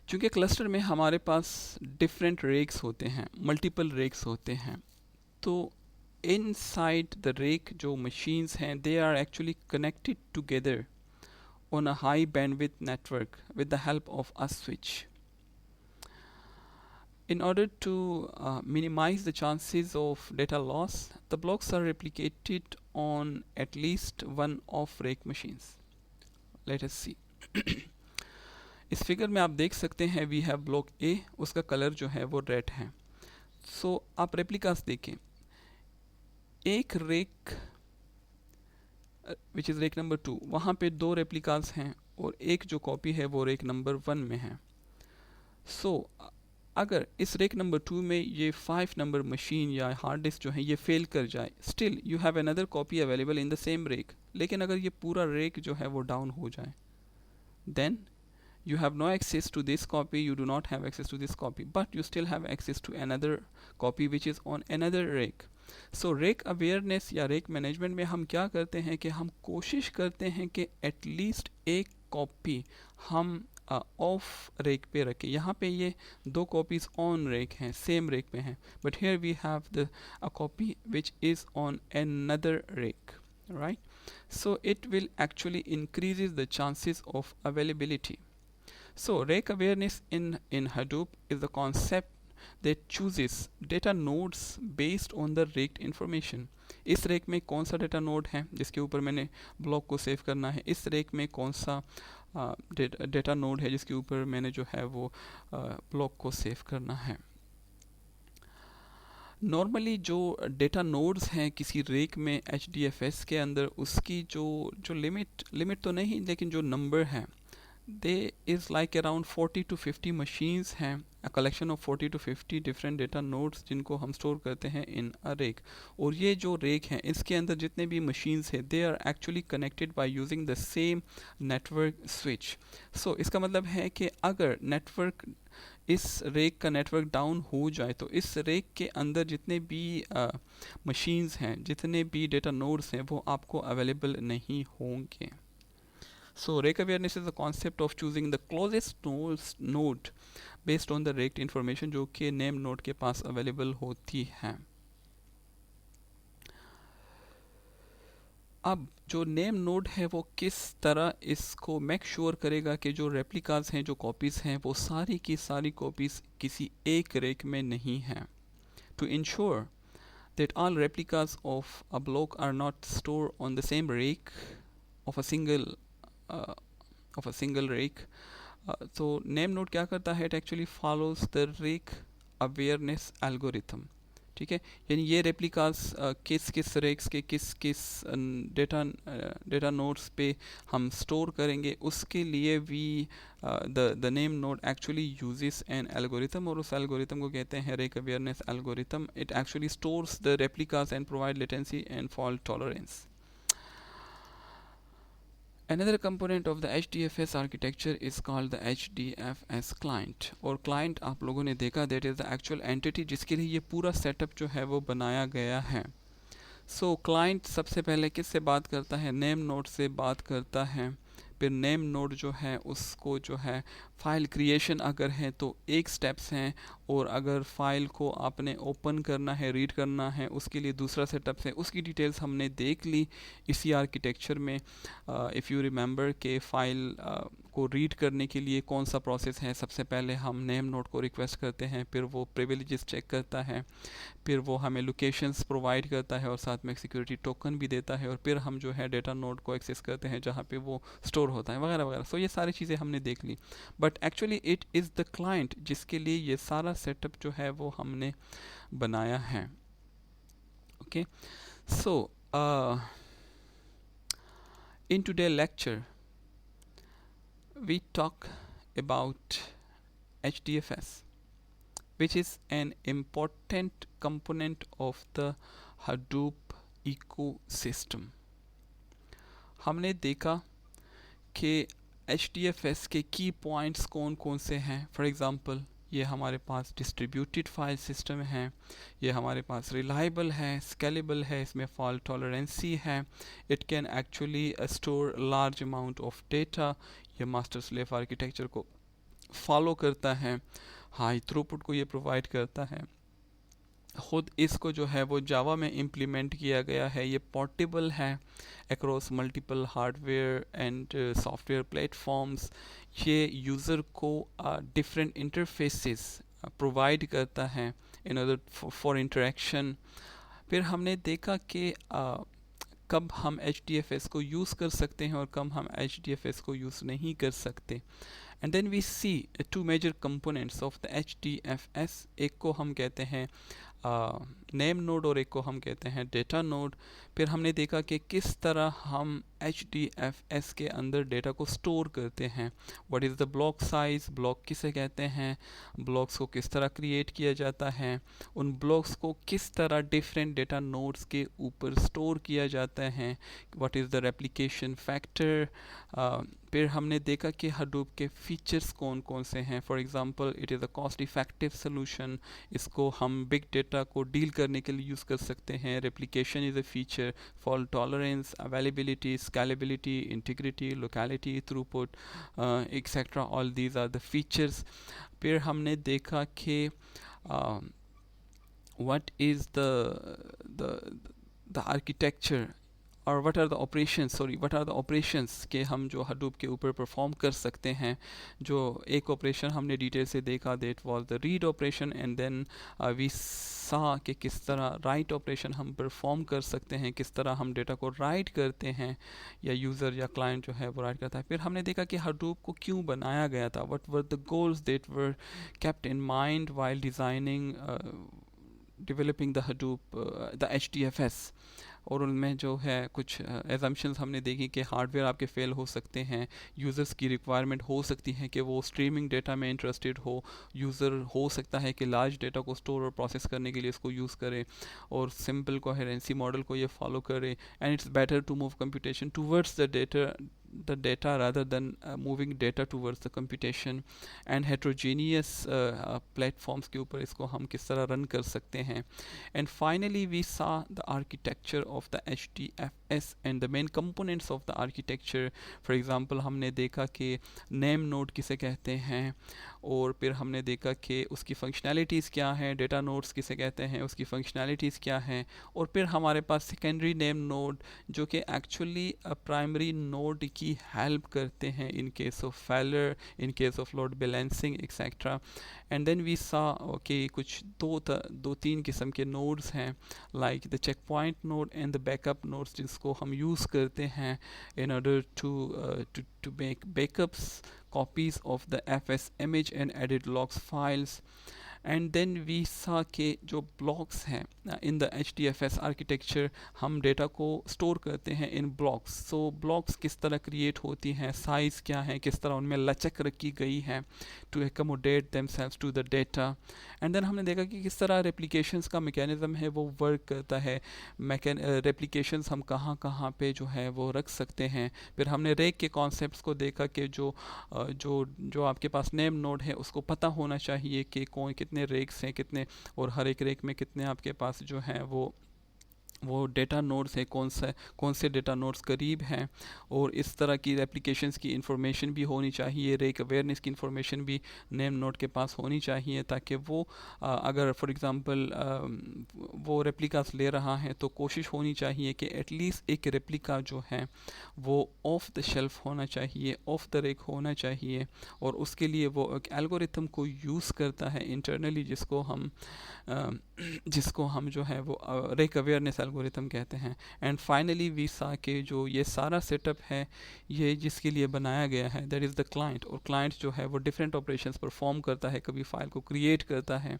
चूँकि क्लस्टर में हमारे पास डिफरेंट रेक्स होते हैं, मल्टीपल रेक्स होते हैं, तो इनसाइड द रेक जो मशीन्स हैं they are actually connected together on a high bandwidth network with the help of a switch. In order to minimize the chances of data loss, the blocks are replicated on at least one of rake machines. Let us see. इस figure में आप देख सकते हैं we have block ए, उसका colour जो है वो रेड है. सो आप रेप्लिकास देखें, एक rack which is rack number 2, वहाँ पे 2 रेप्लिकास हैं और एक जो कॉपी है वो रेक नंबर 1 में है. सो अगर इस रेक नंबर 2 में ये 5 नंबर मशीन या हार्ड डिस्क जो है ये फेल कर जाए, still you have another copy available in the same rack. लेकिन अगर ये पूरा रेक जो है वो डाउन हो जाए, then you have no access to this copy, you do not have access to this copy, but you still have access to another copy which is on another rake. So rake awareness या rake management में हम क्या करते हैं कि हम कोशिश करते हैं कि at least एक कॉपी हम ऑफ रेक पे रखे। यहाँ पे ये दो कॉपीज ऑन रेक हैं, सेम रेक पे हैं, but here we have the a copy which is on another rake, right? So it will actually increases the chances of availability. So rake awareness in Hadoop is the concept that chooses data nodes based on the raked information. इस rake में कौन सा data node है जिसके ऊपर मैंने block को save करना है, इस रेक में कौन सा डेटा नोड है जिसके ऊपर मैंने जो है वो ब्लॉक को सेव करना है। नॉर्मली जो डेटा नोड्स हैं किसी रेक में HDFS के अंदर, उसकी जो लिमिट तो नहीं, लेकिन जो नंबर है, they is like around 40 to 50 machines हैं, a collection of 40 to 50 different data nodes जिनको हम स्टोर करते हैं इन अ रेक। और ये जो रेक हैं इसके अंदर जितने भी मशीन्स हैं they are actually connected by using the same network switch. So इसका मतलब है कि अगर नेटवर्क, इस रेक का नेटवर्क डाउन हो जाए तो इस रेक के अंदर जितने भी मशीन्स हैं, जितने भी डेटा नोड्स हैं, वो आपको अवेलेबल नहीं होंगे। So rake awareness is the concept of choosing the closest node based on the raked information जो कि name node के पास available होती है। अब जो नेम नोड है वो किस तरह इसको मेक श्योर करेगा कि जो रेप्लिकाज हैं, जो कॉपीज़ हैं, वो सारी की सारी कॉपीज़ किसी एक रेक में नहीं हैं। To ensure that all replicas of a block are not stored on the same rake of a single rake. So name node क्या करता है, it actually follows the rake awareness algorithm। ठीक है, यानी ये रेप्लिकास किस रेक्स के किस डेटा नोड्स पे हम स्टोर करेंगे, उसके लिए we the name node actually uses an algorithm, और उस एल्गोरिथम को कहते हैं rack awareness algorithm. It actually stores the replicas and provide latency and fault tolerance. Another component of the HDFS architecture is called the HDFS client, और client आप लोगों ने देखा, that is the actual entity जिसके लिए ये पूरा setup जो है वो बनाया गया है। So client सबसे पहले किससे बात करता है, नेम नोड से बात करता है। फिर नेम नोड जो है उसको जो है फाइल क्रिएशन अगर है तो एक स्टेप्स हैं, और अगर फाइल को आपने ओपन करना है, रीड करना है, उसके लिए दूसरा सेटअप है। उसकी डिटेल्स हमने देख ली इसी आर्किटेक्चर में। इफ़ यू रिमेंबर के फाइल को रीड करने के लिए कौन सा प्रोसेस है, सबसे पहले हम नेम नोड को रिक्वेस्ट करते हैं, फिर वो प्रिविलेजेस चेक करता है, फिर वो हमें लोकेशंस प्रोवाइड करता है और साथ में एक सिक्योरिटी टोकन भी देता है, और फिर हम जो है डेटा नोड को एक्सेस करते हैं जहाँ पे वो स्टोर होता है, वगैरह वगैरह। सो ये सारी चीज़ें हमने देख ली, but actually it is the client जिसके लिए ये सारा सेटअप जो है वो हमने बनाया है। Okay, so in today lecture we talk about HDFS, which is an important component of the Hadoop ecosystem। हमने देखा कि HDFS के की पॉइंट्स कौन कौन से हैं। फॉर एग्ज़ाम्पल, ये हमारे पास डिस्ट्रीब्यूटेड फाइल सिस्टम है, ये हमारे पास रिलायबल है, स्केलेबल है, इसमें फॉल्ट टॉलरेंसी है, it can actually store large amount of data, ये मास्टर स्लेव आर्किटेक्चर को फॉलो करता है, हाई थ्रूपुट को ये प्रोवाइड करता है। ख़ुद इसको जो है वो जावा में इम्प्लीमेंट किया गया है, ये पोर्टेबल है across multiple hardware and software platforms, ये यूज़र को डिफरेंट इंटरफेसेस प्रोवाइड करता है इन ऑर्डर फॉर इंटरेक्शन। फिर हमने देखा कि कब हम HDFS को यूज़ कर सकते हैं और कब हम HDFS को यूज़ नहीं कर सकते। And then we see two major components of the HDFS, एक को हम कहते हैं नेम नोड और एक को हम कहते हैं डेटा नोड। फिर हमने देखा कि किस तरह हम HDFS के अंदर डेटा को स्टोर करते हैं, what is the block size, block किसे कहते हैं, ब्लॉक्स को किस तरह क्रिएट किया जाता है, उन ब्लॉक्स को किस तरह डिफरेंट डेटा नोड्स के ऊपर स्टोर किया जाता है, what is the replication factor. फिर हमने देखा कि हडूप के फीचर्स कौन कौन से हैं। For example, it is a cost effective solution, इसको हम बिग डेटा डेटा को डील करने के लिए यूज़ कर सकते हैं। Replication is a feature, fault tolerance, availability, scalability, integrity, locality, throughput, etcetera, all these are the features. फिर हमने देखा कि what is the architecture और what are the operations के हम जो Hadoop के ऊपर परफॉर्म कर सकते हैं। जो एक ऑपरेशन हमने डिटेल से देखा, that was the read operation, and then we saw कि किस तरह राइट ऑपरेशन हम परफॉर्म कर सकते हैं, किस तरह हम डेटा को राइट करते हैं या यूज़र या क्लाइंट जो है वो राइट करता है। फिर हमने देखा कि Hadoop को क्यों बनाया गया था, what were the goals that were kept in mind while designing developing the Hadoop, the HDFS। और उनमें जो है कुछ एजम्पशंस हमने देखी कि हार्डवेयर आपके फेल हो सकते हैं, यूज़र्स की रिक्वायरमेंट हो सकती है कि वो स्ट्रीमिंग डेटा में इंटरेस्टेड हो, यूज़र हो सकता है कि लार्ज डेटा को स्टोर और प्रोसेस करने के लिए इसको यूज़ करे और सिंपल कोहेरेंसी मॉडल को ये फॉलो करे, and it's better to move computation towards the data rather than moving data towards the computation, and heterogeneous platforms के ऊपर इसको हम किस तरह रन कर सकते हैं। And finally we saw the architecture of the HDFS and the main components of the architecture. For example हमने देखा कि name node किसे कहते हैं, और फिर हमने देखा कि उसकी फंक्शनैलिटीज़ क्या हैं, डेटा नोड्स किसे कहते हैं, उसकी फंक्शनैलिटीज़ क्या हैं, और फिर हमारे पास सेकेंडरी नेम नोड जो कि एक्चुअली प्राइमरी नोड की हेल्प करते हैं in case of failure, in case of load balancing etcetera. And then we saw कि कुछ दो तीन किस्म के नोड्स हैं, like the checkpoint node and the backup nodes, जिसको हम यूज़ करते हैं in order to make backups, copies of the FS image and edit logs files. And then we saw के जो ब्लॉक्स हैं इन द HDFS आर्किटेक्चर, हम data को store करते हैं इन ब्लॉक्स। सो ब्लॉक्स किस तरह क्रिएट होती हैं, साइज़ क्या है, किस तरह उनमें लचक रखी गई है to accommodate themselves to the data. And then हमने देखा कि किस तरह रेप्लिकेशंस का मैकेनिज्म है वो वर्क करता है, रेप्लिकेशंस हम कहाँ कहाँ पे जो है वो रख सकते हैं। फिर हमने रेक के कॉन्सेप्ट्स को देखा कि जो आपके पास नेम नोड है उसको पता होना चाहिए कि कौन कितने रेक्स हैं, कितने, और हर एक रेक में कितने आपके पास जो हैं वो डेटा नोड्स है, कौन से डेटा नोड्स करीब हैं, और इस तरह की एप्लीकेशंस की इंफॉर्मेशन भी होनी चाहिए, रेक अवेयरनेस की इंफॉर्मेशन भी नेम नोड के पास होनी चाहिए, ताकि वो अगर फॉर एग्जांपल वो रेप्लिकास ले रहा है तो कोशिश होनी चाहिए कि एटलीस्ट एक रेप्लिका जो है वो ऑफ द शेल्फ होना चाहिए, ऑफ द रेक होना चाहिए, और उसके लिए वो एक एल्गोरिथम को यूज़ करता है इंटरनली, जिसको हम जो है वो रेक अवेयरनेस एल्गोरिथम कहते हैं। एंड फाइनली वी सा के जो ये सारा सेटअप है ये जिसके लिए बनाया गया है, दैट इज़ द क्लाइंट, और क्लाइंट जो है वो डिफरेंट ऑपरेशंस परफॉर्म करता है, कभी फाइल को क्रिएट करता है,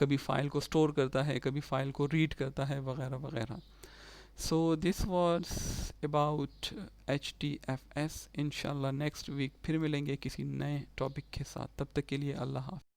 कभी फाइल को स्टोर करता है, कभी फाइल को रीड करता है, वगैरह वगैरह। सो दिस वाज अबाउट HDFS। इंशाल्लाह नेक्स्ट वीक फिर मिलेंगे किसी नए टॉपिक के साथ, तब तक के लिए अल्लाह हाफ़िज़।